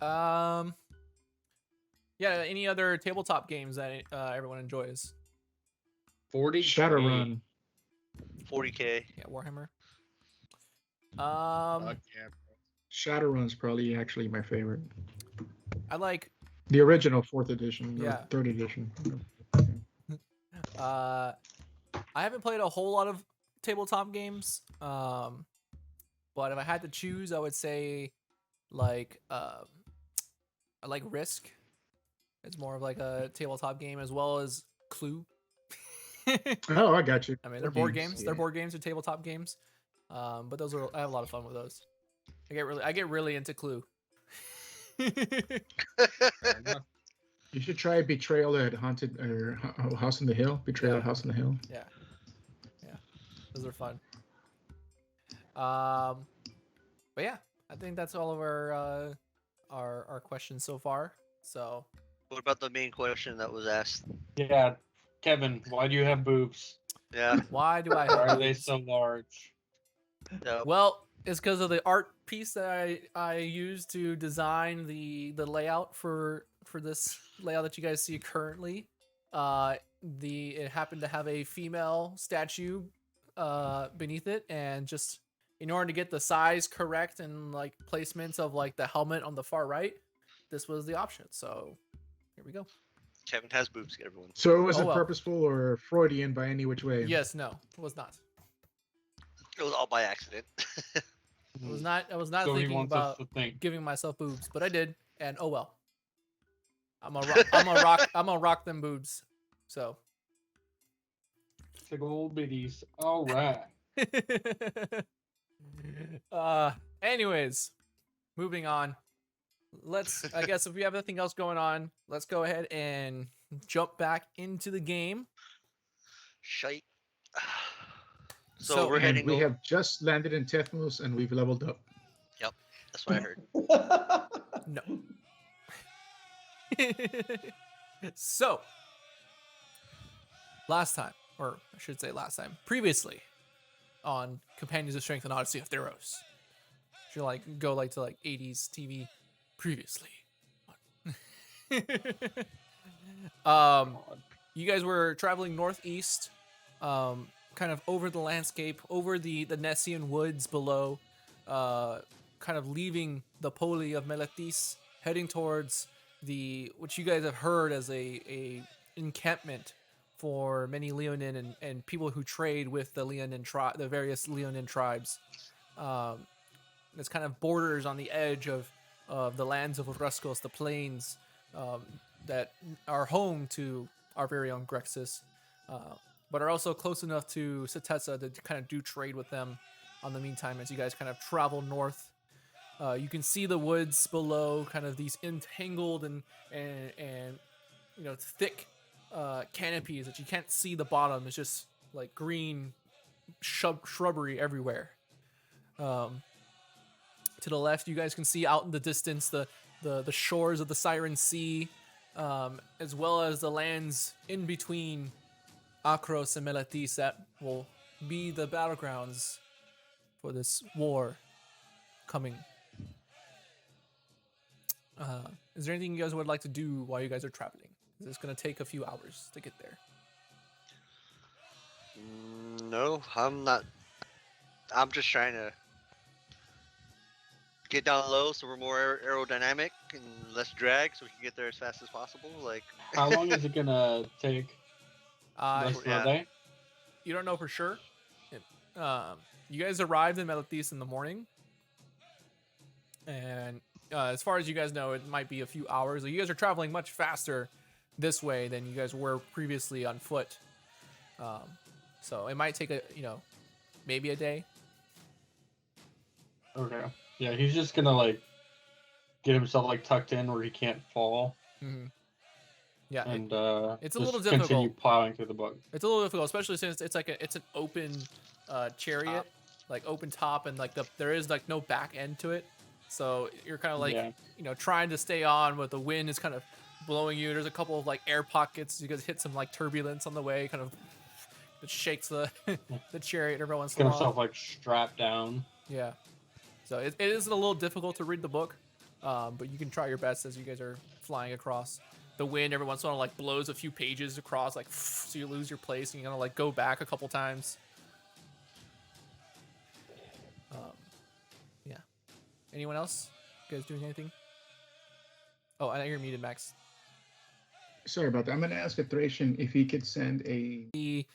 Yeah. Any other tabletop games that everyone enjoys? 40 Shadowrun. 40K. Yeah, Warhammer. Fuck yeah, bro. Shadowrun's probably actually my favorite. I like. The original 4th edition, or Yeah. 3rd edition. I haven't played a whole lot of tabletop games. But if I had to choose, I would say like I like Risk. It's more of like a tabletop game as well as Clue. Oh, I got you. I mean, they're board games. They're board games or tabletop games. But those are I have a lot of fun with those. I get really into Clue. Fair enough. You should try Betrayal at Haunted or House on the Hill. Betrayal Yeah. at House on the Hill. Yeah, those are fun. But yeah, I think that's all of our questions so far. So What about the main question that was asked? Yeah, Kevin, why do you have boobs? Yeah. why do I Why have are they boobs? so large? Yeah. Well, it's because of the art piece that I used to design the layout for this layout that you guys see currently. It happened to have a female statue beneath it, and just in order to get the size correct and like placements of like the helmet on the far right, this was the option. So here we go. Kevin has boobs, everyone. So was Oh, it well. purposeful or Freudian by any which way? Yes, no, it was not. It was all by accident. I was not So he thinking wants us about to think. giving myself boobs, but I did, and oh well. I'm gonna rock them boobs. So. Big old biddies. All right. Anyways, moving on. I guess if we have nothing else going on, let's go ahead and jump back into the game. Shite. So- So we're And heading. we have just landed in Tethmos and we've leveled up. That's what I heard. No. So, previously on Companions of Strength and Odyssey of Theros. Should like go like to like 80s TV previously. You guys were traveling northeast, kind of over the landscape, over the Nessian woods below, kind of leaving the Poli of Meletis, heading towards which you guys have heard as a encampment for many Leonin and people who trade with the the various Leonin tribes. It's kind of borders on the edge of the lands of Ruskos, the plains that are home to our very own Grexis, but are also close enough to Setessa to kind of do trade with them on the meantime as you guys kind of travel north. You can see the woods below, kind of these entangled and thick canopies that you can't see the bottom. It's just like green shrubbery everywhere. To the left, you guys can see out in the distance the shores of the Siren Sea, as well as the lands in between Akros and Meletis that will be the battlegrounds for this war coming. Is there anything you guys would like to do while you guys are traveling? It's going to take a few hours to get there. No, I'm not. I'm just trying to get down low so we're more aerodynamic and less drag so we can get there as fast as possible. Like, How long is it gonna take? Rest of the yeah. day? You don't know for sure. You guys arrived in Meletis in the morning, and as far as you guys know, it might be a few hours. You guys are traveling much faster this way than you guys were previously on foot. So it might take maybe a day. Okay. Yeah, he's just gonna like get himself like tucked in where he can't fall, Mm-hmm. Yeah, and it's a just little continue difficult. plowing through the book. It's a little difficult, especially since it's an open chariot, like open top, and like there is like no back end to it. So you're kind of like Yeah. trying to stay on, but the wind is kind of blowing you. There's a couple of like air pockets. You guys hit some like turbulence on the way, kind of it shakes the the chariot every once in Get a while. himself like strapped down. Yeah. So it is a little difficult to read the book, but you can try your best as you guys are flying across. The wind every once in a while like blows a few pages across, like so you lose your place and you gotta like go back a couple times. Yeah. Anyone else? You guys doing anything? Oh, I know you're muted, Max. Sorry about that. I'm going to ask a Thracian if he could send a... The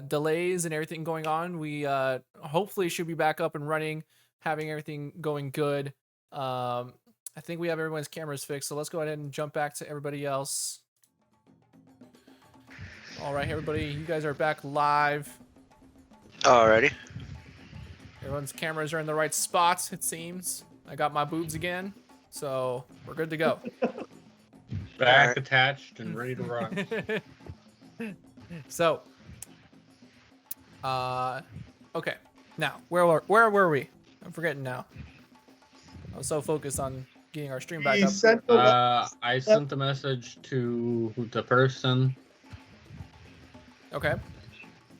delays and everything going on, we hopefully should be back up and running. having everything going good. I think we have everyone's cameras fixed, so let's go ahead and jump back to everybody else. All right, everybody, you guys are back live. Alrighty. Everyone's cameras are in the right spots, it seems. I got my boobs again, so we're good to go. Back Alright. attached and ready to rock. So, okay. Now, where were we? I'm forgetting now. I was so focused on getting our stream back He up. sent the I sent the message to the person, Okay.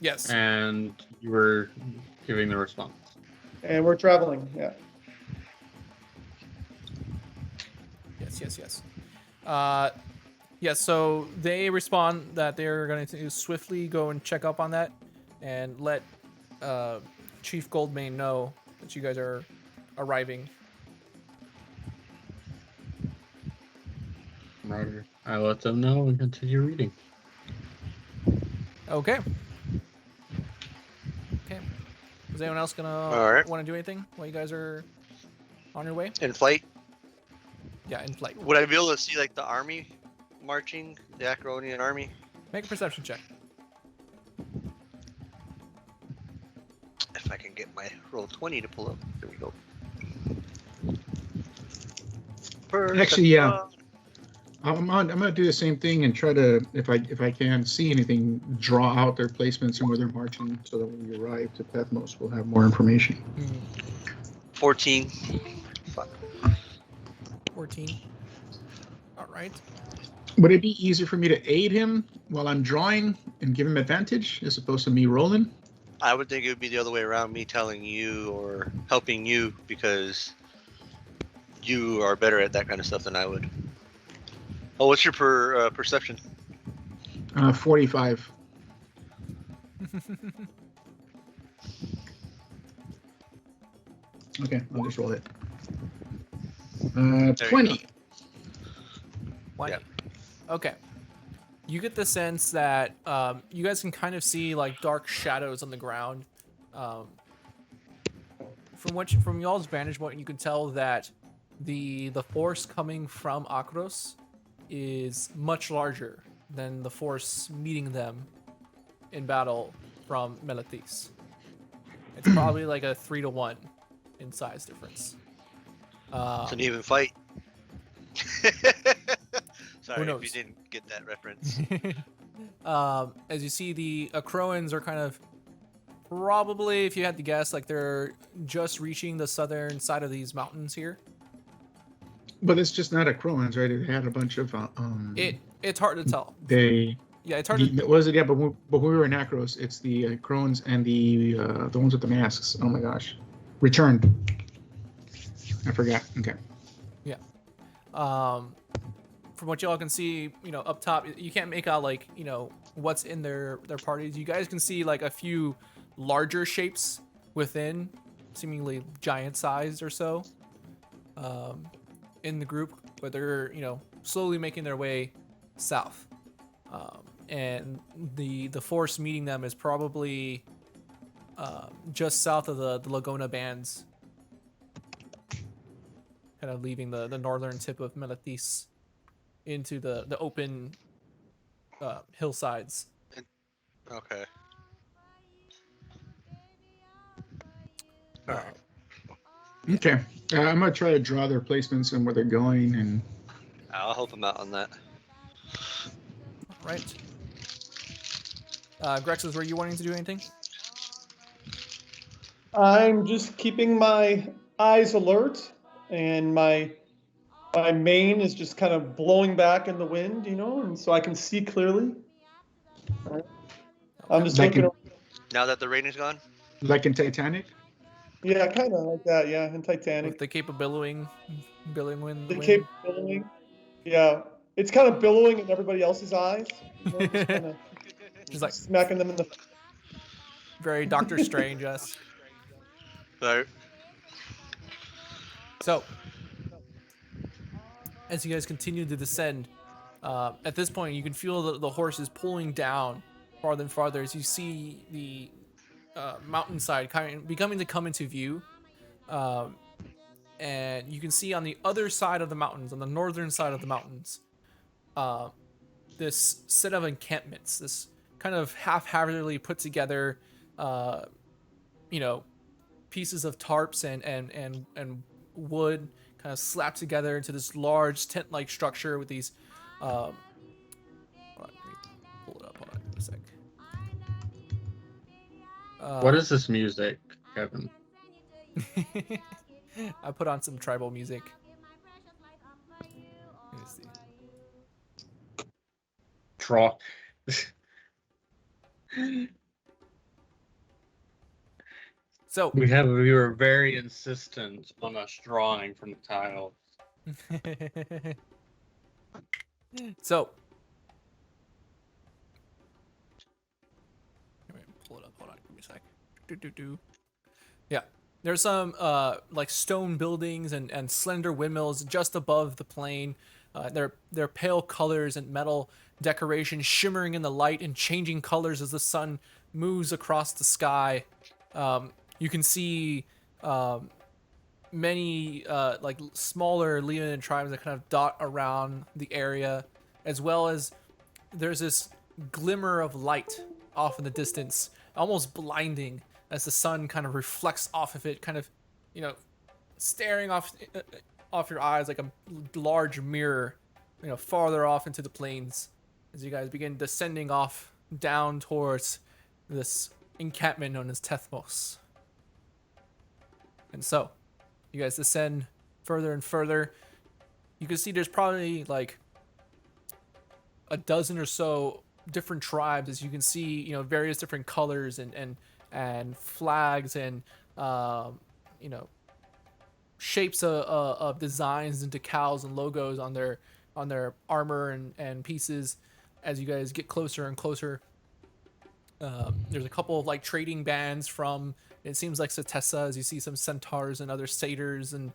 Yes. and you were giving the response. and we're traveling. Yeah. Yes. Yeah, so they respond that they're going to swiftly go and check up on that and let Chief Goldmane know that you guys are arriving. Roger. I let them know and continue reading. Okay. Is anyone else going to Alright. want to do anything while you guys are on your way? In flight, Yeah, in flight. would I be able to see like the army marching, the Acronian army? Make a perception check. If I can get my roll 20 to pull up. There we go. Actually, yeah. I'm gonna do the same thing and try to, if I can see anything, draw out their placements and where they're marching, so that when we arrive to Pathmos, we'll have more information. 14. Fuck. 14. All right. Would it be easier for me to aid him while I'm drawing and give him advantage as opposed to me rolling? I would think it would be the other way around, me telling you or helping you, because you are better at that kind of stuff than I would. Oh, what's your perception? 45. Okay, I'll just roll it. you 20. One. Yep. Okay. You get the sense that you guys can kind of see like dark shadows on the ground. From y'all's vantage point, you can tell that the force coming from Akros is much larger than the force meeting them in battle from Melathis. It's probably like a 3-to-1 in size difference. It's an even fight. Sorry if knows? you didn't get that reference. As you see, the Akroans are kind of probably, if you had to guess, like they're just reaching the southern side of these mountains here. But it's just not a Croans, right? It had a bunch of It's hard to tell. they Yeah, it's hard to. was it? Yeah, but when we were in Akros, it's the Croans and the ones with the masks. Oh my gosh, returned. I forgot. Okay. From what y'all can see, up top, you can't make out like what's in their parties. You guys can see like a few larger shapes within, seemingly giant sized or so, in the group, but they're slowly making their way south, and the force meeting them is probably just south of the Laguna bands, kind of leaving the northern tip of Melathis into the open hillsides. Okay. Uh, Okay. I'm gonna try to draw their placements and where they're going, and I'll help him out on that. right. Grexus, were you wanting to do anything? I'm just keeping my eyes alert, and my mane is just kind of blowing back in the wind, and so I can see clearly. I'm just Like looking. Now that the rain is gone? like in Titanic. Yeah, kind of like that. Yeah, in Titanic. With the Cape of billowing wind. The cape billowing. Yeah, it's kind of billowing in everybody else's eyes. Just kind of Just like smacking them in the. very Doctor Strange-esque. Right. So, as you guys continue to descend, at this point you can feel the horse is pulling down farther and farther as you see the mountainside becoming to come into view. And you can see on the other side of the mountains, on the northern side of the mountains, this set of encampments, this kind of half-heartedly put together, you know, pieces of tarps and wood kind of slapped together into this large tent-like structure with these. Hold on, let me pull it up. Hold on, give me a sec. What is this music, Kevin? I put on some tribal music. Let me see. Draw. So We were very insistent on us drawing from the tiles. so let me pull it up. Hold on, give me a sec. Yeah, there's some like stone buildings and slender windmills just above the plain. They're pale colors and metal decoration shimmering in the light and changing colors as the sun moves across the sky. You can see many like smaller Leonin tribes that kind of dot around the area, as well as there's this glimmer of light off in the distance, almost blinding as the sun kind of reflects off of it, kind of, you know, staring off your eyes like a large mirror, you know, farther off into the plains as you guys begin descending off down towards this encampment known as Tethmos. And so, you guys descend further and further. You can see there's probably like a dozen or so different tribes, as you can see, you know, various different colors and flags and you know, shapes of designs and decals and logos on their armor and pieces. As you guys get closer and closer, there's a couple of like trading bands from, it seems like Satessa, as you see some centaurs and other satyrs and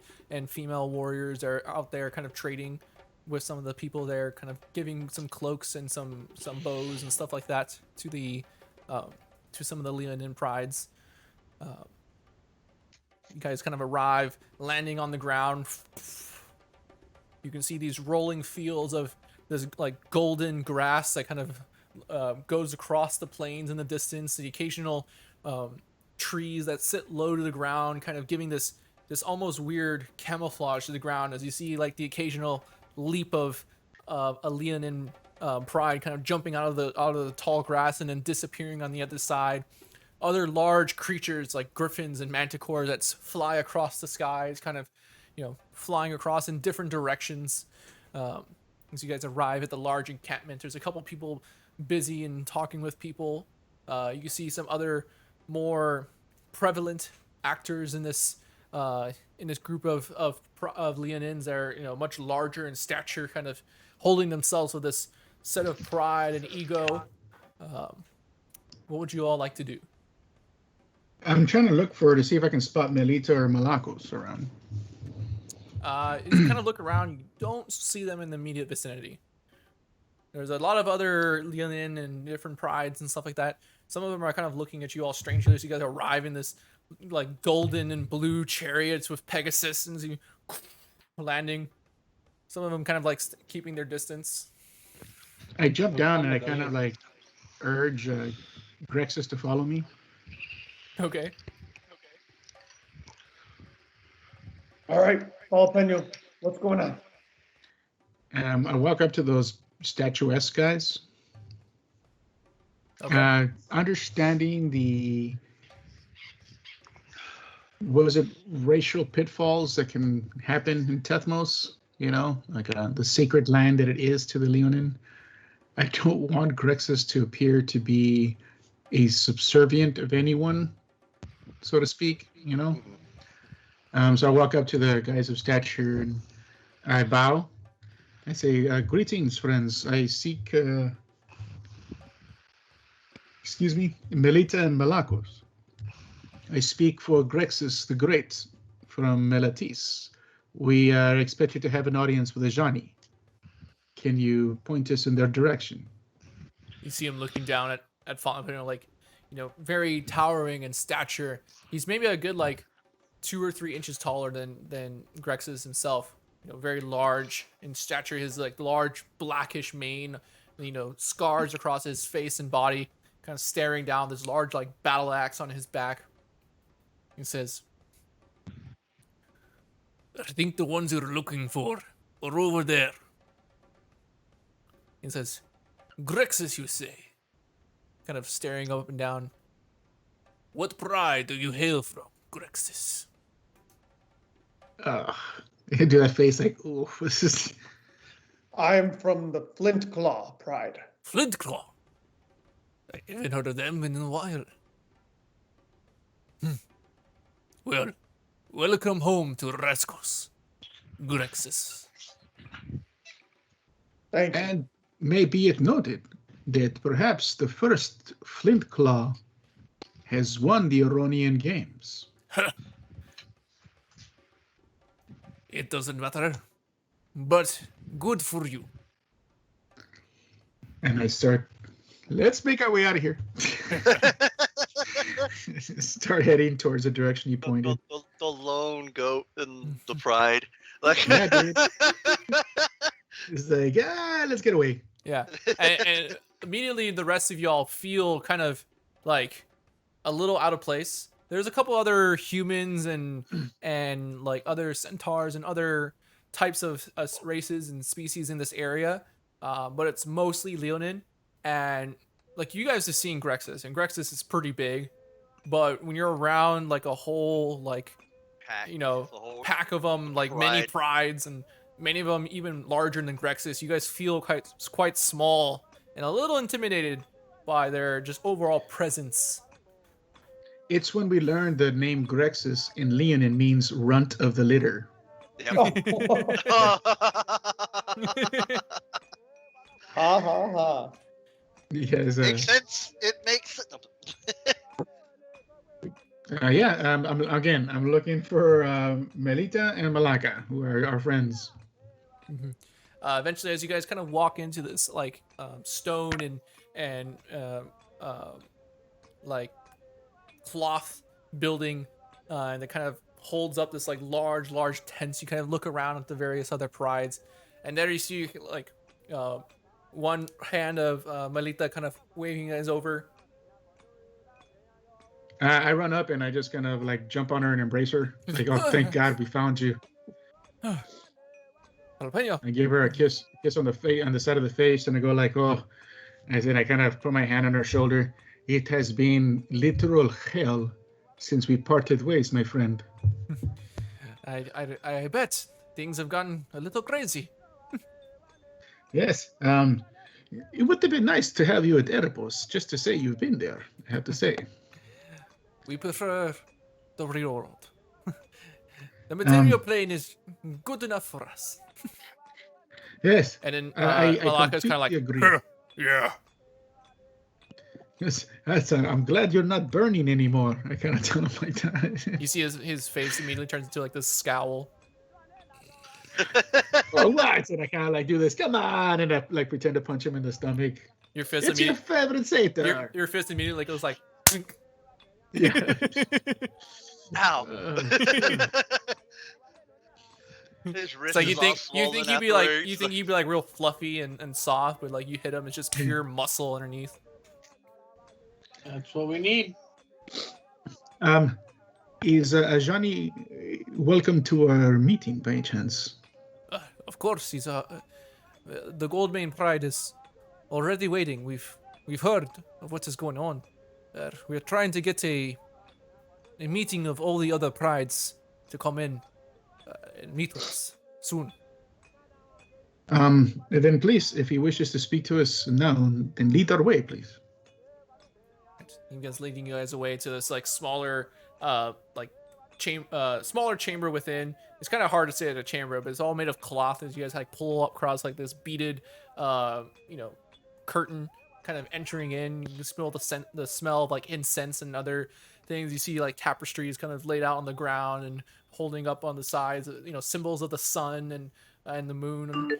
female warriors are out there kind of trading with some of the people there, kind of giving some cloaks and some bows and stuff like that to the to some of the Leonin prides. You guys kind of arrive, landing on the ground. You can see these rolling fields of this like golden grass that kind of goes across the plains in the distance. The occasional trees that sit low to the ground, kind of giving this almost weird camouflage to the ground, as you see like the occasional leap of a Leonin pride kind of jumping out of the tall grass and then disappearing on the other side. Other large creatures like griffins and manticores that fly across the skies, kind of, you know, flying across in different directions. As you guys arrive at the large encampment, there's a couple people busy and talking with people. You can see some other more prevalent actors in this group of Leonins that are, you know, much larger in stature, kind of holding themselves with this set of pride and ego. What would you all like to do? I'm trying to look to see if I can spot Melita or Malakos around. If you kind of look around, you don't see them in the immediate vicinity. There's a lot of other Leonin and different prides and stuff like that. Some of them are kind of looking at you all strangely as you guys arrive in this like golden and blue chariots with Pegasus and you landing. Some of them kind of like keeping their distance. I jump down and I kind of like urge Grexus to follow me. Okay. All right, Jalapeno, what's going on? I walk up to those statuesque guys. Okay. Understanding the, was it racial pitfalls that can happen in Tethmos, you know, like the sacred land that it is to the Leonin. I don't want Grexus to appear to be a subservient of anyone, so to speak, you know. So I walk up to the guys of stature and I bow. I say, greetings, friends. I seek, excuse me, Melita and Malakos. I speak for Grexus the Great from Melatis. We are expected to have an audience with Ajani. Can you point us in their direction? You see him looking down at Jalapeno, like, you know, very towering in stature. He's maybe a good like 2 or 3 inches taller than Grexus himself. You know, very large in stature. His like large blackish mane, you know, scars across his face and body, kind of staring down. This large like battle axe on his back. He says, "I think the ones you're looking for are over there." He says, "Grexus, you say?" Kind of staring up and down. "What pride do you hail from, Grexus?" Do that face like, oh, this is. I'm from the Flint Claw Pride. Flintclaw. I haven't heard of them in a while. Well, welcome home to Raskos, Grexus. Thank you. And may be it noted that perhaps the first Flint Claw has won the Oronian Games. It doesn't matter, but good for you. And I start, let's make our way out of here. Start heading towards the direction you pointed. The lone goat and the pride. Like, Yeah, dude. It's like, let's get away. Yeah, and immediately the rest of y'all feel kind of like a little out of place. There's a couple other humans and like other centaurs and other types of races and species in this area, but it's mostly Leonin. And like you guys have seen Grexus, and Grexus is pretty big, but when you're around like a whole like pack, you know the whole pack of them, like many pride. prides and many of them even larger than Grexus, you guys feel quite small and a little intimidated by their just overall presence. It's when we learned the name Grexus in Leonin means runt of the litter. Yep. Ha ha ha. Yes, Makes sense. It makes sense. I'm looking for Melita and Malaka, who are our friends. Eventually, as you guys kind of walk into this like stone and like cloth building, and it kind of holds up this like large tents. You kind of look around at the various other prides, and there you see like one hand of Melita kind of waving you guys over. I run up and I just kind of like jump on her and embrace her. Like, oh, thank God we found you. Jalapeno. I give her a kiss on the face, on the side of the face, and I go like, oh. And then I kind of put my hand on her shoulder. It has been literal hell since we parted ways, my friend. I bet things have gotten a little crazy. Yes. It would have been nice to have you at Erebos, just to say you've been there, I have to say. We prefer the real world. The material plane is good enough for us. Yes. And then I Malaka's kind of like, agree. yeah. Yes, I'm glad you're not burning anymore. I kind of tell him like that. You see his face immediately turns into like this scowl. Oh, what? And I kind of like do this. Come on, and I like pretend to punch him in the stomach. Your fist It's your favorite Satan. your fist immediately goes like. Yeah. Ow. It's His wrist like is all swollen afterwards. you think he'd be like real fluffy and soft, but like you hit him, it's just pure muscle underneath. That's what we need. Is Ajani welcome to our meeting by any chance? Of course, he's the Goldmane Pride is already waiting. We've heard of what is going on. We're trying to get a meeting of all the other prides to come in and meet with us soon. Then please, if he wishes to speak to us now, then lead our way, please. He begins leading you guys away to this like smaller smaller chamber within. It's kind of hard to say it's a chamber, but it's all made of cloth as you guys like pull up across like this beaded curtain kind of entering in. You can smell the smell of like incense and other things. You see like tapestries kind of laid out on the ground and holding up on the sides, symbols of the sun and the moon. And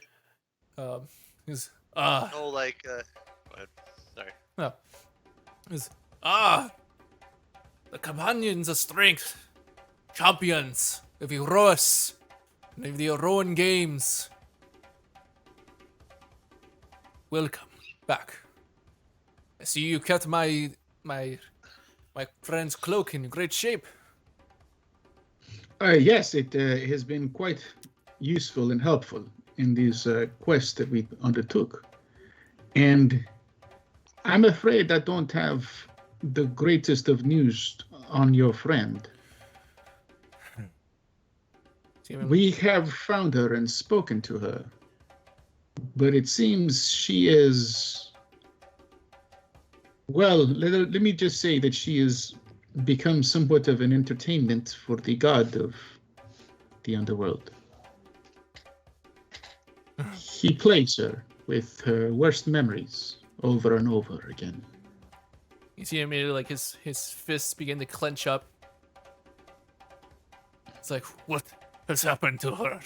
Oh, like, go ahead. Sorry. the companions of strength. champions of Theros and of the Rowan Games. Welcome back. I see you kept my friend's cloak in great shape. Yes, it has been quite useful and helpful in this quest that we undertook. And I'm afraid I don't have the greatest of news on your friend. We have found her and spoken to her, but it seems she is, well, let me just say that she has become somewhat of an entertainment for the god of the underworld. He plays her with her worst memories over and over again. You see immediately like his fists begin to clench up. It's like, what has happened to her?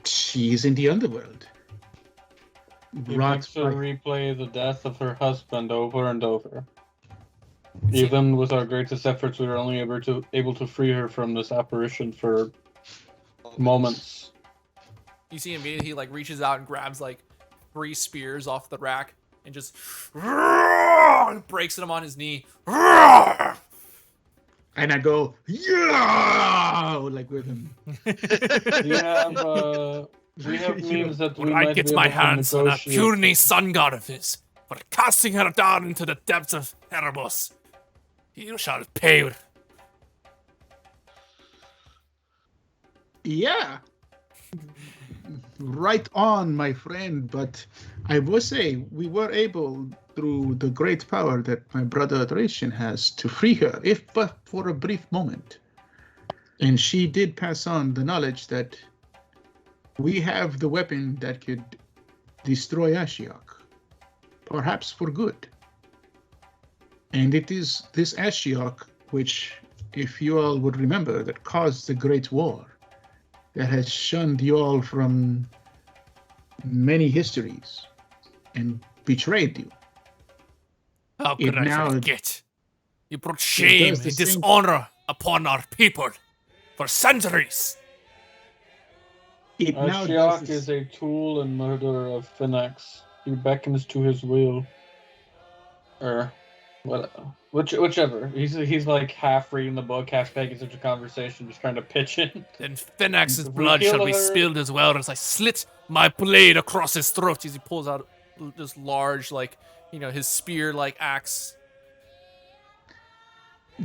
She's in the underworld. He Rot makes her by- replay the death of her husband over and over. Even with our greatest efforts, we were only able to free her from this apparition for moments. You see immediately he like reaches out and grabs like 3 spears off the rack and just breaks them on his knee. And I go, yeah, like with him. We have means that we When might I get be my able to hands on that negotiate. puny sun god of his for casting her down into the depths of Theros, you shall pay. Yeah. Right on, my friend. But I will say, we were able, through the great power that my brother Thracian has, to free her, if but for a brief moment. And she did pass on the knowledge that we have the weapon that could destroy Ashiok, perhaps for good. And it is this Ashiok which, if you all would remember, that caused the Great War, that has shunned you all from many histories and betrayed you. How could It I now- forget? You brought shame does the and same- dishonor upon our people for centuries. It now Ashiok does is a tool and murderer of Phoenix. He beckons to his will. Or whichever. He's like half reading the book, half making such a conversation, just trying to pitch in. Then Phoenix's If we blood kill shall be her- spilled as well as I slit my blade across his throat as he pulls out this large, like, his spear-like axe. I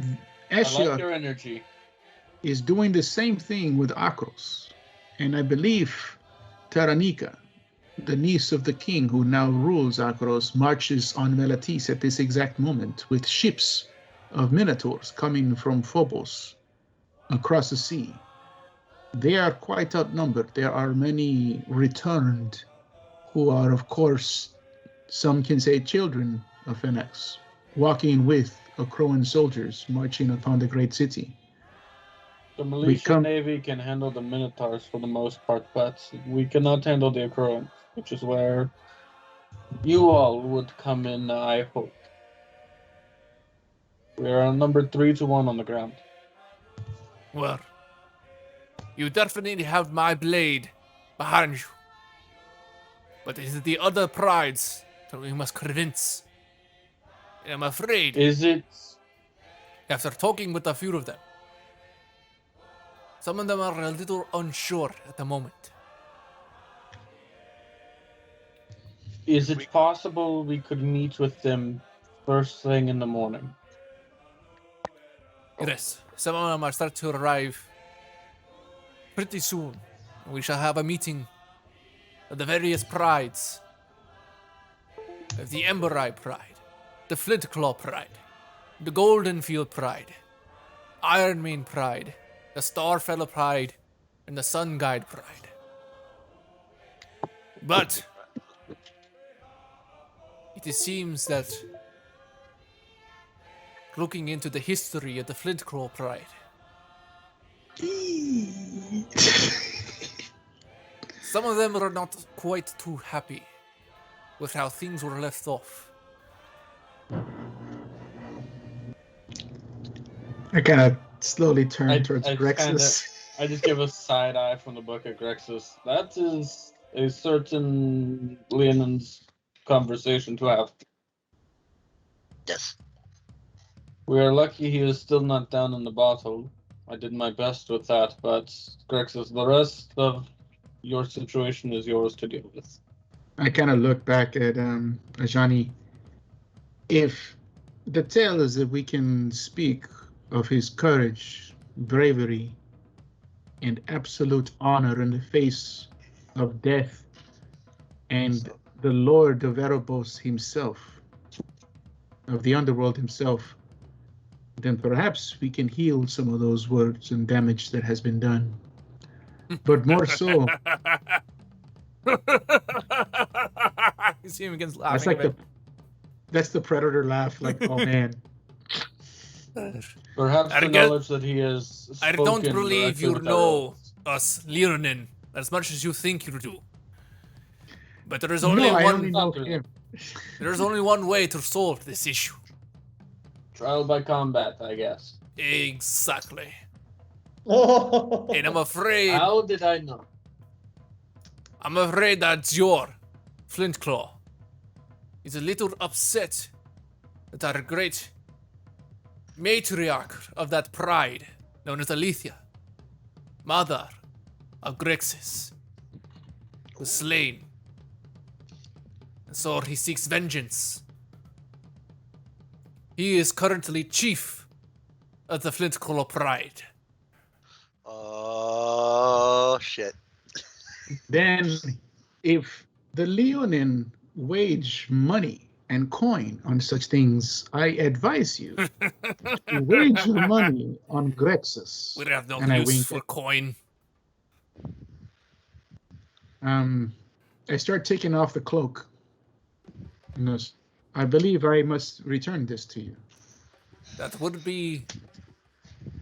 like Ashiok your energy. is doing the same thing with Akros. And I believe Taranika, the niece of the king who now rules Akros, marches on Melatis at this exact moment with ships of Minotaurs coming from Phobos across the sea. They are quite outnumbered. There are many returned who are, of course, some can say children of Phoenix, walking with Akroan soldiers marching upon the great city. The militia come- navy can handle the Minotaurs for the most part, but we cannot handle the Acroans, which is where you all would come in, I hope. We are numbered 3-1 on the ground. Well, you definitely have my blade behind you. But it is the other prides that we must convince. And I'm afraid, Is it? after talking with a few of them, some of them are a little unsure at the moment. Is it possible we could meet with them first thing in the morning? Yes, some of them are starting to arrive pretty soon. We shall have a meeting of the various prides. Of the Embereye Pride, the Flintclaw Pride, the Goldenfield Pride, Ironmane Pride, the Starfellow Pride, and the Sun Guide Pride. But it seems that looking into the history of the Flintclaw Pride, some of them are not quite too happy with how things were left off. I kind of slowly turn I towards just Grexus. I just give a side eye from the book at Grexus. That is a certain Leonard's conversation to have. Yes. We are lucky he is still not down in the bottle. I did my best with that, but Grexus, the rest of your situation is yours to deal with. I kind of look back at Ajani. If the tale is that we can speak of his courage, bravery, and absolute honor in the face of death and the Lord of Erebos himself, of the underworld himself, then perhaps we can heal some of those words and damage that has been done. But more so, You see him against that's laughing. like that's the predator laugh. Like, oh man, Perhaps the Argal- knowledge that he has I spoken don't believe directly you with know Erebos. us, Leonin, as much as you think you do. But there is no, only I one. only know him. There is only one way to solve this issue. Trial by combat, I guess. Exactly. Oh. And I'm afraid. How did I know? I'm afraid that your Flintclaw is a little upset that our great matriarch of that pride, known as Alethea, mother of Grexis, was slain. And so he seeks vengeance. He is currently chief of the Flintclaw Pride. Oh shit. Then, if the Leonin wage money and coin on such things, I advise you to wage your money on Grexus. We have no And I use wink for coin. I start taking off the cloak. And I believe I must return this to you. That would be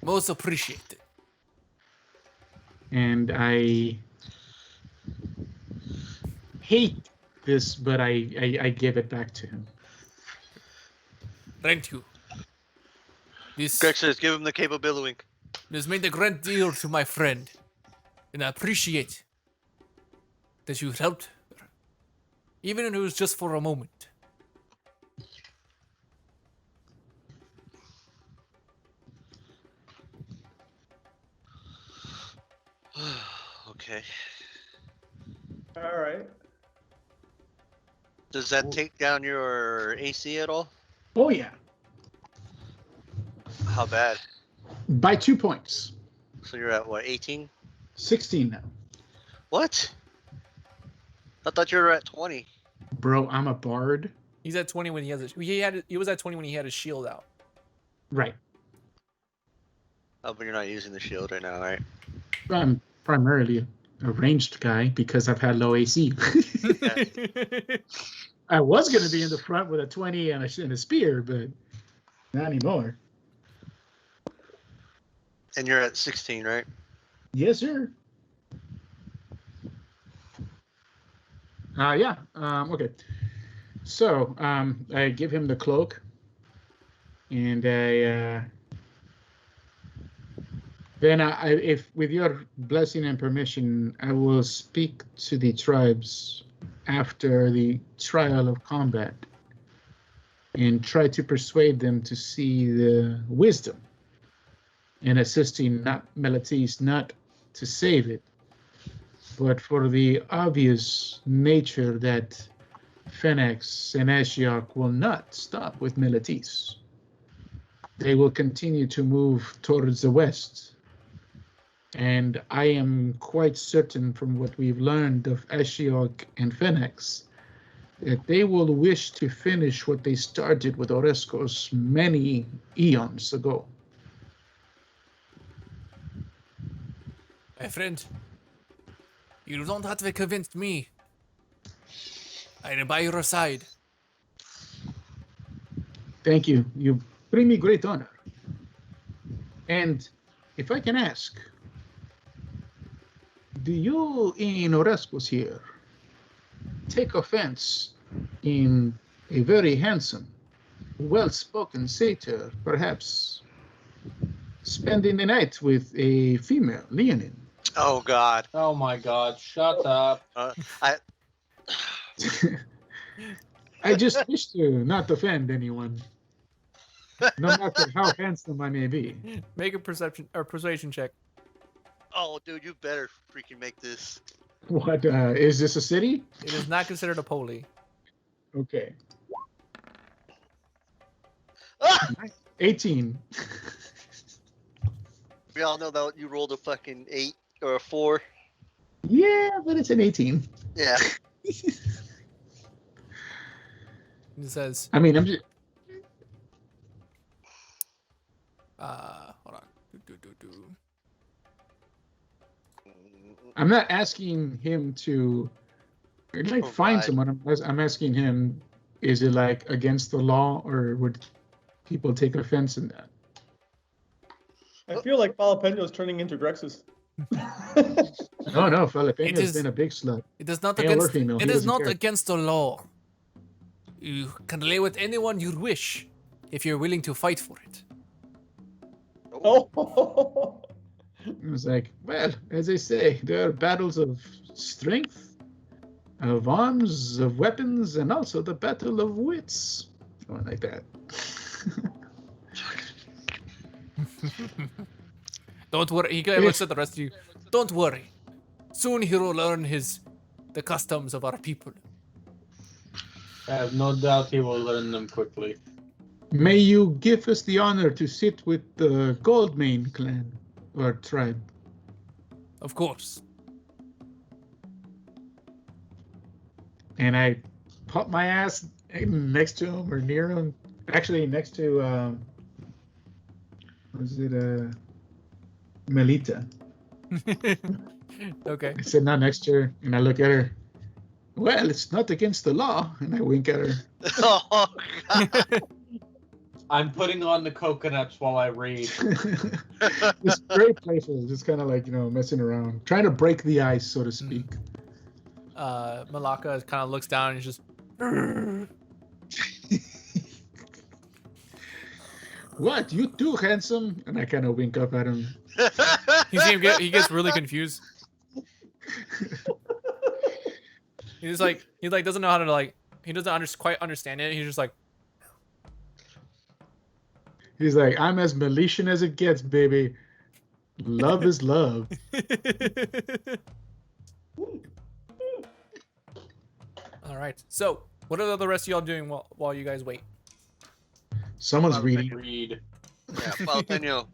most appreciated. And I hate this, but I give it back to him. Thank you. This Greg says, give him the cable billowing. made a great deal to my friend, and I appreciate that you helped her, even if it was just for a moment. Okay. All right. Does that take down your AC at all? Oh yeah, How bad? by 2 points. So you're at what, 18? 16 now. What? I thought you were at 20. Bro, I'm a bard. He's at 20 when he has he was at 20 when he had his shield out. Right. Oh, but you're not using the shield right now, right? I'm primarily a ranged guy because I've had low AC. I was going to be in the front with a 20 and a spear, but not anymore. And you're at 16, right? Yes, sir. Yeah. Okay. So I give him the cloak, and I then if with your blessing and permission, I will speak to the tribes after the trial of combat and try to persuade them to see the wisdom in assisting not Meletis, not to save it, but for the obvious nature that Phoenix and Ashiok will not stop with Meletis. They will continue to move towards the west. And I am quite certain from what we've learned of Ashiok and Phoenix that they will wish to finish what they started with Oreskos many eons ago. My friend, you don't have to convince me. I am by your side. Thank you. You bring me great honor. And if I can ask, do you in Oreskos here take offense in a very handsome, well-spoken satyr, perhaps spending the night with a female, Leonin. Oh God. Oh my god, shut up. I. I just wish to not offend anyone, no matter how handsome I may be. Make a perception or persuasion check. Oh, dude, you better freaking make this. What is this a city? It is not considered a poli. Okay, Ah! 18. We all know that you rolled a fucking 8 or a 4. Yeah, but it's an 18. Yeah. It says, I mean, I'm just. hold on. I'm not asking him to like find Provide. someone. I'm asking him, is it like against the law, or would people take offense in that? I feel like Jalapeno's turning into Grexus. No, It Filipeño's is- been a big slut. it is not Male or against. female, It he is doesn't not care. against the law. You can lay with anyone you wish, if you're willing to fight for it. Oh. It was like, well, as they say, there are battles of strength, of arms, of weapons, and also the battle of wits. Something like that. Don't worry. He kind of looks at the rest of you. Don't worry. Soon he will learn the customs of our people. I have no doubt he will learn them quickly. May you give us the honor to sit with the Goldmane clan or tribe. Of course. And I put my ass next to him or near him. Actually, next to was it Melita? Okay. I sit down next to her and I look at her. Well, it's not against the law, and I wink at her. Oh God. I'm putting on the coconuts while I read. Just very playful, just kind of like messing around, trying to break the ice, so to speak. Malaka kind of looks down and is just. What? You too handsome? And I kind of wink up at him. He gets really confused. He's like doesn't know how to he doesn't quite understand it. He's just like. He's like, I'm as Meletian as it gets, baby. Love is love. All right. So, what are the rest of y'all doing while you guys wait? Someone's reading. Read. Yeah, Jalapeno.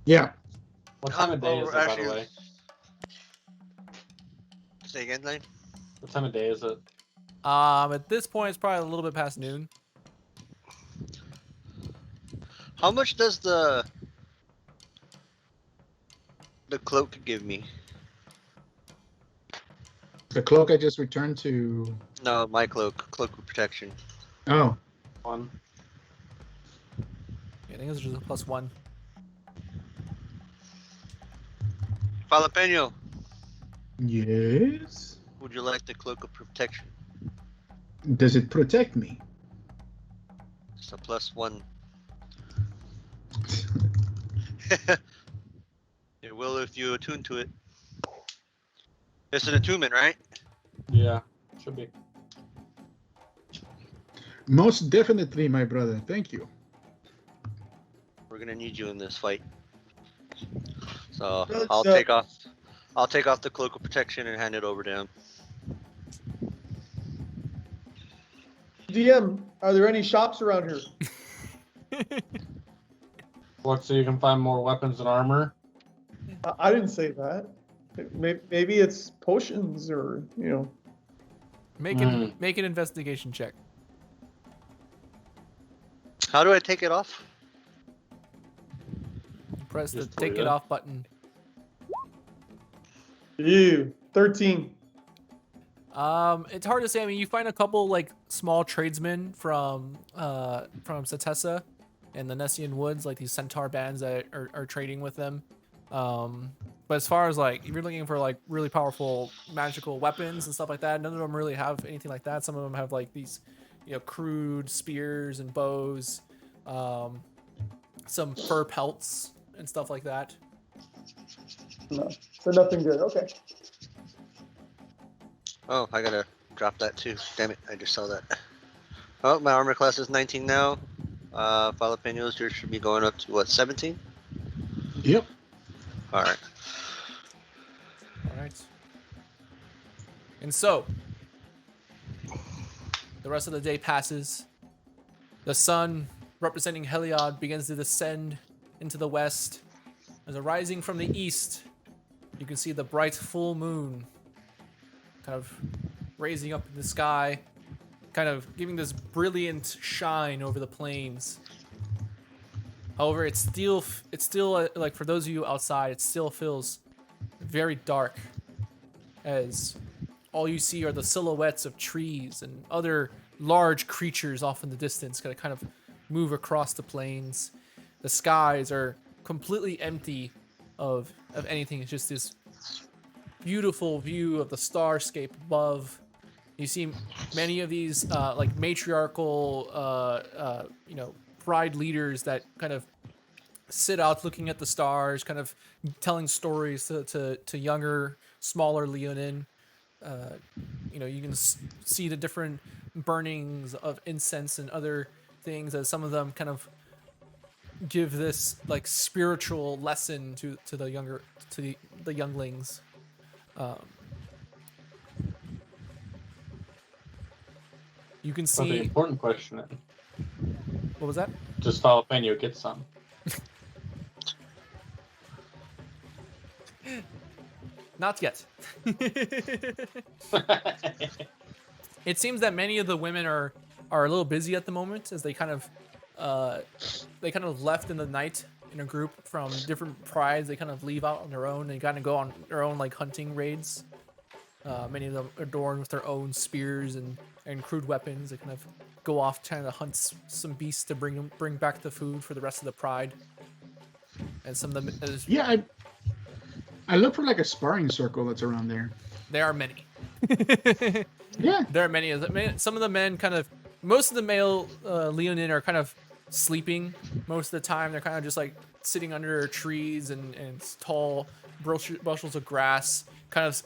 Yeah. What time of day is it, by the Actually- way? Say again, Lane? What time of day is it? At this point, it's probably a little bit past noon. How much does the cloak give me? The cloak I just returned to. No, my cloak of protection. Oh, One. Yeah, I think it's just a +1. Jalapeno, yes. would you like the cloak of protection? Does it protect me? It's a +1. It will if you attune to it. It's an attunement, right? Yeah, should be. Most definitely, my brother. Thank you. We're gonna need you in this fight. So That's, I'll take off the cloak of protection and hand it over to him. DM, are there any shops around here? What, so you can find more weapons and armor? I didn't say that. Maybe it's potions or Make an investigation check. How do I take it off? Press the Just take put it it in. off button. Ew, 13. It's hard to say. I mean, you find a couple small tradesmen from Satessa and the Nessian Woods, like these centaur bands that are trading with them. But as far as if you're looking for really powerful magical weapons and stuff like that, none of them really have anything like that. Some of them have these, crude spears and bows, some fur pelts, and stuff like that. No, so nothing good. Okay. Oh, I gotta drop that too. Damn it, I just saw that. Oh, my armor class is 19 now. Jalapenos, yours should be going up to what, 17? Yep. Alright. All right. And so, the rest of the day passes. The sun, representing Heliod, begins to descend into the west. As arising from the east, you can see the bright full moon kind of raising up in the sky, kind of giving this brilliant shine over the plains. However, it's still like, for those of you outside, it still feels very dark, as all you see are the silhouettes of trees and other large creatures off in the distance gonna kind of move across the plains. The skies are completely empty of anything. It's just this beautiful view of the starscape above. You see many of these like matriarchal pride leaders that kind of sit out looking at the stars, kind of telling stories to younger, smaller Leonin. You can see the different burnings of incense and other things, as some of them kind of give this like spiritual lesson to the younglings. You can But the see. important question is, What was that? does Jalapeno get some? Not yet. It seems that many of the women are a little busy at the moment, as they kind of left in the night in a group from different prides. They kind of leave out on their own and kind of go on their own like hunting raids. Many of them adorned with their own spears and crude weapons. They kind of go off trying to hunt some beasts to bring back the food for the rest of the pride. And some of them, Yeah, I look for like a sparring circle that's around there. there are many. Yeah. There are many. Some of the men most of the male Leonin are kind of sleeping most of the time. They're kind of just like sitting under trees and tall bushels of grass,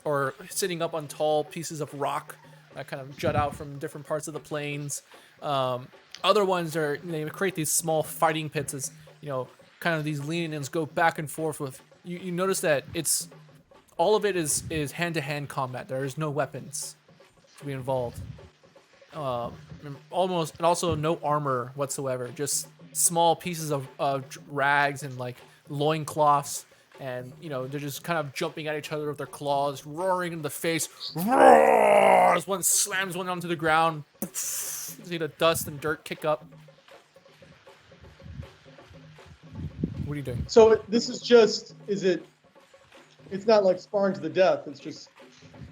or sitting up on tall pieces of rock that kind of jut out from different parts of the plains. Other ones they create these small fighting pits, as kind of these Leonins go back and forth with. You notice that all of it is hand-to-hand combat. There is no weapons to be involved. And also no armor whatsoever. Just small pieces of rags and like loincloths, and they're just kind of jumping at each other with their claws, roaring in the face. Roar! As one slams one onto the ground, you see the dust and dirt kick up. What are you doing? So this is just, it's not like sparring to the death. It's just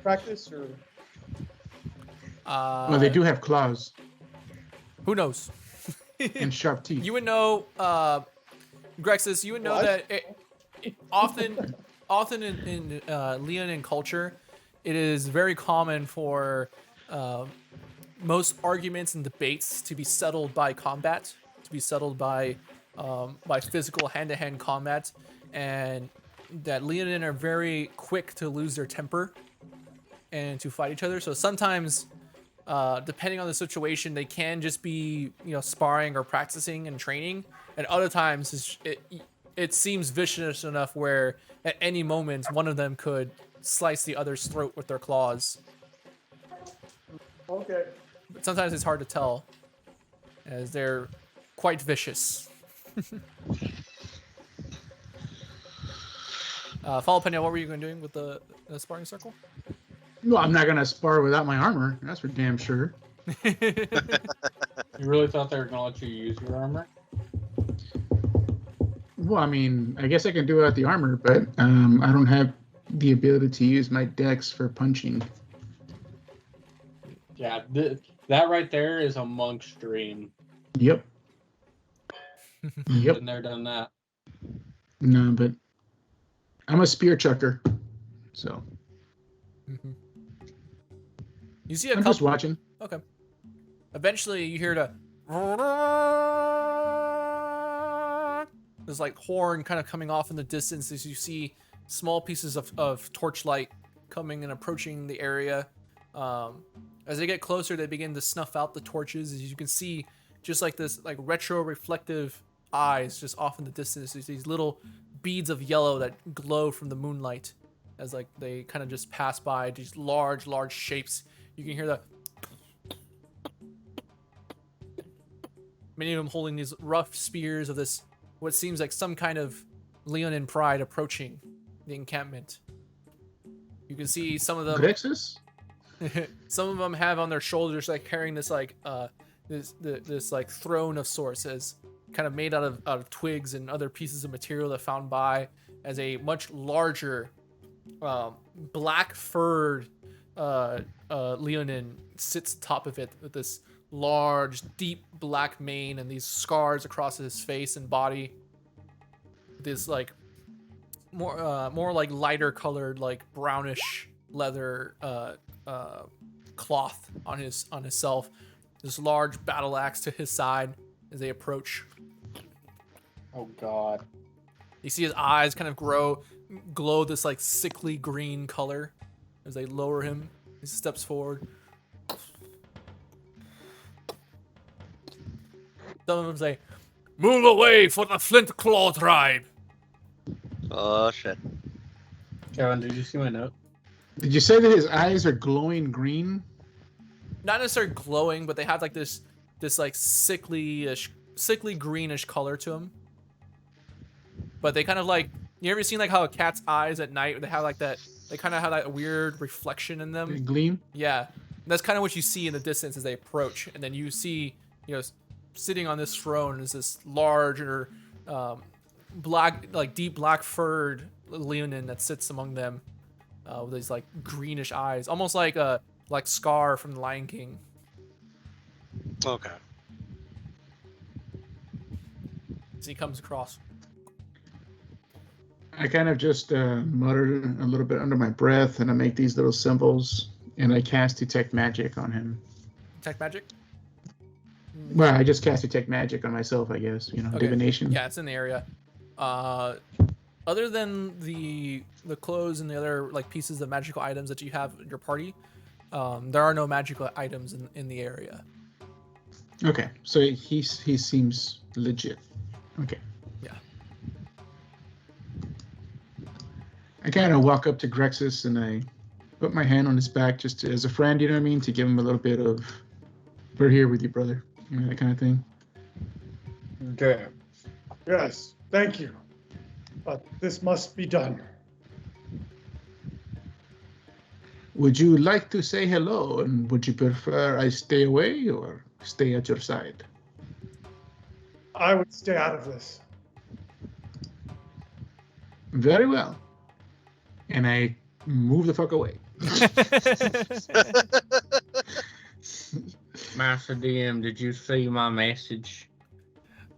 practice, or? Well, they do have claws Who knows? and sharp teeth. You would know, Grexus, you would know What? that often in Leonin culture, it is very common for most arguments and debates to be settled by combat, to be settled by physical hand-to-hand combat, and that Leonin are very quick to lose their temper and to fight each other. So sometimes, depending on the situation, they can just be sparring or practicing and training, and other times it seems vicious enough where at any moment one of them could slice the other's throat with their claws. Okay. But sometimes it's hard to tell, as they're quite vicious. Follow Pena, what were you doing with the sparring circle? No, I'm not gonna spar without my armor. That's for damn sure. You really thought they were gonna let you use your armor? Well, I mean, I guess I can do it without the armor, but I don't have the ability to use my dex for punching. Yeah, that right there is a monk's dream. Yep. Yep. Been there, done that. No, but I'm a spear chucker, so You see a I'm couple. just watching. Okay. Eventually, you hear the this like horn kind of coming off in the distance as you see small pieces of torchlight coming and approaching the area. As they get closer, they begin to snuff out the torches. As you can see, just like this, like retro reflective eyes just off in the distance. There's these little beads of yellow that glow from the moonlight as like they kind of just pass by. These large shapes. You can hear the many of them holding these rough spears of this, what seems like some kind of Leonin pride approaching the encampment. You can see some of them. Grexus? Some of them have on their shoulders like carrying this like this like throne of sorts, as kind of made out of twigs and other pieces of material that found by, as a much larger black furred Leonin sits atop of it with this large deep black mane and these scars across his face and body. This like more like lighter colored like brownish leather cloth on himself. This large battle axe to his side as they approach. Oh God. You see his eyes kind of glow this like sickly green color as they lower him. He steps forward. Some of them say, "Move away for the Flint Claw tribe." Oh shit. Kevin, did you see my note? Did you say that his eyes are glowing green? Not necessarily glowing, but they have like this like sickly greenish color to them. But they kind of like, you ever seen like how a cat's eyes at night, they have like that, they kind of have that weird reflection in them. They gleam? Yeah. That's kind of what you see in the distance as they approach. And then you see, sitting on this throne is this larger, black, like deep black furred Leonin that sits among them with these like greenish eyes, almost like Scar from The Lion King. Okay. As he comes across. I kind of just mutter a little bit under my breath, and I make these little symbols, and I cast Detect Magic on him. Detect Magic? Well, I just cast Detect Magic on myself, I guess. Okay. Divination. Yeah, it's in the area. Other than the clothes and the other like pieces of magical items that you have in your party, there are no magical items in the area. Okay, so he seems legit. Okay. Yeah. I kind of walk up to Grexus and I put my hand on his back just as a friend, you know what I mean? To give him a little bit of, we're here with you, brother. That kind of thing. Okay. Yes, thank you. But this must be done. Would you like to say hello, and would you prefer I stay away or stay at your side? I would stay out of this. Very well. And I move the fuck away. Master DM, did you see my message?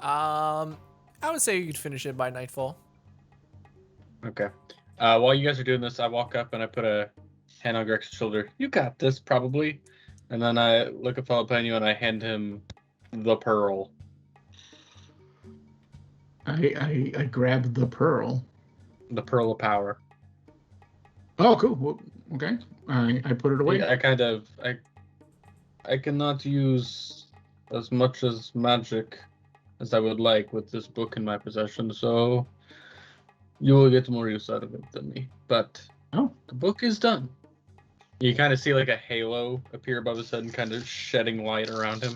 I would say you could finish it by nightfall. Okay. While you guys are doing this, I walk up and I put a hand on Greg's shoulder. You got this, probably. And then I look at Jalapeno and I hand him the pearl. I grab the pearl. The pearl of power. Oh, cool. Well, okay. I put it away. I cannot use as much as magic as I would like with this book in my possession, so you will get more use out of it than me. But the book is done. You kind of see like a halo appear above his head and kind of shedding light around him.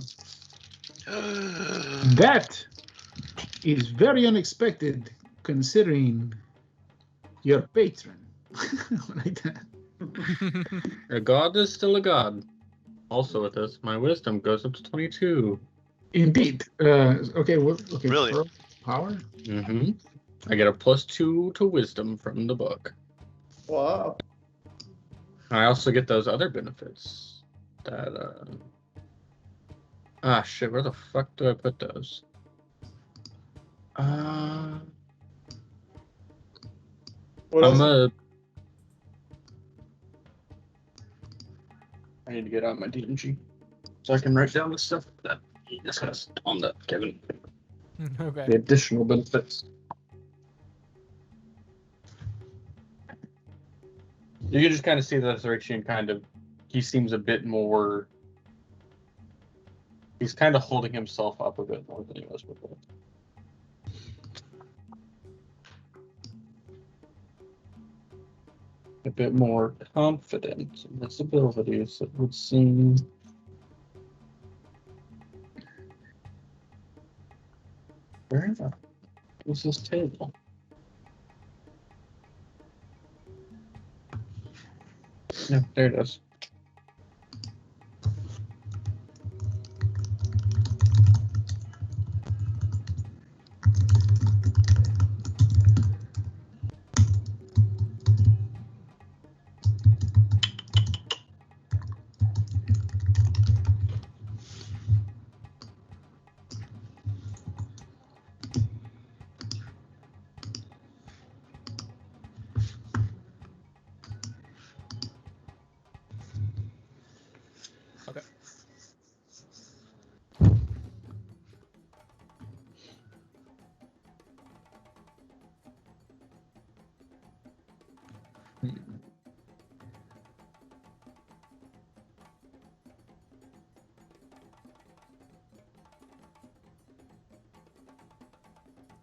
That is very unexpected considering your patron. Like that. A god is still a god. Also with this, my wisdom goes up to 22. Indeed. Okay. Okay. Really? Pearl power. Mm-hmm. I get a +2 to wisdom from the book. Wow. I also get those other benefits. That shit, where the fuck do I put those? What else? I need to get out my DMG so I can write down the stuff that he discussed on the Kevin. Okay. The additional benefits. You can just kind of see that Thracian he seems a bit more. He's kind of holding himself up a bit more than he was before. A bit more confident in his abilities, it would seem. Where is this table? Yeah, there it is. Okay.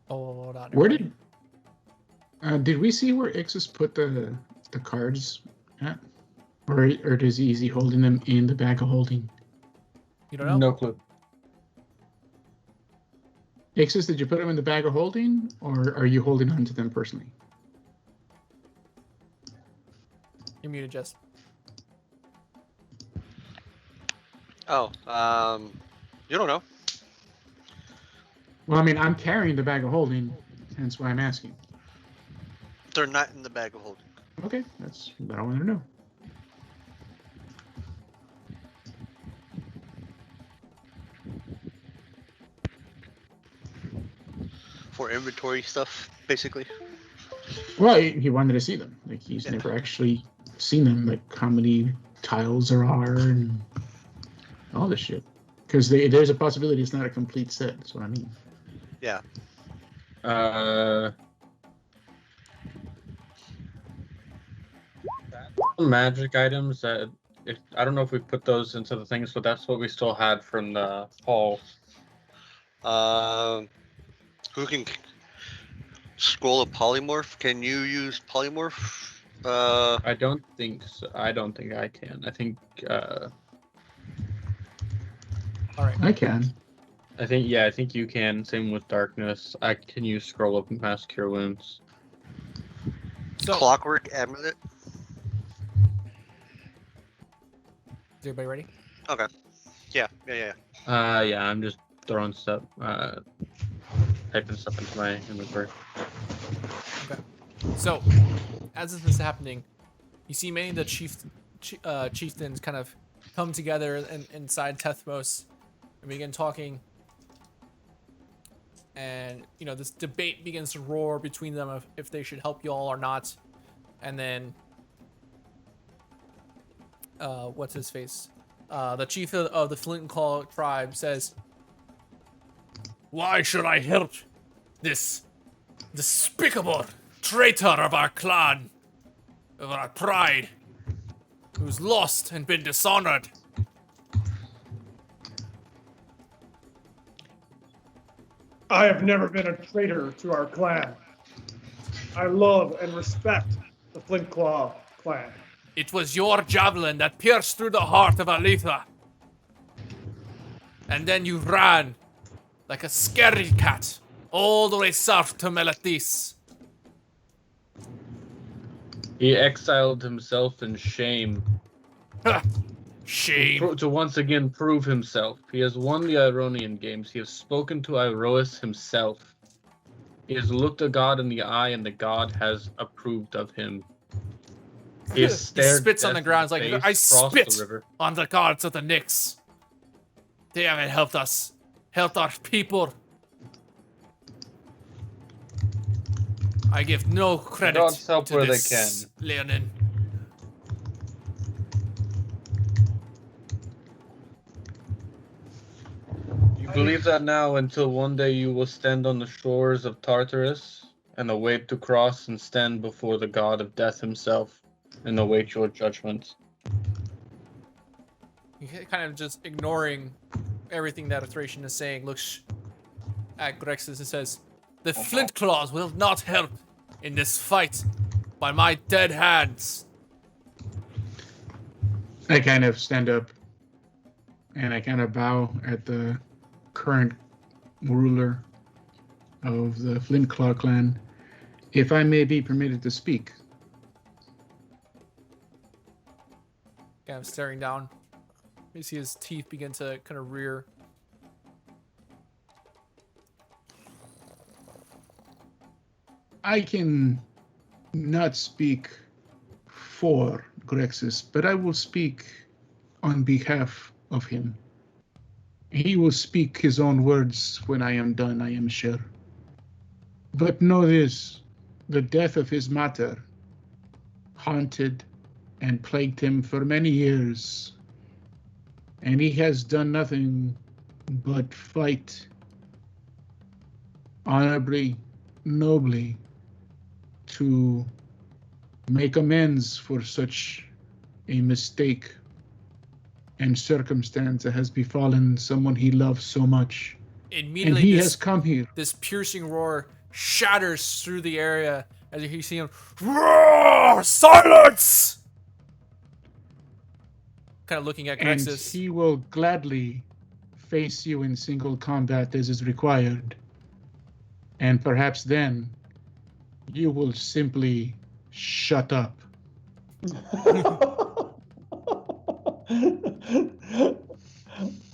Hold on. Where everybody. did we see where Ixus put the cards at? Or is he easy holding them in the bag of holding? You don't know? No clue. Ixus, did you put them in the bag of holding, or are you holding on to them personally? You're muted, Jess. Oh, you don't know. Well, I mean, I'm carrying the bag of holding, hence why I'm asking. They're not in the bag of holding. Okay, that's what I want to know. For inventory stuff, basically. Well, he wanted to see them. Like, he's never actually seen them, like how many tiles there are and all this shit. Because there's a possibility it's not a complete set. That's what I mean. Yeah. Magic items that I don't know if we put those into the things, but that's what we still had from the hall. Who can scroll a polymorph? Can you use polymorph? I don't think so. I don't think I can. I think All right. I can. I think you can. Same with darkness. I can use scroll up and pass cure wounds. So, Clockwork amulet. is everybody ready? Okay. Yeah. Yeah, I'm just throwing stuff, typing stuff into my inventory. Okay. So, as this is happening, you see many of the chieftains kind of come together inside Tethmos and begin talking. And, you know, this debate begins to roar between them if they should help y'all or not. And then, what's his face? The chief of the Flint and Claw tribe says, "Why should I help this despicable traitor of our clan, of our pride, who's lost and been dishonored?" I have never been a traitor to our clan. I love and respect the Flint Claw clan. It was your javelin that pierced through the heart of Aletha. And then you ran like a scary cat all the way south to Melatis. He exiled himself in shame Shame. to once again prove himself. He has won the Ironian Games. He has spoken to Iroas himself. He has looked a god in the eye, and the god has approved of him. He has stared spits on the death ground. in It's like, face, I crossed spit the river. on the gods of the Nyx. They haven't helped us, helped our people. I give no credit gods help to where they this Leonin. You believe that now until one day you will stand on the shores of Tartarus and await to cross and stand before the god of death himself. and await your judgment. He kind of just ignoring everything that Thracian is saying, looks at Grexus and says, "The flint claws will not help in this fight by my dead hands." I kind of stand up and I kind of bow at the current ruler of the Flintclaw clan. If I may be permitted to speak. Kind of staring down. You see his teeth begin to kind of rear. I can not speak for Grexus, but I will speak on behalf of him. He will speak his own words when I am done, I am sure. But know this, the death of his mater haunted and plagued him for many years, and he has done nothing but fight honorably, nobly, to make amends for such a mistake and circumstance that has befallen someone he loves so much. Immediately, And he has come here. This piercing roar shatters through the area as you see him roar, silence! Kind of looking at And Grexus. he will gladly face you in single combat as is required. And perhaps then you will simply shut up.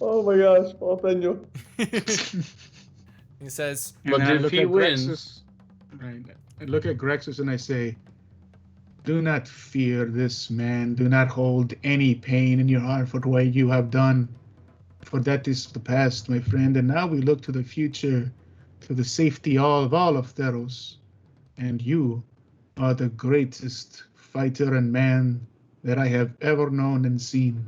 Oh my gosh, Jalapeno. He says, But And I if look he at wins- Grexus, right, I look at Grexus and I say, do not fear this man. Do not hold any pain in your heart for what you have done. For that is the past, my friend. And now we look to the future, to the safety of all of Theros. And you are the greatest fighter and man that I have ever known and seen.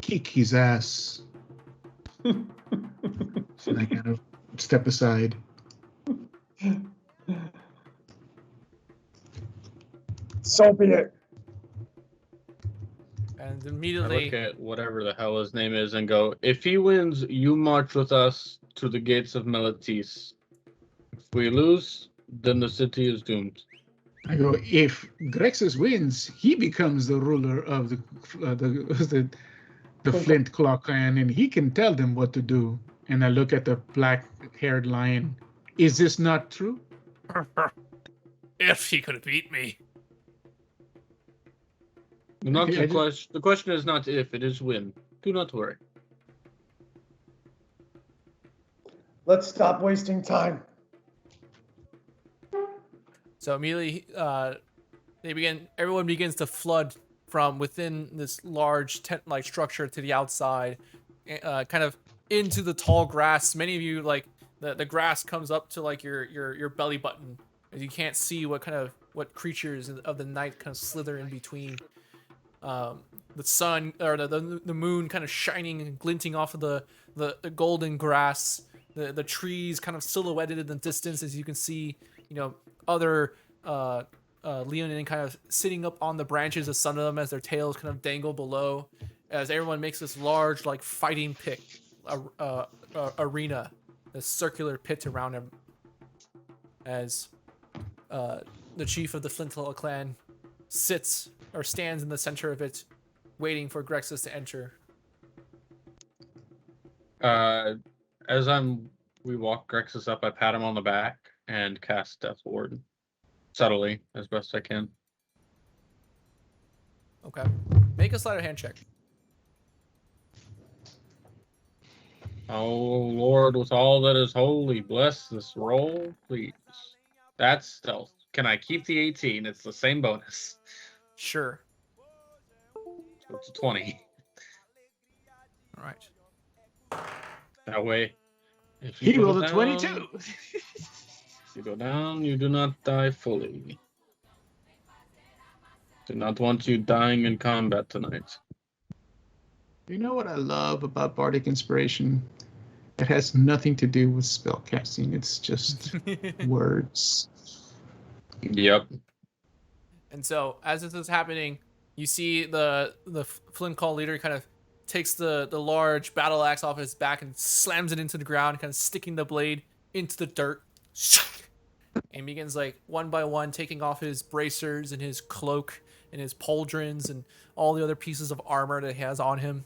Kick his ass. So I kind of step aside. So be it. and I immediately look at whatever the hell his name is and go, if he wins, you march with us to the gates of Meletis. If we lose, then the city is doomed. I go, if Grexus wins, he becomes the ruler of the Flint Claw clan, and he can tell them what to do. And I look at the black-haired lion. Is this not true? if he could beat me. Not Okay, the question is not if, it is when. Do not worry. Let's stop wasting time. So immediately, everyone begins to flood from within this large tent-like structure to the outside, kind of into the tall grass. Many of you, like, the grass comes up to like your belly button, as you can't see what creatures of the night kind of slither in between. The sun or the moon kind of shining and glinting off of the golden grass. The trees kind of silhouetted in the distance, as you can see, other Leonin kind of sitting up on the branches of some of them as their tails kind of dangle below, as everyone makes this large like fighting pit arena, this circular pit around him, as the chief of the Flintlock clan sits or stands in the center of it, waiting for Grexus to enter. As we walk Grexus up, I pat him on the back and cast Death Ward subtly as best I can. Okay. Make a sleight of hand check. Oh Lord, with all that is holy, bless this roll, please. That's stealth. Can I keep the 18? It's the same bonus. Sure. So it's a 20. All right. That way, if He you go rolled a down, 22. If you go down, you do not die fully. Do not want you dying in combat tonight. You know what I love about Bardic Inspiration? It has nothing to do with spellcasting. It's just words. Yep. And so as this is happening, you see the Flint Call leader kind of takes the large battle axe off his back and slams it into the ground, kind of sticking the blade into the dirt. And begins like one by one taking off his bracers and his cloak and his pauldrons and all the other pieces of armor that he has on him.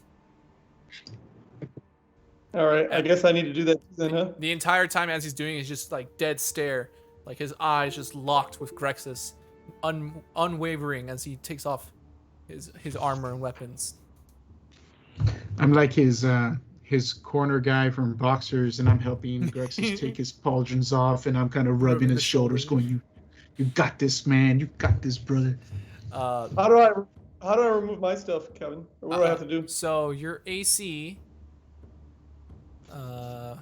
All right, I guess I need to do that then, huh? The entire time as he's doing is just like dead stare, like his eyes just locked with Grexus, unwavering as he takes off his armor and weapons. I'm like his corner guy from Boxers, and I'm helping Grexus take his pauldrons off, and I'm kind of rubbing his shoulders, going, "You got this, man. You got this, brother." How do I remove my stuff, Kevin? Or what do I have to do? So your AC. Hold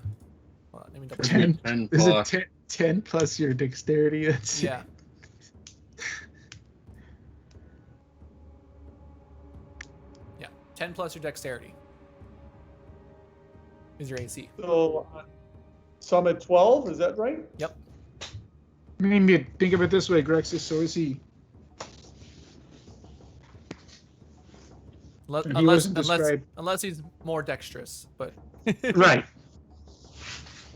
on, let me double 10, 10 is plus. it 10 plus your dexterity? That's Yeah. Yeah, 10 plus your dexterity is your AC. So I'm at 12. Is that right? Yep. I mean, you think of it this way, Grexus. So is he? He wasn't described. Unless he's more dexterous, but Right.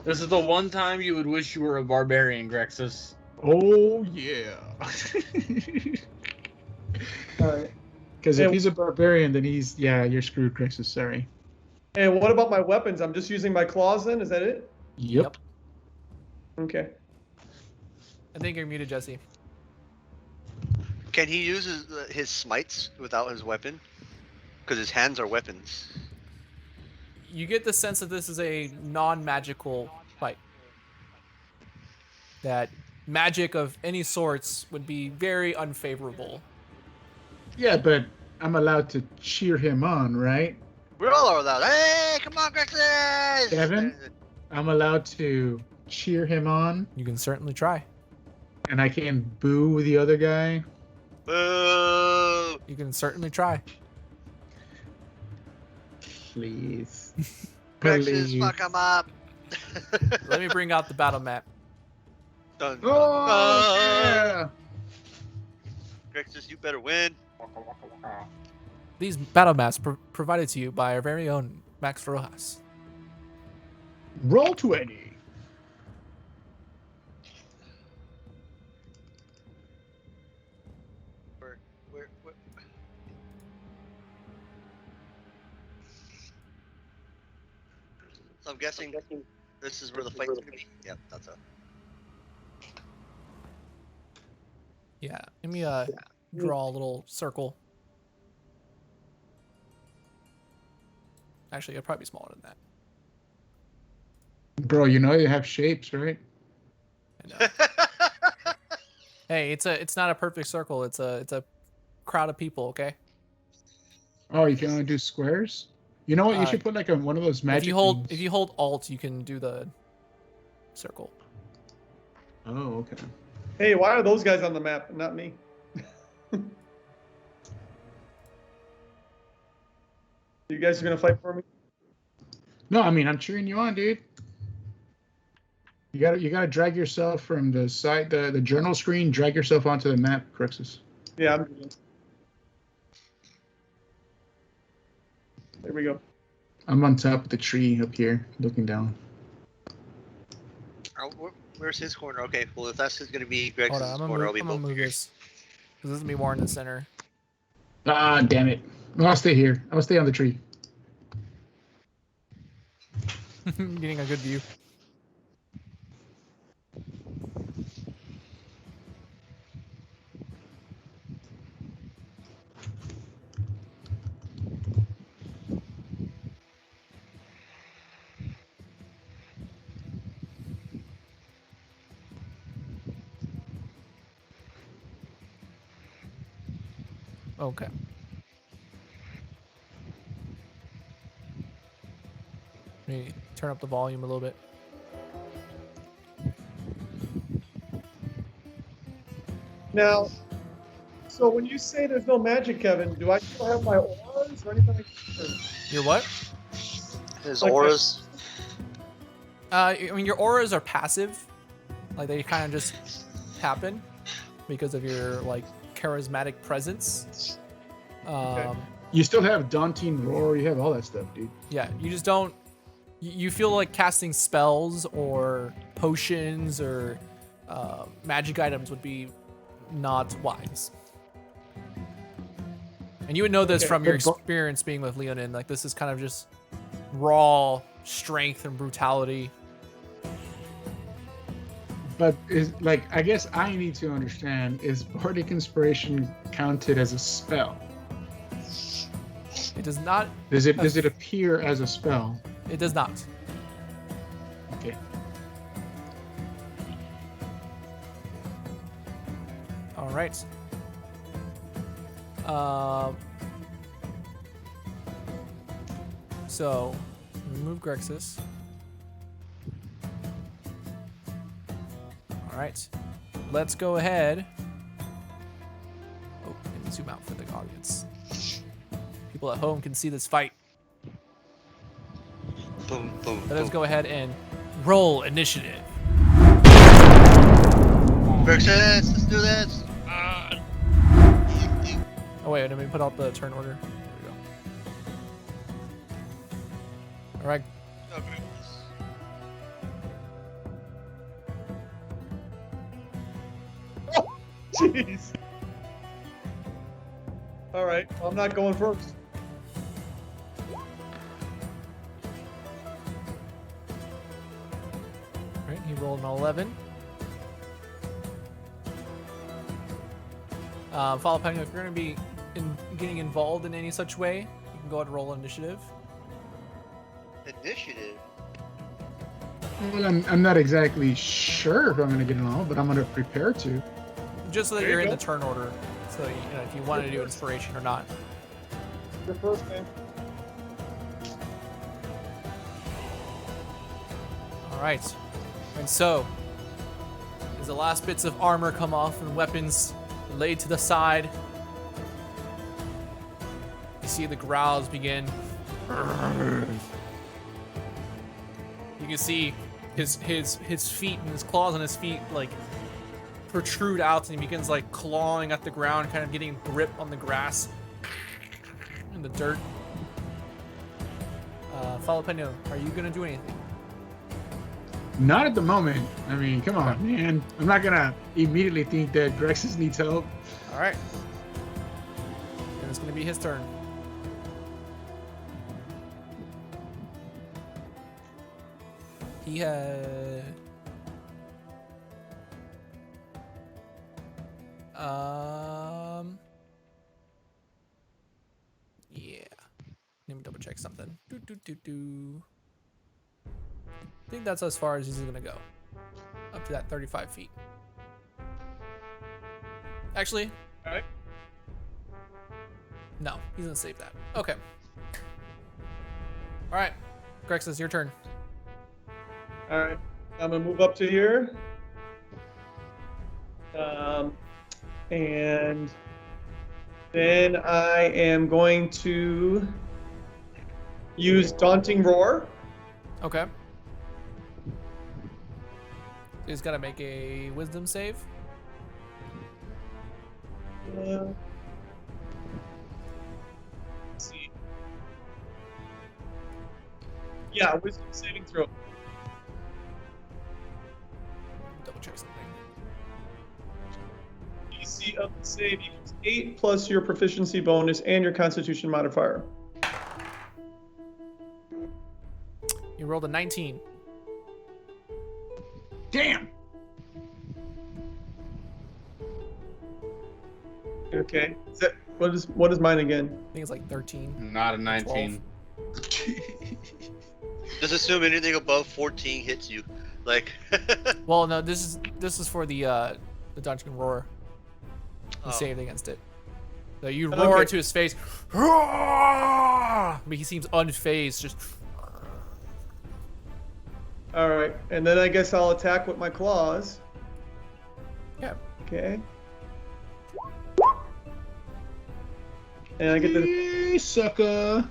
This is the one time you would wish you were a barbarian, Grexus. Oh yeah. All right. Because if he's a barbarian, then you're screwed, Grexus. Sorry. And what about my weapons? I'm just using my claws then? Is that it? Yep. Okay. I think you're muted, Jesse. Can he use his smites without his weapon? Because his hands are weapons. You get the sense that this is a non-magical fight. That magic of any sorts would be very unfavorable. Yeah, but I'm allowed to cheer him on, right? We're all allowed. Hey, come on, Grexus! Kevin? I'm allowed to cheer him on, You can certainly try. and I can boo the other guy. Boo! You can certainly try. Please. Grexus, Please. fuck him up. Let me bring out the battle map. Dun, dun, Oh, dun. yeah. Grexus, you better win. These battle maps provided to you by our very own Max Rojas. Roll 20. Where? So I'm guessing this is where the fight's gonna be. Yep, that's it. Yeah, let me draw a little circle. Actually, it'll probably be smaller than that. Bro, you know you have shapes, right? I know. Hey, it's not a perfect circle. It's a crowd of people. Okay. Oh, you can only do squares? You know what? You should put like one of those magic things. If you hold Alt, you can do the circle. Oh, okay. Hey, why are those guys on the map and not me? You guys are gonna fight for me? No, I mean I'm cheering you on, dude. You gotta drag yourself from the side, the journal screen, drag yourself onto the map, Crixus. Yeah, I'm good. There we go. I'm on top of the tree up here, looking down. Oh, where's his corner? Okay, well if that's gonna be Hold Grex's on, I'm corner, I'll gonna be both move here. this because this is gonna be more in the center. Ah, damn it! No, I'll stay here. I'll stay on the tree. Getting a good view. Okay. Let me turn up the volume a little bit. Now, so when you say there's no magic, Kevin, do I still have my auras or anything like that? Your what? His Like auras. I mean, your auras are passive. Like, they kind of just happen because of your, like, charismatic presence. You still have Daunting Roar. You have all that stuff, dude. Yeah, you just don't. You feel like casting spells or potions or magic items would be not wise. And you would know this from your experience being with Leonin. Like, this is kind of just raw strength and brutality. But is like, I guess I need to understand, is Bardic Inspiration counted as a spell? It does not. Does it appear as a spell? It does not. Okay. All right. So, remove Grexis. All right. Let's go ahead. Oh, and zoom out for the audience. People at home can see this fight. Boom, boom, Let us boom. go ahead and roll initiative. Grexis, let's do this. Oh wait, let me put out the turn order. There we go. All right. Jeez. All right. Well, I'm not going first. All right, he rolled an 11. Follow Penny, if you're going to be getting involved in any such way, you can go ahead and roll initiative. Initiative. Well, I'm not exactly sure if I'm going to get along, but I'm going to prepare to. Just so that There you're you in go. the turn order. So, you know, if you want to do inspiration or not. Your first man. All right. And so, as the last bits of armor come off and weapons laid to the side, you see the growls begin. You can see his feet and his claws on his feet like protrude out, and he begins like clawing at the ground, kind of getting grip on the grass and the dirt. Falapeno, are you gonna do anything? Not at the moment. I mean, come on, man. I'm not going to immediately think that Grexis needs help. All right. And it's gonna be his turn. He had. Yeah. Let me double check something. I think that's as far as he's gonna go. Up to that 35 feet. Actually, All right. no, he's gonna save that. Okay. All right, Grexis, your turn. All right. I'm gonna move up to here. And then I am going to use Daunting Roar. Okay. He's gotta make a wisdom save. Let's see. Yeah, wisdom saving throw. Double check something. DC of the save equals 8 plus your proficiency bonus and your constitution modifier. You rolled a 19. Damn! Okay. Is that what is mine again? I think it's like 13. Not a 19. Just assume anything above 14 hits you. Like. Well, no, this is for the Dungeon Roar. He Oh. saved against it. So you roar Okay. into his face. But he seems unfazed, just. All right, and then I guess I'll attack with my claws. Yeah. Okay. And I get to Hey, sucker!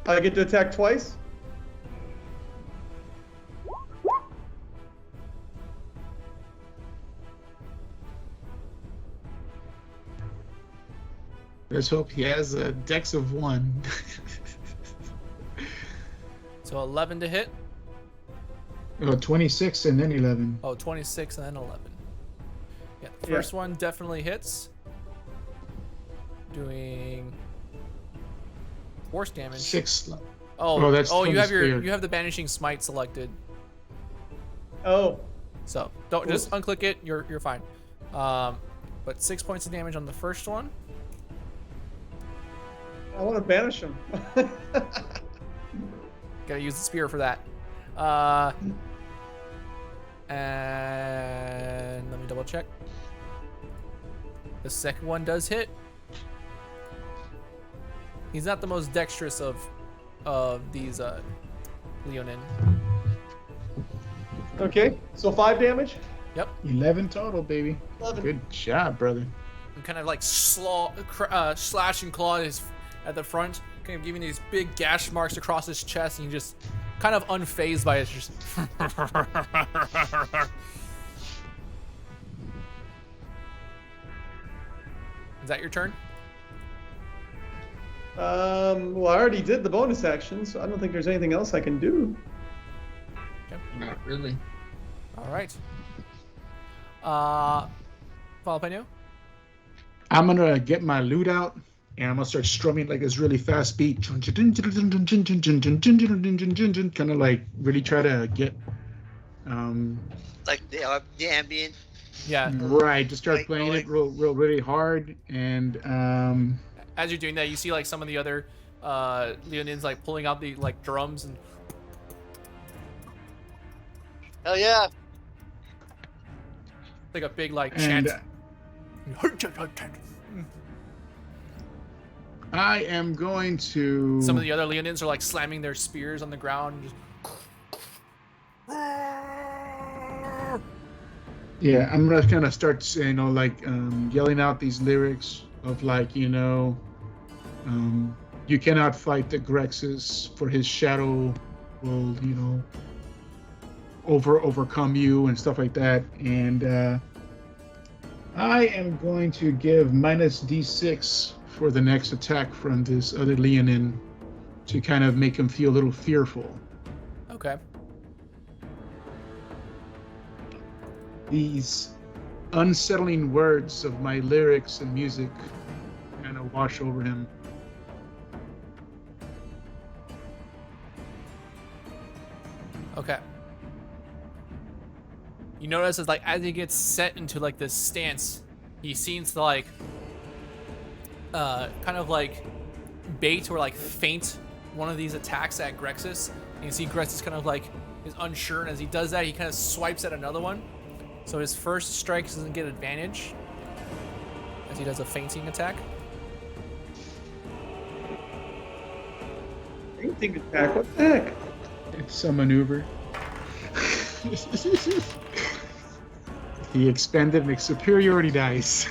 attack twice. Let's hope he has a dex of 1. So 11 to hit. 26 and then 11. Oh, 26 and then 11. Yeah, the Yeah. first one definitely hits. Doing force damage. 6. Oh, that's you from have the your spear. you have the banishing smite selected. Oh, So don't just unclick it. You're fine. But 6 points of damage on the first one. I want to banish him. Gotta use the spear for that. And let me double check. The second one does hit. He's not the most dexterous of these Leonin. Okay, so 5 damage. 11 total, baby. 11. Good job, brother. And kind of like slash and claw at the front, kind of giving these big gash marks across his chest, and he just kind of unfazed by it. Just Is that your turn? Well, I already did the bonus action, so I don't think there's anything else I can do. Not really. All right. Jalapeno? I'm gonna get my lute out and I'm gonna start strumming like this really fast beat. Kind of like really try to get Like the ambient. Yeah. right. Just start Like playing noise. it really hard and As you're doing that, you see like some of the other Leonins like pulling out the like drums and Hell yeah! like a big like and chant. I am going to Some of the other Leonins are like slamming their spears on the ground. And just... Yeah, I'm gonna kind of start, like yelling out these lyrics of like, you cannot fight the Grexus, for his shadow will, overcome you and stuff like that. And I am going to give -d6 for the next attack from this other Leonin to kind of make him feel a little fearful. Okay. These unsettling words of my lyrics and music kind of wash over him. Okay. You notice as he gets set into like this stance, he seems to like kind of like bait or like feint one of these attacks at Grexus. And you see Grexus kind of like is unsure, and as he does that, he kind of swipes at another one. So his first strike doesn't get advantage as he does a feinting attack. Anything attack? What the heck? It's a maneuver. He expended a superiority dice.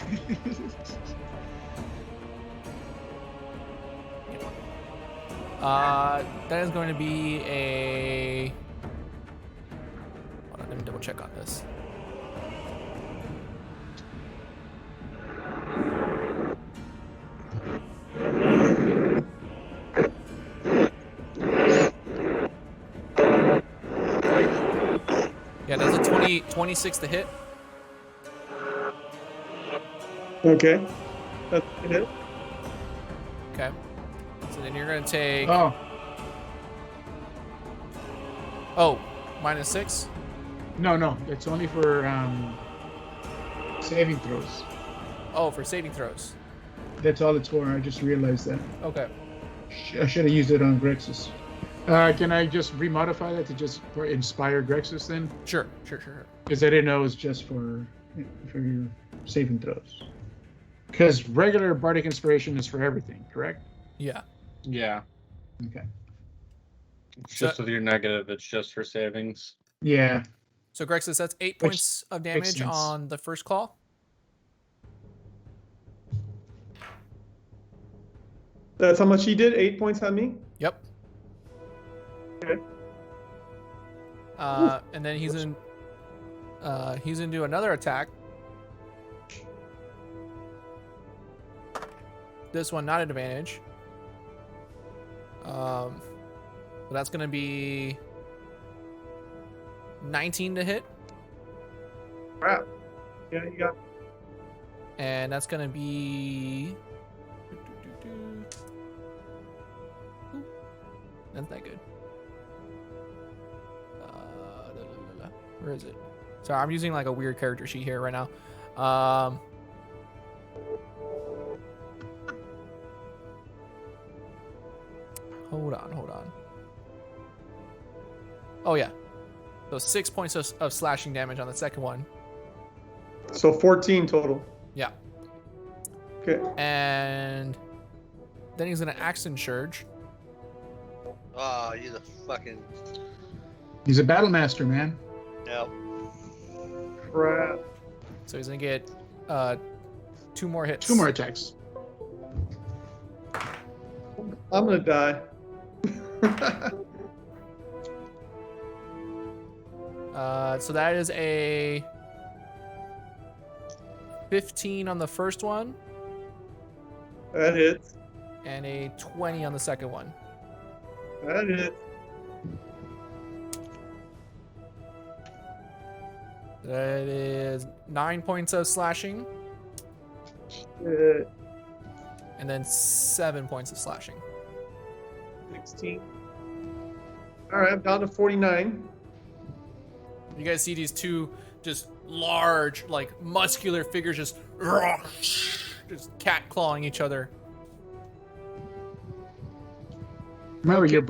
That is going to be a... Hold on, let me double check on this. Yeah, that's a 26 to hit. Okay. That's it. Okay. So then you're going to take... Oh, Oh, -6? no, it's only for saving throws. Oh, for saving throws. That's all it's for. I just realized that. Okay. I should have used it on Grexus. Can I just remodify that to just for inspire Grexus then? Sure. Because I didn't know it was just for your saving throws. Because regular bardic inspiration is for everything, correct? Yeah. Yeah. Okay. It's just with your negative, it's just for savings. Yeah. So Grexus, that's 8 Which points of makes damage sense. on the first claw. That's how much he did? 8 points on me? Yep. Okay. And then he's in. He's gonna do another attack. this one not an advantage. So that's gonna be 19 to hit, Crap. Yeah, you got. and that's gonna be. Ooh, that's not good. Where is it? Sorry, I'm using like a weird character sheet here right now. Hold on. Oh yeah. So 6 points of slashing damage on the second one. So 14 total. Yeah. Okay. And then he's gonna action surge. Oh, you the fucking. He's a battle master, man. Yep. Crap. So he's gonna get 2 more hits. 2 more attacks. I'm gonna die. So that is a 15 on the first one That hits. and a 20 on the second one. That hits. That is 9 points of slashing Uh, and then 7 points of slashing. 16. All right, I'm down to 49. You guys see these two just large, like muscular figures just cat clawing each other. Remember, you're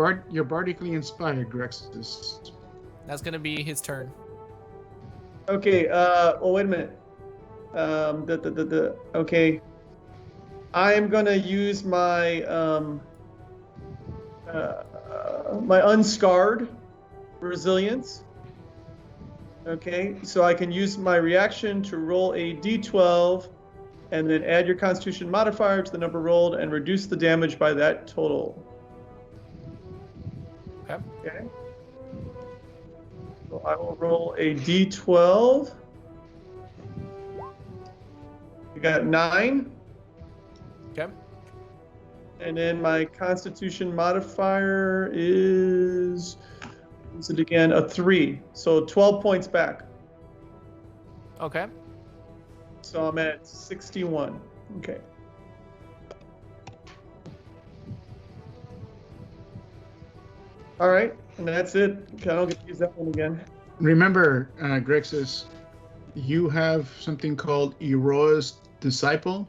bardically inspired, Grexus. That's gonna be his turn. Okay. Oh, wait a minute. Okay. I am gonna use my my unscarred resilience. Okay, so I can use my reaction to roll a d12 and then add your constitution modifier to the number rolled and reduce the damage by that total. Okay. Okay. So I will roll a d12. You got 9. Okay. And then my constitution modifier is it again? A 3. So 12 points back. Okay. So I'm at 61. Okay. All right. And that's it. Okay, I don't get to use that one again. Remember, Grexus, you have something called Eroa's Disciple.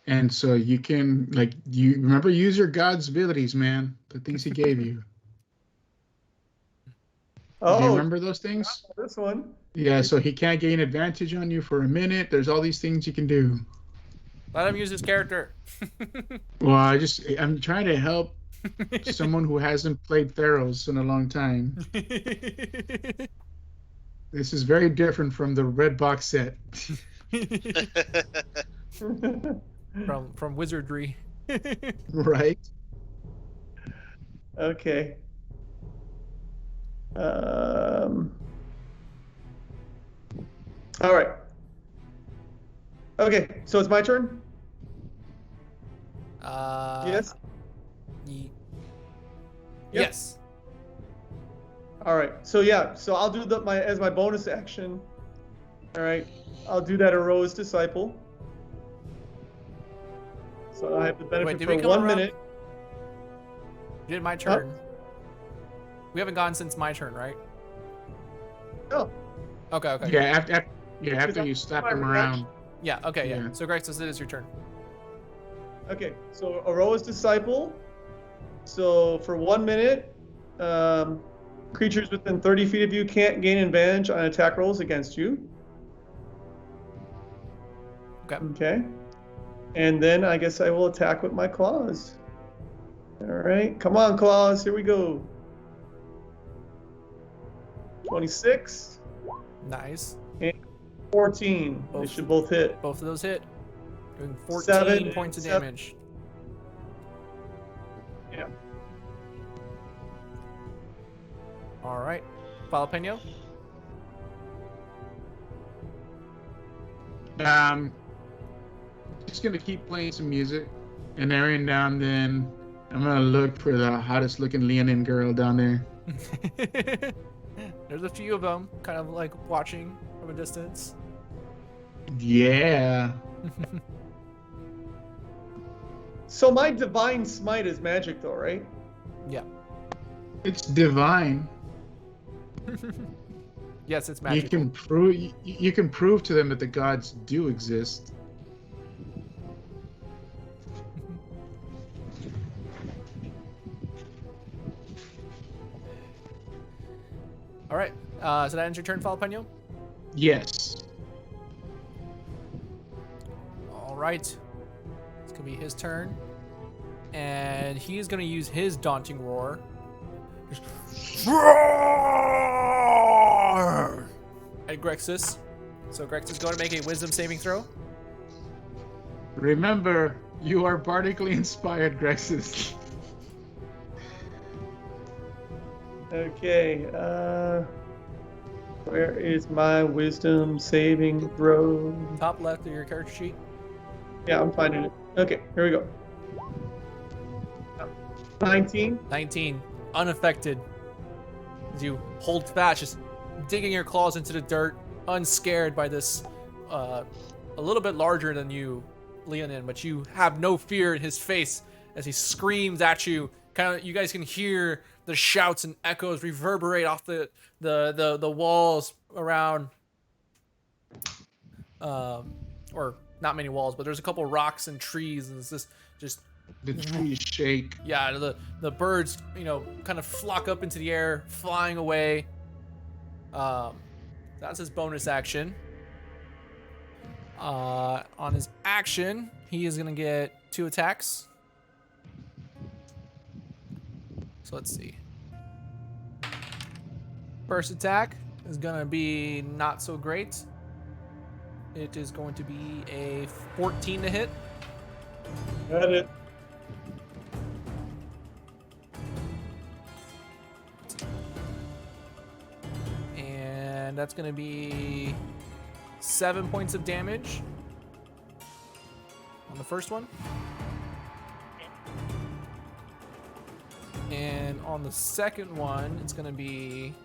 And so you can, like, you remember, use your God's abilities, man. The things he gave you. Do you Oh, remember those things? this one. Yeah, so he can't gain advantage on you for a minute. There's all these things you can do. Let him use his character. Well, I'm trying to help someone who hasn't played Theros in a long time. This is very different from the red box set. from wizardry. Right? Okay. All right. Okay, so it's my turn? Yes? Yep. Yep. Yes. All right. So yeah, so I'll do as my bonus action. All right. I'll do that Hero's Disciple. So I have the benefit did for we come 1 around? minute. You did my turn. We haven't gone since my turn, right? No. Okay. Yeah, after you slap him around. Yeah, okay, yeah. Yeah. So Grexus, it is your turn. Okay. So Hero's Disciple. So for 1 minute, creatures within 30 feet of you can't gain advantage on attack rolls against you. Okay. Okay. And then I guess I will attack with my claws. All right. Come on, claws. Here we go. 26, Nice. 14. They Both. should both hit. Both of those hit. Doing 14 7 points of and 7. damage. Yeah. All right. Jalapeno. Just gonna keep playing some music, and every now and then I'm gonna look for the hottest looking Leonin girl down there. There's a few of them, kind of like watching from a distance. Yeah. So my divine smite is magic, though, right? Yeah. It's divine. Yes, it's You magic. can prove you can prove to them that the gods do exist. All right. So that ends your turn, Falapeno? Yes. All right. It's going to be his turn. And he is going to use his Daunting Roar. Roar! At Grexus. So Grexus is going to make a Wisdom saving throw. Remember, you are bardically inspired, Grexus. Okay. Where is my wisdom saving throw? Top left of your character sheet. Yeah, I'm finding it. Okay, here we go. 19. 19. Unaffected. As you hold fast, just digging your claws into the dirt, unscared by this a little bit larger than you, Leonin, but you have no fear in his face as he screams at you. Kind of, you guys can hear the shouts and echoes reverberate off the walls around. Or not many walls, but there's a couple rocks and trees, and it's just The trees shake. yeah, the birds, kind of flock up into the air, flying away. That's his bonus action. On his action, he is gonna get 2 attacks. So let's see. First attack is gonna be not so great. It is going to be a 14 to hit. Got it. And that's going to be 7 points of damage on the first one. And on the second one, it's going to be...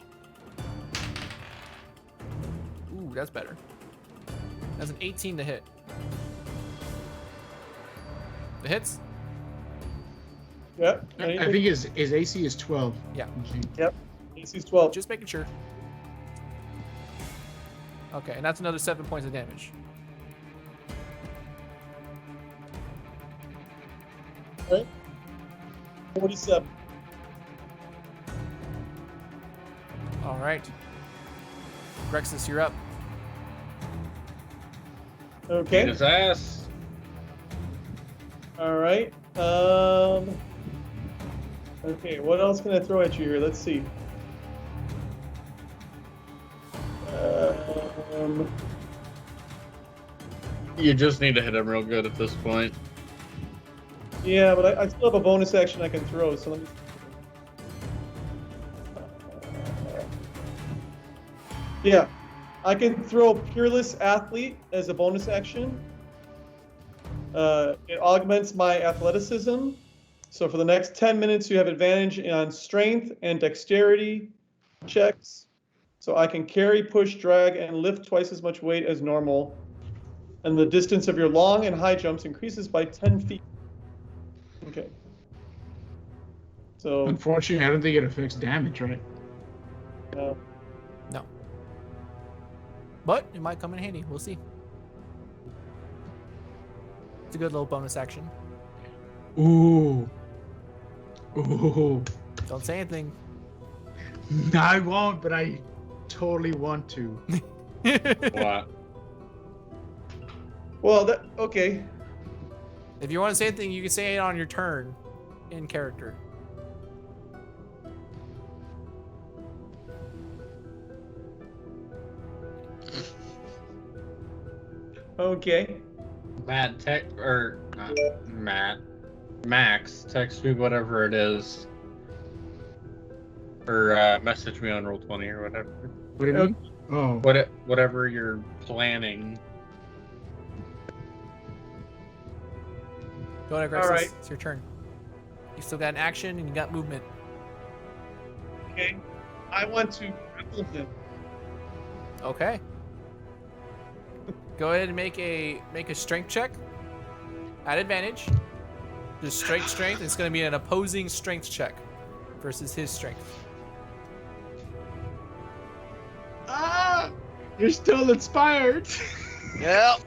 Ooh, that's better. That's an 18 to hit. The hits? Yep. I think his AC is 12. Yeah. Yep. AC's 12. Just making sure. Okay, and that's another 7 points of damage. Right? 47. All right. Grexus, you're up. Okay. Beat his ass. All right. Okay, what else can I throw at you here? Let's see. You just need to hit him real good at this point. Yeah, but I still have a bonus action I can throw, so let me... Yeah, I can throw Peerless Athlete as a bonus action. It augments my athleticism. So for the next 10 minutes, you have advantage on strength and dexterity checks. So I can carry, push, drag, and lift twice as much weight as normal. And the distance of your long and high jumps increases by 10 feet. Okay. So, Unfortunately, I don't think it affects damage, right? no. No. But it might come in handy. We'll see. It's a good little bonus action. Ooh. Ooh. Don't say anything. No, I won't, but I totally want to. What? Well, okay. If you want to say anything, you can say it on your turn in character. Okay. Matt, Max, text me whatever it is. Or message me on Roll20 or whatever. What do you mean? Oh. Whatever you're planning. Go ahead, All Grexus. right. It's your turn. You still got an action and you got movement. Okay. I want to grapple him. Okay. Go ahead and make a strength check. At advantage. Just strength. It's going to be an opposing strength check versus his strength. Ah, you're still inspired. Yep.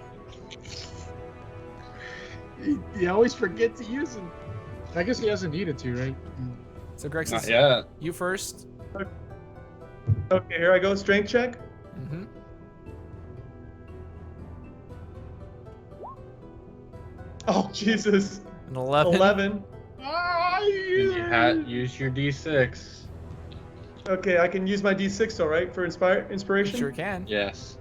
You always forget to use them. I guess he hasn't needed to, right? So Grexus, Not yet. you first. Okay, here I go. Strength check. Mm-hmm. Oh, Jesus. An 11. 11. Ah, Use your D6. Okay, I can use my D6 though, right? For inspiration? Sure can. Yes.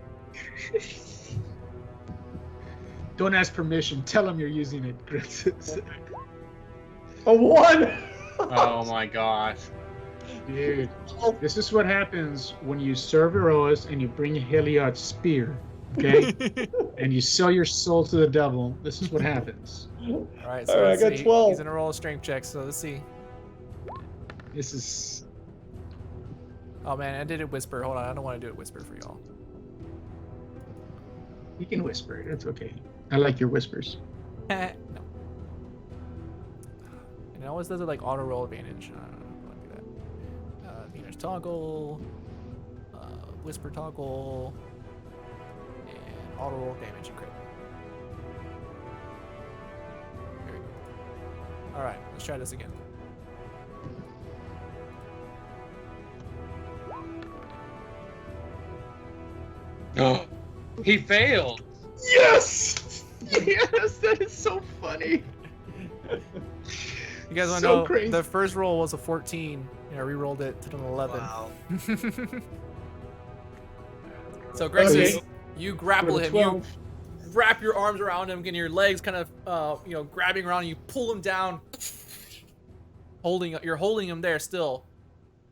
Don't ask permission. Tell him you're using it, Chris. A 1! Oh my gosh. Dude, this is what happens when you serve Eros and you bring Heliod's spear, okay? And you sell your soul to the devil. This is what happens. All right, All right, let's I got see. 12. He's gonna roll a strength check. So let's see. This is. Oh man, I did it whisper. Hold on, I don't want to do it whisper for y'all. You can whisper. It's okay. I like your whispers. No. And it always does it like auto roll advantage. I don't want to do that. Venus toggle, whisper toggle, and auto roll damage and crit. There we go. All right, let's try this again. Oh, he failed. Yes! Yes, that is so funny. You guys want to So know crazy. the first roll was a 14. I re-rolled it to an 11. Wow. So Grexus, Okay. you grapple him. You wrap your arms around him, and your legs kind of, grabbing around. And you pull him down. You're holding him there still.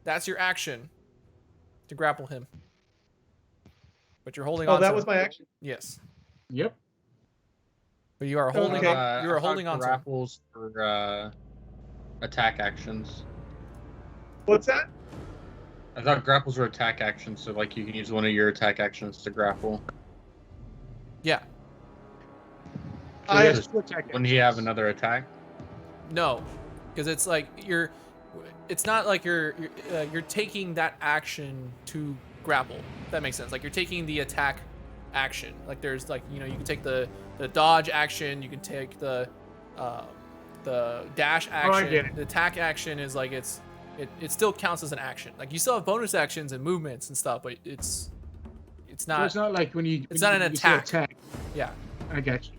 That's your action to grapple him. But you're holding on. Oh, that to was him. my action? Yes. Yep. But you are holding. Okay. You are I thought holding on to him. grapples for attack actions. What's that? I thought grapples were attack actions, so like you can use one of your attack actions to grapple. Yeah. So I- he has two attack Wouldn't he have another attack? No, because it's like it's not like you're taking that action to grapple. If that makes sense. Like you're taking the attack action. Like there's like you can take the dodge action. You can take the dash action. get it. The attack action is like it still counts as an action. Like you still have bonus actions and movements and stuff, but it's So not. it's not like when you. It's when not you an say attack. Yeah. I got you.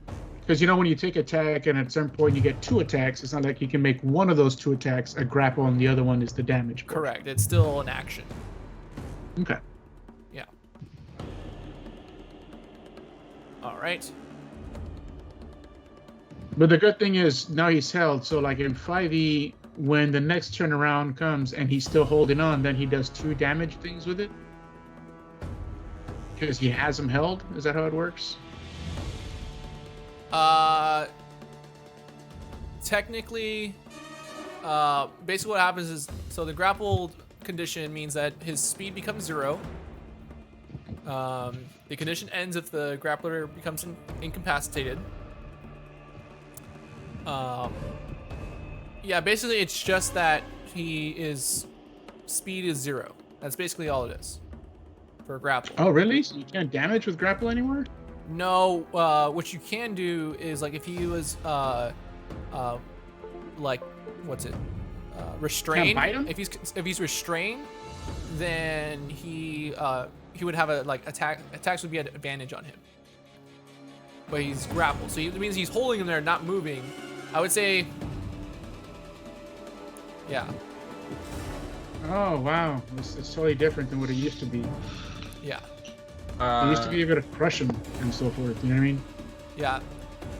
Because when you take attack and at some point you get two attacks, it's not like you can make one of those two attacks a grapple and the other one is the damage. portion. Correct. It's still an action. Okay. Yeah. All right. But the good thing is now he's held. So like in 5e, when the next turnaround comes and he's still holding on, then he does 2 damage things with it. Because he has him held. Is that how it works? Technically, basically what happens is, so the grappled condition means that his speed becomes 0. The condition ends if the grappler becomes incapacitated. Yeah, basically it's just that speed is 0. That's basically all it is for a grapple. Oh, really? So you can't damage with grapple anymore? No, what you can do is like if he was like what's it? Restrained. bite him? If he's restrained, then he would have a like attacks would be at advantage on him. But he's grappled, so it means he's holding him there, not moving. I would say, yeah, Oh, wow. It's totally different than what it used to be. yeah, It used to be able to crush him and so forth. You know what I mean? yeah.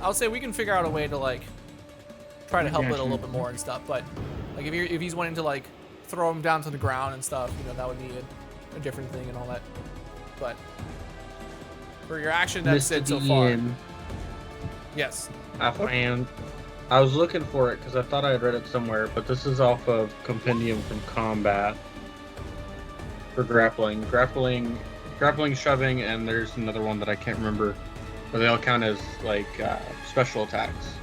I would say we can figure out a way to like try to help it a little bit more and stuff. But like if he's wanting to like throw him down to the ground and stuff, that would be a different thing and all that. But for your action, that's it so far. Yes. I found I was looking for it because I thought I had read it somewhere, but this is off of Compendium from Combat for grappling, shoving, and there's another one that I can't remember, but they all count as like special attacks,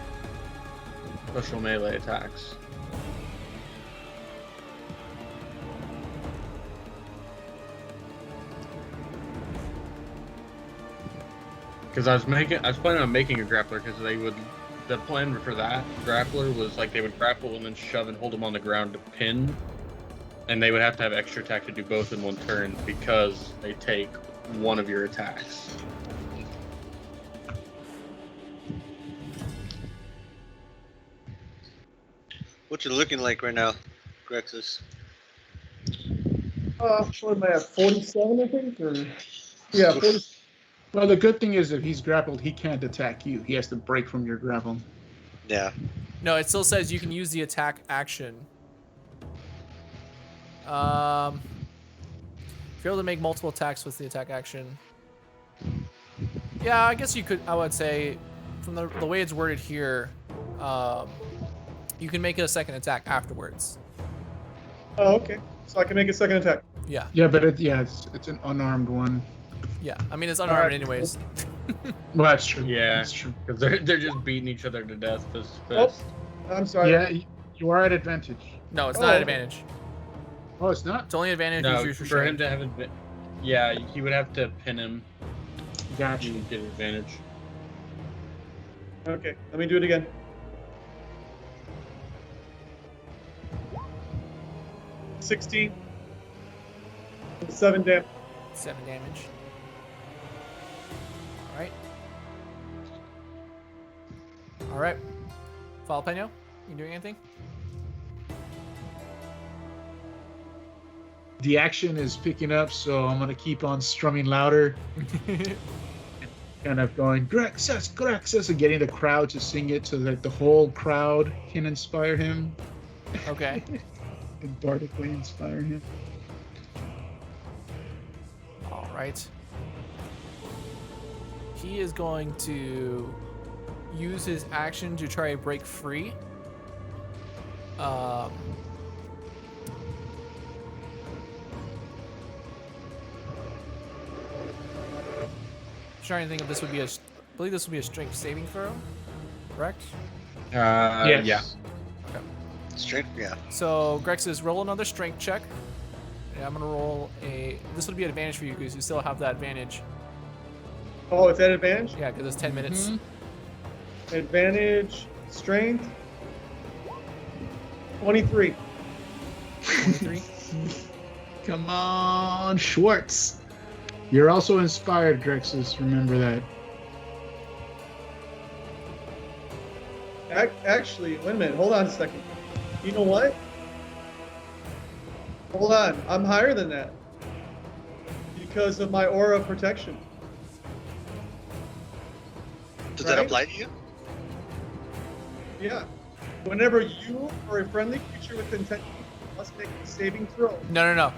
special melee attacks. Because I was planning on making a grappler because the plan for that grappler was like they would grapple and then shove and hold them on the ground to pin, and they would have to have extra attack to do both in one turn because they take one of your attacks. What's it looking like right now, Grexus? What am I at? 47, I think, or yeah, 40. Well, the good thing is if he's grappled, he can't attack you. He has to break from your grapple. Yeah. No, it still says you can use the attack action. If you're able to make multiple attacks with the attack action. Yeah, I guess you could. I would say, from the way it's worded here, you can make it a second attack afterwards. Oh, okay. So I can make a second attack. Yeah. Yeah, but it's an unarmed one. Yeah. I mean, it's unarmed Alright. anyways. Well, that's true. Yeah, That's true. because they're just beating each other to death. Fist to Oh. fist. I'm sorry. Yeah, you are at advantage. No, it's not an Oh. advantage. Oh, it's not? It's only advantage if No, you're for him restrained. to have yeah, he would have to pin him Gotcha. to get advantage. Okay, let me do it again. 16. 7 damage. 7 damage. Alright. Alright. Jalapeno, you doing anything? The action is picking up, so I'm gonna keep on strumming louder, kind of going Grexus, Grexus, and getting the crowd to sing it so that the whole crowd can inspire him Okay. and bardically inspire him. Alright. He is going to use his action to try to break free. Trying to think if this would be I believe this would be a strength saving throw, correct? Yes. Yeah. Strength, yeah. So Grexus, roll another strength check. Yeah, I'm gonna roll this would be an advantage for you because you still have that advantage. Oh, it's at advantage? Yeah, because it's 10 minutes. Advantage, strength. 23. 23. Come on, Schwartz. You're also inspired, Grexus. Remember that. Actually, wait a minute. Hold on a second. You know what? Hold on. I'm higher than that. Because of my aura of protection. Does that Right? apply to you? Yeah. Whenever you or a friendly creature with intent must make a saving throw. No.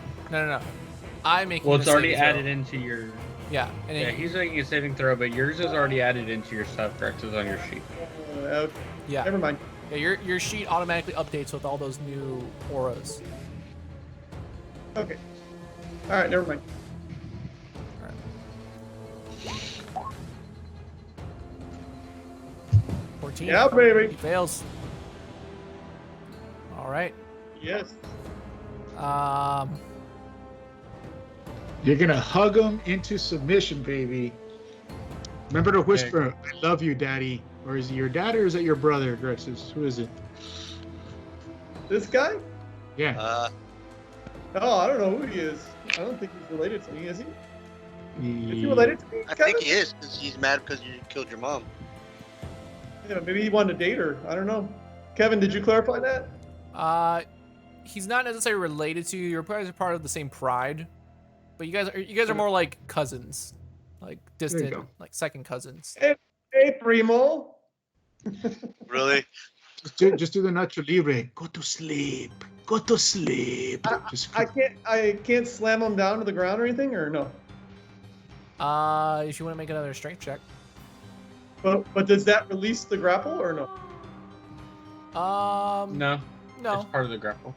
I'm making. Well, the it's already saving throw. added into your. Yeah, and Yeah, then, he's making a saving throw, but yours is already added into your stuff. Grexus on your sheet. Okay. yeah, Never mind. yeah. Your sheet automatically updates with all those new auras. Okay. All right. Never mind. 14. Yeah, baby. He fails. All right. Yes. You're gonna hug him into submission, baby. Remember to whisper, "I love you, Daddy." Or is it your dad or is it your brother, Grexus? Who is it? This guy? Yeah. Oh, I don't know who he is. I don't think he's related to me, is he? Is he related to me? I Kevin? think he is, because he's mad because you killed your mom. Yeah, maybe he wanted to date her. I don't know. Kevin, did you clarify that? He's not necessarily related to you. You're probably part of the same pride, but you guys are more like cousins, like distant, go. like second cousins. Hey, Primo. Really? Just do the Nacho Libre. Go to sleep. Go to sleep. Just I can't slam him down to the ground or anything, or no? If you want to make another strength check. But does that release the grapple or no? No, No. it's part of the grapple.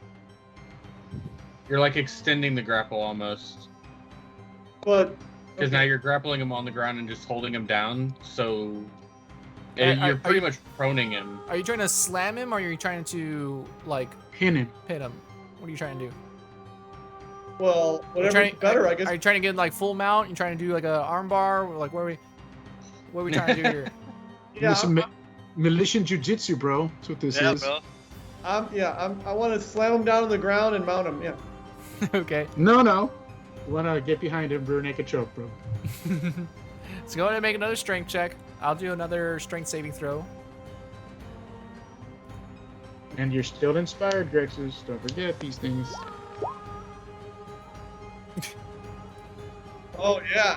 You're like extending the grapple almost. But Because now okay. you're grappling him on the ground and just holding him down, so Are you're pretty you- much proning him. Are you trying to slam him, or are you trying to like Pin him. hit him? What are you trying to do? Well, Are you whatever's trying- better, are, I guess. Are you trying to get like full mount? You trying to do like a arm bar? Like what are we trying to do here? Yeah, Some Malaysian jiu-jitsu, bro. That's what this Yeah, is. bro. I want to slam him down on the ground and mount him. Yeah. Okay. No. You wanna get behind him, rear naked choke, bro. Let's go ahead and make another strength check. I'll do another strength saving throw. And you're still inspired, Grexus. Don't forget these things. Oh yeah.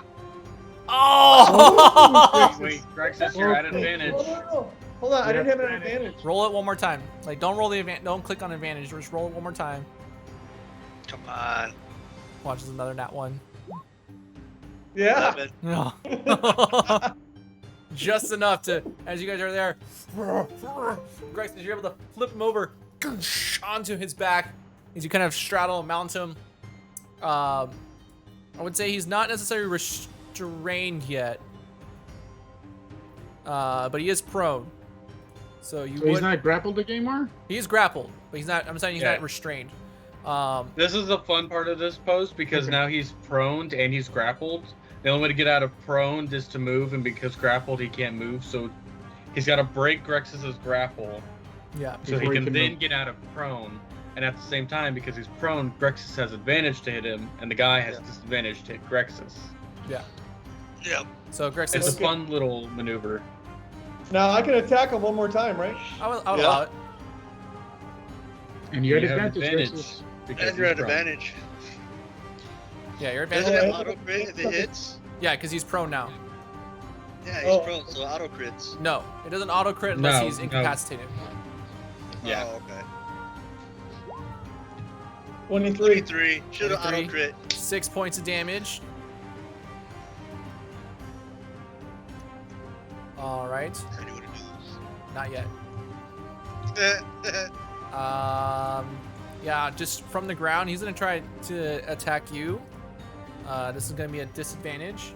Oh! Wait, Grexus, you're at advantage. No. Hold on, I didn't have an advantage. Roll it one more time. Like don't roll the don't click on advantage. Just roll it one more time. Come on. Watch, there's another nat one. Yeah. 11. No. Just enough to, as you guys are there, Grexus, you're able to flip him over onto his back as you kind of straddle and mount him. I would say he's not necessarily restrained yet, but he is prone. So you So he's not grappled anymore? He is grappled, but he's not. I'm saying he's Yeah. not restrained. This is the fun part of this post because now he's proned and he's grappled. The only way to get out of proned is to move, and because grappled, he can't move. So he's got to break Grexus's grapple Yeah. so he Before he can can then move. get out of prone. And at the same time, because he's prone, Grexus has advantage to hit him, and the guy has disadvantage to hit Grexus. Yeah. Yep. So Grexus, It's a Okay. fun little maneuver. Now I can attack him one more time, right? I will Yeah. allow it. And you had have advantage, Grexus. because And you're at he's prone. advantage. Yeah, you're Doesn't advantage. it auto crit if it hits? Yeah, because he's prone now. Yeah, he's Oh. prone, so auto crits. No, it doesn't auto crit unless No, he's no. incapacitated. Yeah. Oh, okay. 23. 23. Should have auto 23. crit. 6 points of damage. All right, I knew what it not yet. was. Yeah, just from the ground, he's gonna try to attack you. This is gonna be a disadvantage.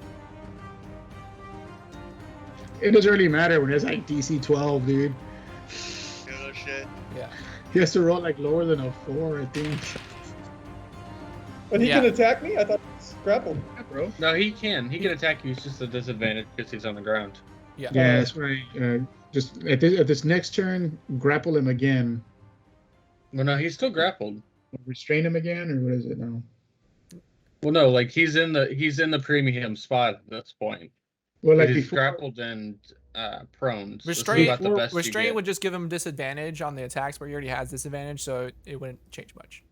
It doesn't really matter when it's like DC 12, dude. No shit. Yeah. He has to roll like lower than a 4, I think. But he Yeah. can attack me? I thought he was grappled. Yeah, bro. No, he can. He can attack you. It's just a disadvantage because he's on the ground. Yeah. Yeah, that's right. Just at this next turn, grapple him again. Well, no, he's still grappled. Restrain him again, or what is it now? Well, no, like he's in the premium spot at this point. Well, like He's before, grappled and prone. So this is Restraint- about the best you Restraint get. would just give him disadvantage on the attacks, but he already has disadvantage, so it wouldn't change much.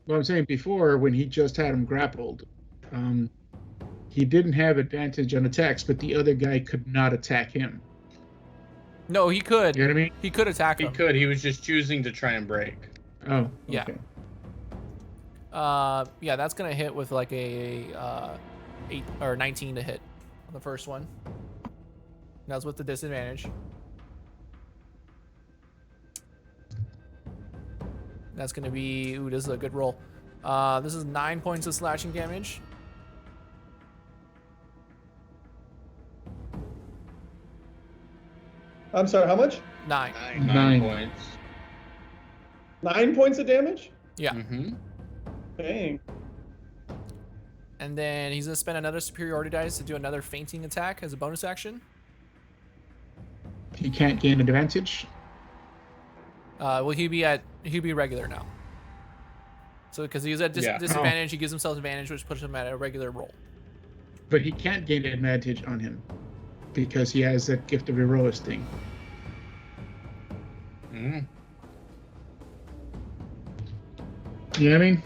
what I'm saying before, when he just had him grappled, he didn't have advantage on attacks, but the other guy could not attack him. No, he could. You know what I mean? He could attack He him. could. He was just choosing to try and break. Oh, Yeah. okay. Yeah, that's gonna hit with like a 8 or 19 to hit on the first one. That's with the disadvantage. That's gonna be, ooh, this is a good roll. This is 9 points of slashing damage. I'm sorry, how much? 9. 9. 9 9. points. 9 points of damage? Yeah. Mm-hmm. Dang. And then he's gonna spend another superiority dice to do another fainting attack as a bonus action. He can't gain advantage. Well, he'd be regular now. So because he's at Yeah. disadvantage, he gives himself advantage, which puts him at a regular roll. But he can't gain advantage on him because he has that gift of heroics thing. Mm. You know what I mean?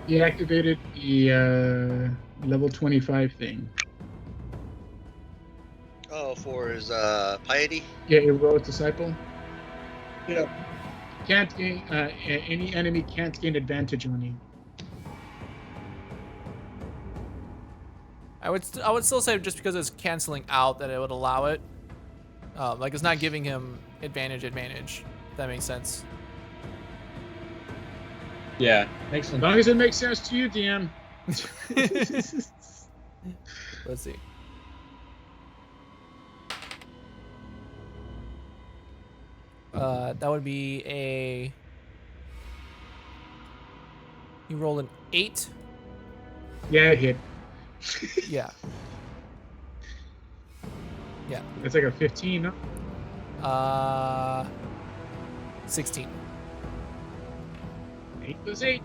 He activated the level 25 thing. Oh, for his piety. Yeah, heroic disciple. Yeah. Can't gain any enemy can't gain advantage on you. I would still say just because it's canceling out that it would allow it. Like it's not giving him advantage. If that makes sense. Yeah, makes As sense. long as it makes sense to you, DM. Let's see. That would be a. You roll an 8. Yeah, it hit. Yeah. Yeah. It's like a 15, no? 16. 8 plus 8.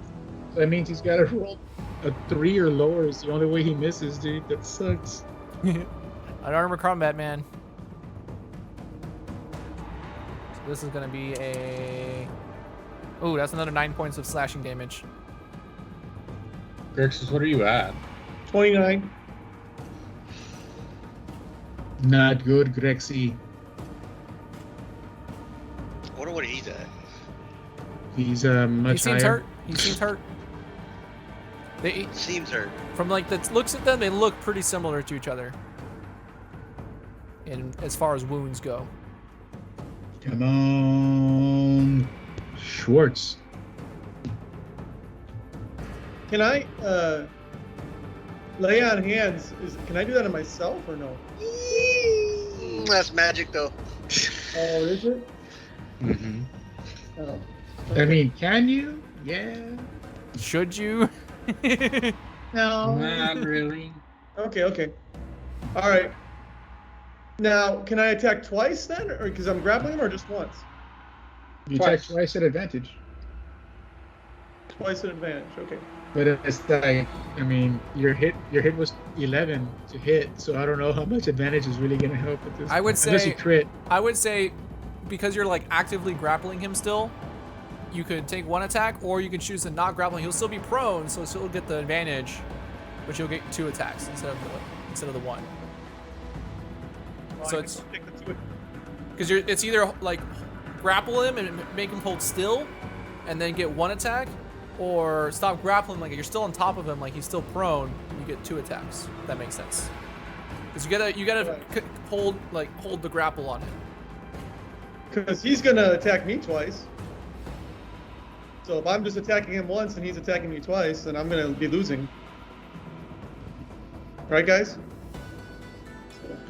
So that means he's got to roll a 3 or lower. Is the only way he misses, dude. That sucks. Unarmored combat, man. So this is gonna be a. Oh, that's another 9 points of slashing damage. Grixis, what are you at? 29. Not good, Grexy. I wonder what he's at. He's He much seems higher. hurt. He seems hurt. They, Seems hurt. from like the looks at them, they look pretty similar to each other. In as far as wounds go. Come on, Schwartz. Can I lay on hands? Can I do that on myself or no? That's magic, though. Oh, is it? Mm-hmm. Oh. I mean, can you? Yeah. Should you? No. Not really. Okay. All right. Now, can I attack twice then, or because I'm grappling him, or just once? You attack twice at advantage. Twice at advantage. Okay. But it's like, I mean, your hit was 11 to hit, so I don't know how much advantage is really gonna help with this. I would Unless say- you crit. I would say, because you're like actively grappling him still, you could take one attack, or you can choose to not grapple. He'll still be prone, so he'll still get the advantage, but you'll get 2 attacks instead of the 1. Well, So I can it's- take the 2. Because it's either like grapple him and make him hold still, and then get 1 attack, or stop grappling like you're still on top of him, like he's still prone, and you get 2 attacks. If that makes sense. Because you gotta Right. hold the grapple on him. Because he's gonna attack me twice. So if I'm just attacking him once and he's attacking me twice, then I'm gonna be losing. Right, guys?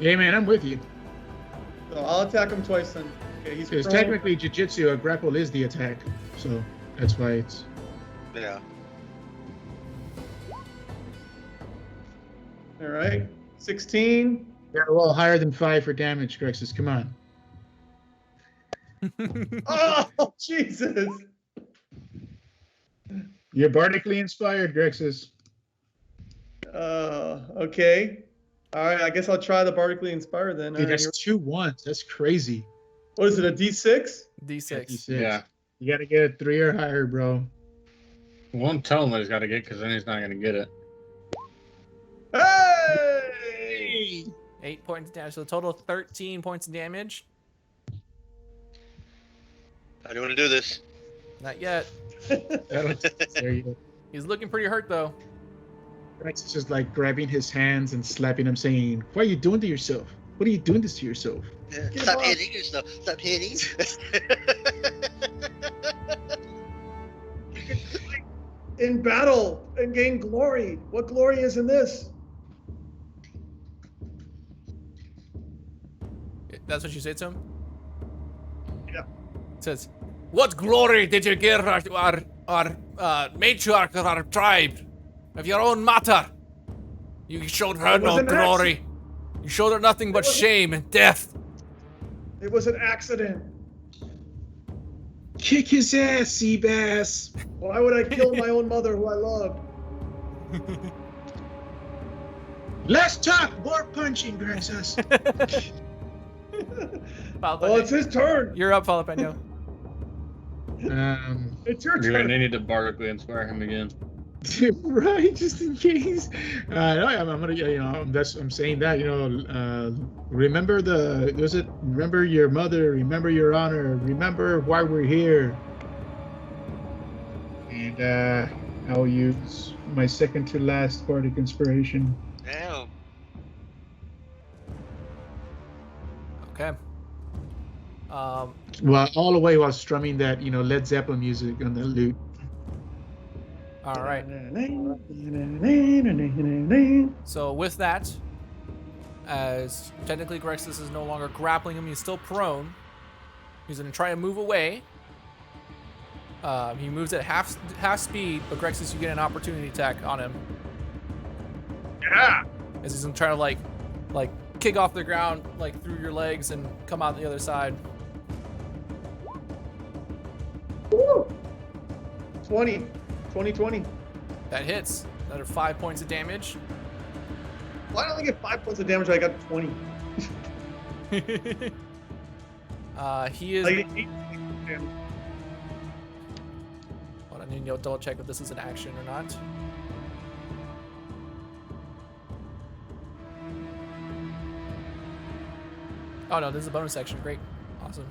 Yeah, man, I'm with you. So I'll attack him twice then. Okay, he's Because prone. technically, jiu-jitsu, a grapple is the attack, so that's why it's. Yeah. All right. 16. Yeah, well, higher than 5 for damage, Grexis. Come on. Oh, Jesus. You're bardically inspired, Grexis. Okay. All right, I guess I'll try the bardically inspired then. All Dude, right, that's 2 1s. That's crazy. what is it, a D6? D6. Yeah. You gotta get a 3 or higher, bro. Won't tell him what he's got to get because then he's not going to get it. Hey! 8 points of damage, so total 13 points of damage. I don't want to do this. Not yet. There you go. He's looking pretty hurt though. Grexis is like grabbing his hands and slapping him, saying, "What are you doing to yourself? What are you doing this to yourself?" Yeah, Get stop off. hitting yourself. Stop hitting. In battle and gain glory. What glory is in this? That's what you say to him? Yeah. It says, "What glory did you give our matriarch of our tribe? Of your own matter? You showed her It was no an glory. You showed her nothing but was- shame and death." It was an accident. Kick his ass, Seabass. Why would I kill my own mother who I loved? Let's talk more punching, Grexis. Well, it's his turn. You're up, Jalapeno. It's your You're going to turn. need to bardically inspire him again. Right, just in case. No, I'm gonna, I'm saying that, remember remember your mother, remember your honor, remember why we're here. And I'll use my second to last bardic inspiration. Damn. Okay. Well, all the way while strumming that, Led Zeppelin music on the lute. All right. So with that, as technically Grexus is no longer grappling him, he's still prone. He's gonna try to move away. He moves at half speed, but Grexus, you get an opportunity attack on him. Yeah. As he's gonna try to like kick off the ground like through your legs and come out the other side. Woo! 20. 20. That hits. Another 5 points of damage. Why don't I get 5 points of damage? I got 20. He is. I get 8 damage. Hold on, I need to double check if this is an action or not. Oh no, this is a bonus action. Great. Awesome.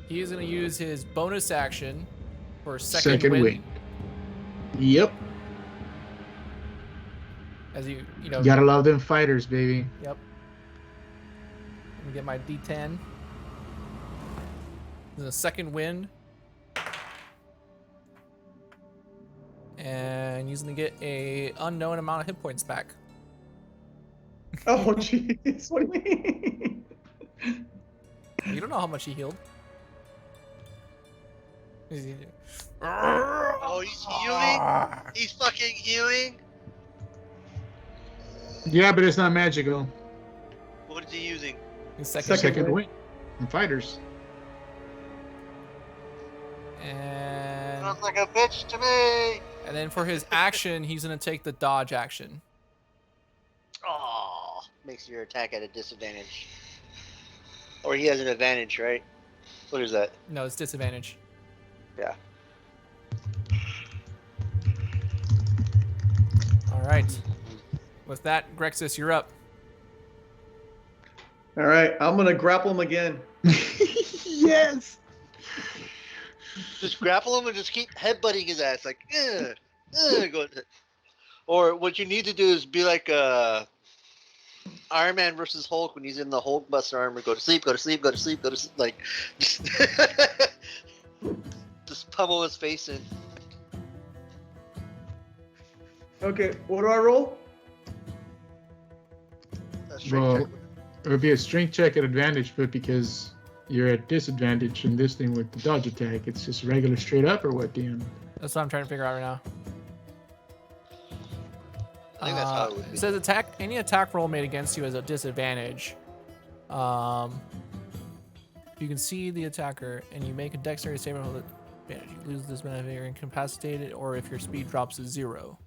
He is going to use his bonus action for a second wind. Yep. As you Gotta love them fighters, baby. Yep. Let me get my D10. There's a second wind. And he's going to get a unknown amount of hit points back. Oh, jeez. What do you mean? You don't know how much he healed. Oh, he's healing? He's fucking healing? Yeah, but it's not magical. What is he using? His Second win. And fighters. And Sounds like a bitch to me. and then for his action, he's gonna take the dodge action. Oh, makes your attack at a disadvantage. Or he has an advantage, right? What is that? No, it's disadvantage. Yeah. All right. With that, Grexus, you're up. All right, I'm gonna grapple him again. Yes. Just grapple him and just keep headbutting his ass like, go. Or what you need to do is be like Iron Man versus Hulk when he's in the Hulk Buster armor. Go to sleep, go to sleep, go to sleep, go to sleep. Like, just pummel his face in. Okay, what do I roll? Well, it would be a strength check at advantage, but because you're at disadvantage in this thing with the dodge attack, it's just regular straight up, or what, DM? That's what I'm trying to figure out right now. I think that's how it would be. It says any attack roll made against you is a disadvantage. You can see the attacker and you make a dexterity saving roll. You lose this benefit if you're incapacitated or if your speed drops to 0.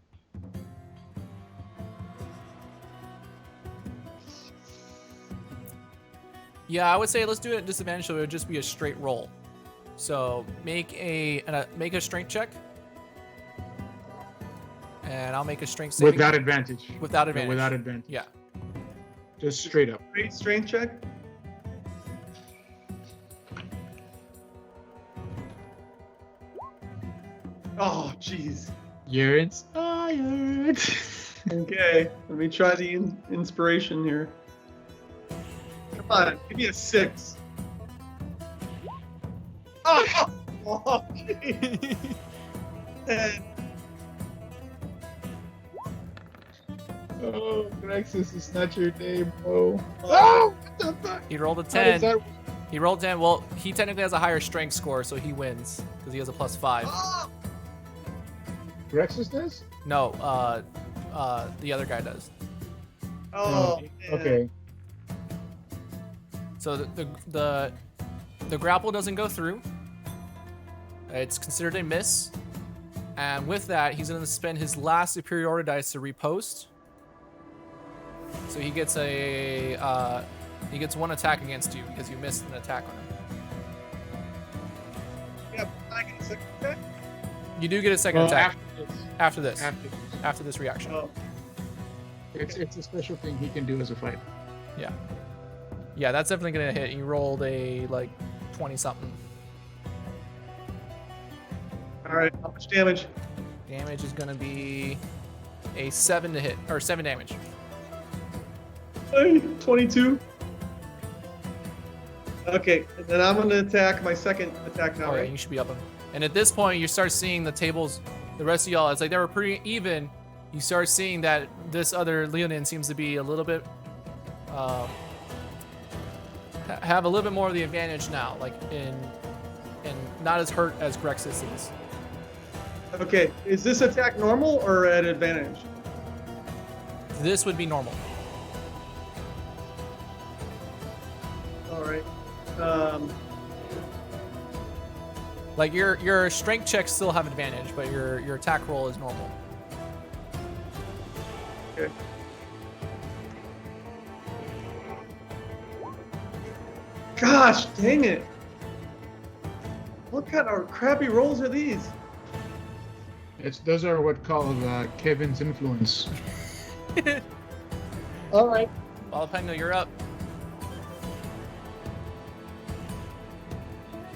Yeah, I would say let's do it at disadvantage, so it would just be a straight roll. So make a strength check, and I'll make a strength saving. Without advantage. Without advantage. Without advantage. Yeah. Just straight up. Great strength check. Oh, jeez. You're inspired. Okay, let me try the inspiration here. Come on, give me a 6. Oh, jeez. 10. Oh, Grexus is not your name, bro. Oh, what the fuck? He rolled a How 10. does that... He rolled 10. Well, he technically has a higher strength score, so he wins because he has a +5. Grexus does? No, the other guy does. oh, man. Okay. So the grapple doesn't go through. It's considered a miss. And with that, he's going to spend his last superiority dice to repost. So he gets one attack against you because you missed an attack on him. Yeah, I get a second check. You do get a second attack After this. after this reaction. Oh, It's a special thing he can do as a fighter. Yeah, that's definitely gonna hit. You rolled a 20 something. all right, how much damage? Damage is gonna be a 7 to hit, or 7 damage. Hey, 22. Okay, and then I'm gonna attack my second attack now. All right, Right? you should be up. And at this point, you start seeing the tables. The rest of y'all, it's like they were pretty even. You start seeing that this other Leonin seems to be a little bit, have a little bit more of the advantage now, like and not as hurt as Grexis is. Okay, is this attack normal or at advantage? This would be normal. All right. Like your strength checks still have advantage, but your attack roll is normal. Okay. Gosh, dang it! What kind of crappy rolls are these? Those are what called Kevin's influence. All right. Jalapeno, you're up.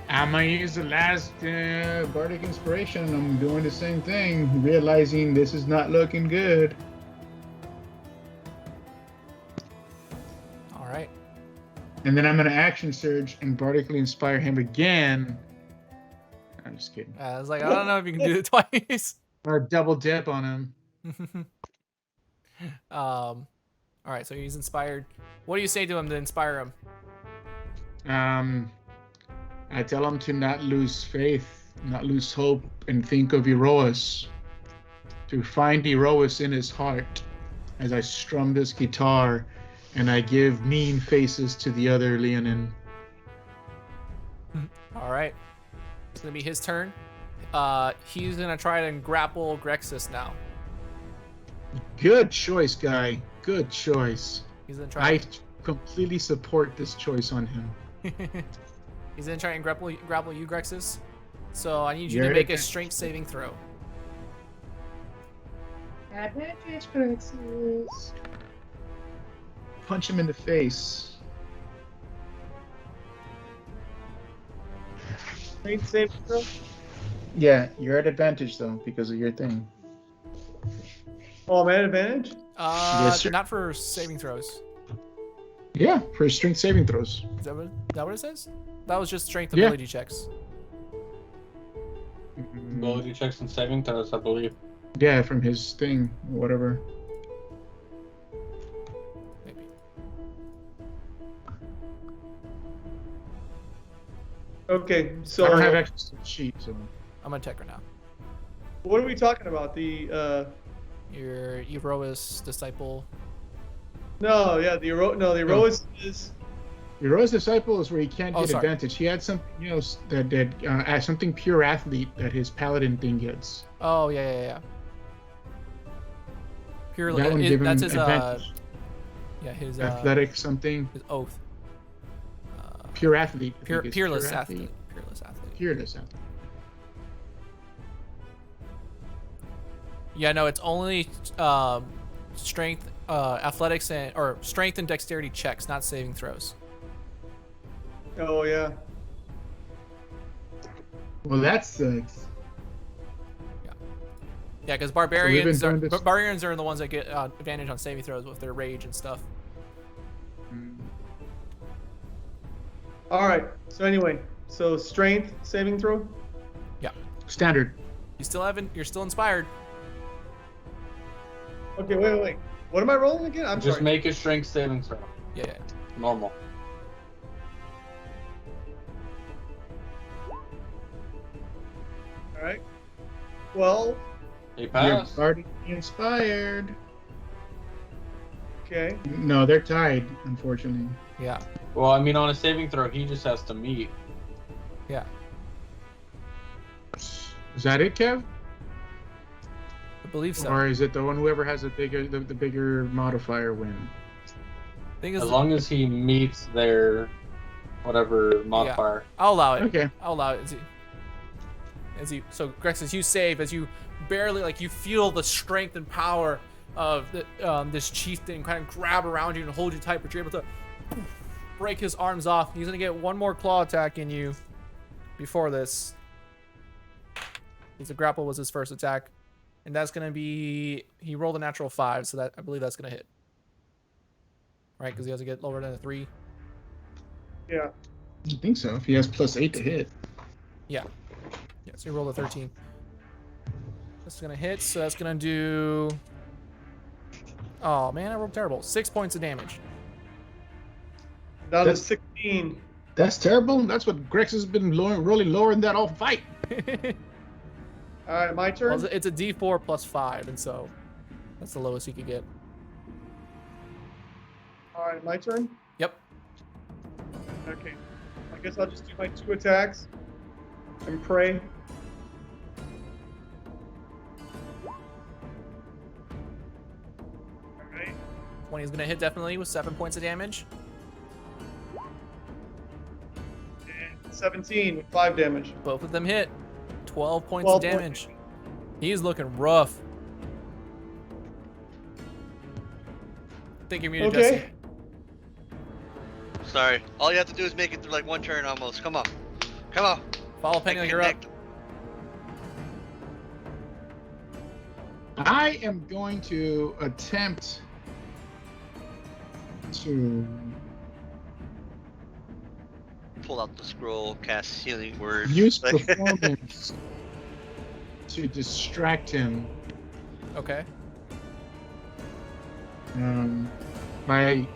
I'm gonna use the last bardic inspiration. I'm doing the same thing, realizing this is not looking good. All right. And then I'm gonna action surge and bardically inspire him again. I'm just kidding. I was like, I don't know if you can do it twice. Or double dip on him. All right, so he's inspired. What do you say to him to inspire him? I tell him to not lose faith, not lose hope, and think of Erois. To find Erois in his heart as I strum this guitar and I give mean faces to the other Leonin. All right. It's going to be his turn. He's going to try and grapple Grexis now. Good choice, guy. Good choice. He's going to try. I completely support this choice on him. He's going to try and grapple you, Grexis. So I need you You're to make a advantage. strength saving throw. Advantage, Grexis. Punch him in the face. Strength save throw. Yeah, you're at advantage though because of your thing. Oh, I'm at advantage. Yes, sir. Not for saving throws. Yeah, for strength saving throws. Is that what it says? That was just strength Yeah. ability checks. Ability checks and saving throws, I believe. Yeah, from his thing, or whatever. Maybe. Okay, so I don't have access to the sheet, so. I'm going to check her now. what are we talking about? The Your Erois disciple. no, yeah, the Erois is. Hero's disciple is where he can't Oh, get sorry. advantage. He had something else that something pure athlete that his paladin thing gets. Oh, yeah. Purely, That one give him that's his advantage. his Athletic something. his oath. Pure athlete. I think it's Peerless pure athlete. Peerless athlete. Peerless athlete. Yeah, no, it's only strength, athletics, or strength and dexterity checks, not saving throws. Oh yeah. Well, that sucks. Yeah, because doing barbarians this- barbarians are the ones that get advantage on saving throws with their rage and stuff. All right. So anyway, so strength saving throw. Standard. You're still inspired. Okay, wait. What am I rolling again? I'm Just sorry. make a strength saving throw. Yeah. Normal. All right. 12. He You're passed. already inspired. Okay. No, they're tied, unfortunately. Yeah. Well, I mean, on a saving throw, he just has to meet. Yeah. Is that it, Kev? I believe so. Or is it the one whoever has the bigger modifier win? Thing is, As long as he meets their whatever modifier. I'll allow it. Okay. I'll allow it. So Grex, as you save, as you barely you feel the strength and power of this chieftain kind of grab around you and hold you tight, but you're able to break his arms off. He's gonna get one more claw attack in you before this. Because the grapple was his first attack, and that's gonna be, he rolled a natural 5, so that I believe that's gonna hit. Right, because he has to get lower than a 3. Yeah. I think so. If he has +8 to hit. Yeah, so you roll a 13. That's gonna hit, so that's gonna do... Oh man, I rolled terrible. 6 points of damage. Down to That's- 16. That's terrible. That's what Grex has been rolling lower in that all fight. All right, my turn. Well, it's a D4 plus 5, and so that's the lowest he could get. All right, my turn. Yep. Okay. I guess I'll just do my 2 attacks and pray. All right. 20 is gonna hit definitely with 7 points of damage. And 17 with 5 damage. Both of them hit. 12 points 12 of damage. He's looking rough. Think you're muted, Jesse. Okay. Sorry. All you have to do is make it through like one turn almost. Come on. Come on. Follow Penny, Like, you're up. connect. I am going to attempt to Pull out the scroll, cast healing word. use Like- performance to distract him. Okay. By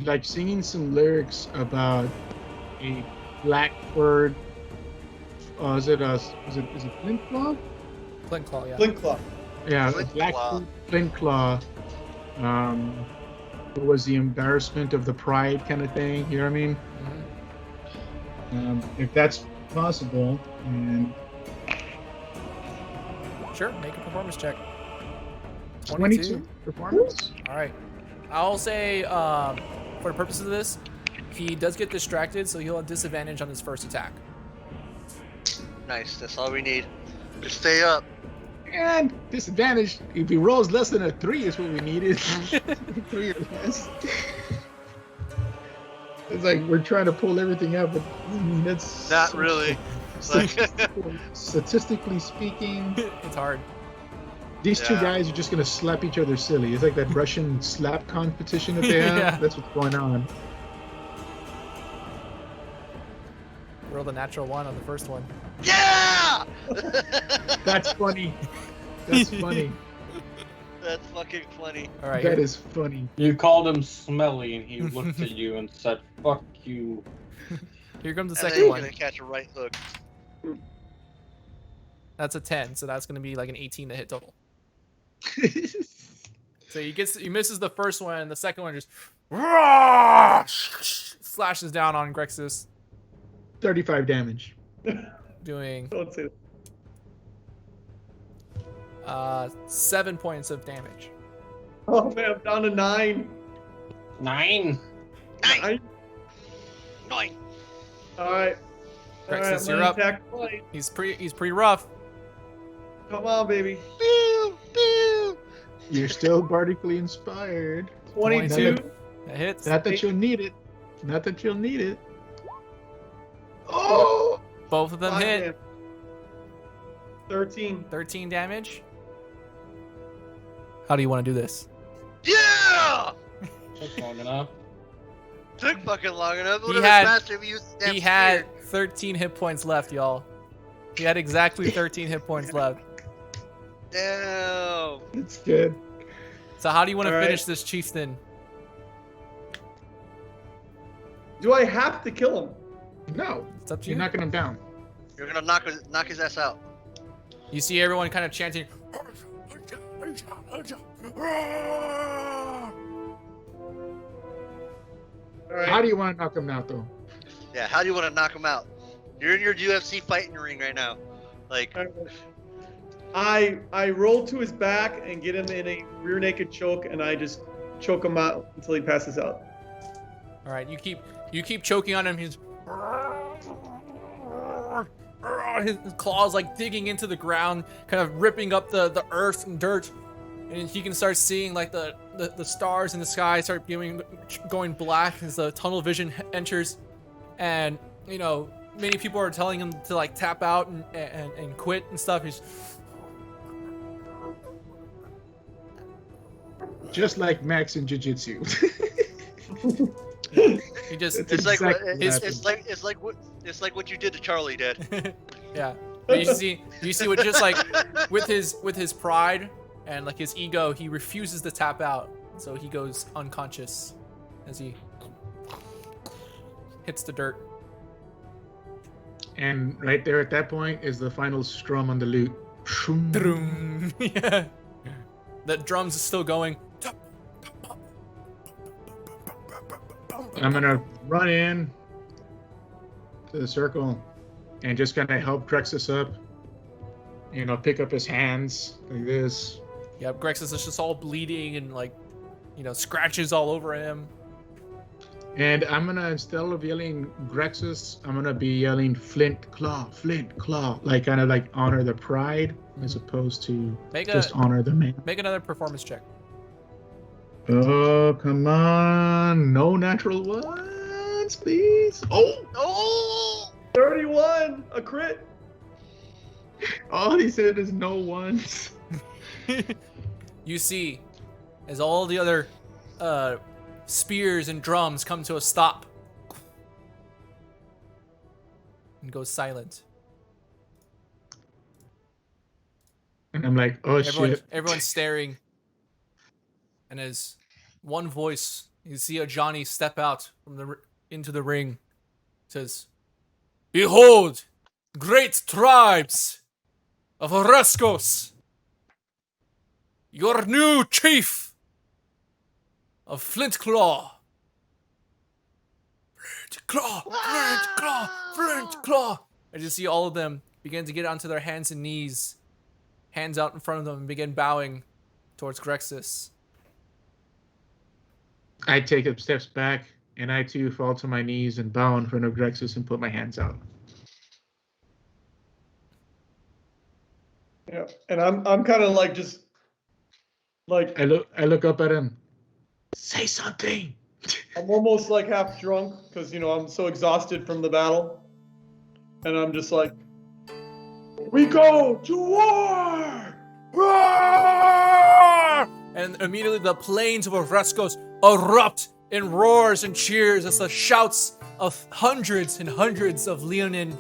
like singing some lyrics about a blackbird. Is it Flint Claw? Flint Claw, yeah. Flint Claw. Yeah, a Flint black Claw. Flint Claw. It was the embarrassment of the pride kind of thing. You know what I mean? Mhm. If that's possible, and Sure, make a performance check. 22 performance. All right. I'll say, for the purposes of this, he does get distracted, so he'll have disadvantage on his first attack. Nice. That's all we need. Just stay up. And disadvantage, if he rolls less than a 3 is what we needed. 3 or less. It's like we're trying to pull everything up, but I mean, that's Not really. It's like, statistically speaking, It's hard. these two Yeah. guys are just gonna slap each other silly. It's like that Russian slap competition that they have. Yeah. That's what's going on. Rolled a natural 1 on the first one. yeah! That's funny. That's funny. That's fucking funny. All right. That Here, is funny. You called him smelly, and he looked at you and said, "Fuck you." here comes the And then second you're one. gonna catch a right hook. That's a 10, so that's going to be like an 18 to hit total. So he misses the first one, and the second one just slashes down on Grexus, 35 damage. doing Don't say that. 7 points of damage. Oh man, I'm down to 9. 9. Nice. 9. Nice. All right. Grexus, my you're up. attack twice. He's pretty rough. Come on, baby. Pew, pew. You're still bardically inspired. 22. That hits. Not that you'll need it. Not that you'll need it. Oh! Both of them 5 hit. damage. 13. 13 damage. How do you want to do this? Yeah! Took long enough. Took fucking long enough. He Would've had- been faster if you used the damn He had spear. 13 hit points left, y'all. He had exactly 13 hit points left. Damn. It's good. So how do you want to All right. finish this chieftain? Do I have to kill him? No, It's up to you're you. knocking him down. You're gonna knock his ass out. You see everyone kind of chanting. All right. How do you want to knock him out, though? Yeah, how do you want to knock him out? You're in your UFC fighting ring right now. Like, I roll to his back and get him in a rear naked choke, and I just choke him out until he passes out. All right, you keep choking on him. He's his claws like digging into the ground, kind of ripping up the earth and dirt, and he can start seeing like the stars in the sky start going black as the tunnel vision enters, and you know many people are telling him to like tap out and quit and stuff. He's Just like Max in Jiu-Jitsu. He just It's like what, exactly it's, what it's like what you did to Charlie, Dad. yeah. But you see what just like with his pride and like his ego, he refuses to tap out, so he goes unconscious as he hits the dirt. And right there at that point is the final strum on the lute. Drum. Yeah. The drums is still going. I'm gonna run in to the circle and just kind of help Grexus up. You know, pick up his hands like this. Yeah, Grexus is just all bleeding and like, scratches all over him. And I'm gonna, instead of yelling Grexus, I'm gonna be yelling Flint Claw, like kind of like honor the pride as opposed to just honor the man. Make another performance check. Oh, come on. No natural ones, please. Oh! 31, a crit. All he said is no ones. You see, as all the other spears and drums come to a stop and go silent. And I'm like, oh shit. Everyone's staring. And as one voice, you see a Johnny step out from into the ring, says, "Behold, great tribes of Oreskos, your new chief of Flintclaw. Flintclaw. As you see all of them begin to get onto their hands and knees, hands out in front of them, and begin bowing towards Grexus. I take up steps back, and I too fall to my knees and bow in front of Grexus and put my hands out. Yeah, and I'm kind of like just like I look up at him. Say something. I'm almost like half drunk because I'm so exhausted from the battle, and I'm just like, we go to war! Roar! And immediately the plains of Oreskos erupt in roars and cheers as the shouts of hundreds and hundreds of Leonin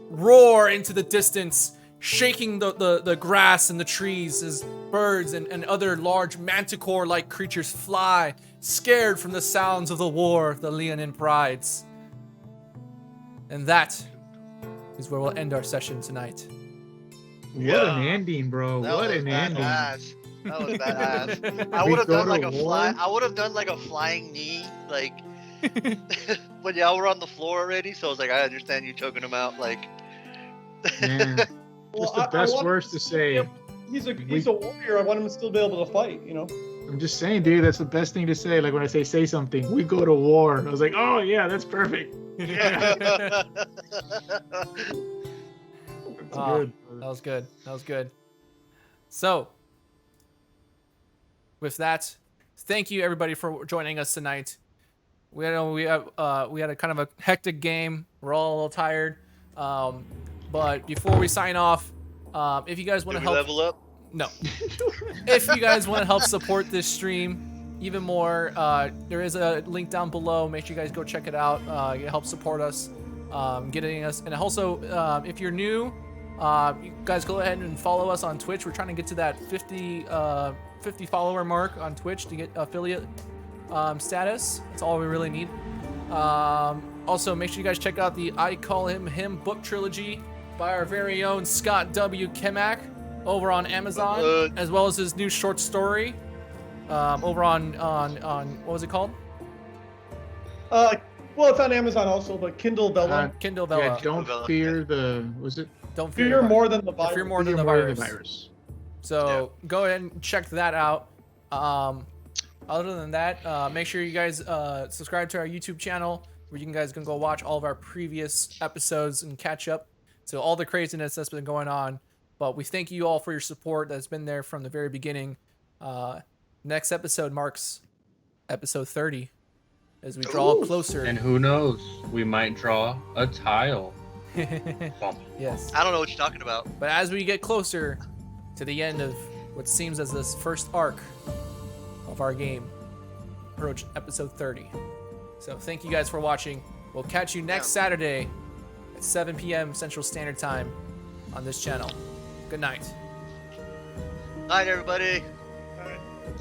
roar into the distance, shaking the grass and the trees as birds and other large manticore-like creatures fly, scared from the sounds of the war of the Leonin prides. And that is where we'll end our session tonight. What an ending, bro. What an ending. Badass. That was badass. I would have done like a fly. I would have done like a flying knee, like. But y'all were on the floor already, so I was like, I understand you choking him out, like. Man, just the best words to say. He's a warrior. I want him to still be able to fight. I'm just saying, dude. That's the best thing to say. Like when I say something, we go to war. I was like, oh yeah, that's perfect. Yeah. That's good. That was good. That was good. So, with that, thank you everybody for joining us tonight. We had a kind of a hectic game. We're all a little tired. But before we sign off, if you guys want to help level up, no. If you guys want to help support this stream even more, there is a link down below. Make sure you guys go check it out. It helps support us, getting us. And also, if you're new, you guys go ahead and follow us on Twitch. We're trying to get to that 50 follower mark on Twitch to get affiliate status. That's all we really need. Also, make sure you guys check out the I Call Him book trilogy by our very own Scott W. Kemak over on Amazon, as well as his new short story over on what was it called? Well, it's on Amazon also, but Kindle Vella. Kindle Vella. Yeah, don't fear the. Was it? Don't fear more than the virus. Fear more than the virus. So go ahead and check that out. Other than that, make sure you guys subscribe to our YouTube channel, where you guys can go watch all of our previous episodes and catch up to all the craziness that's been going on. But we thank you all for your support that's been there from the very beginning. Next episode marks episode 30 as we draw closer. And who knows, we might draw a tile. Yes. I don't know what you're talking about. But as we get closer to the end of what seems as this first arc of our game, approach episode 30. So thank you guys for watching. We'll catch you next Saturday at 7 p.m. Central Standard Time on this channel. Good night. Night, everybody.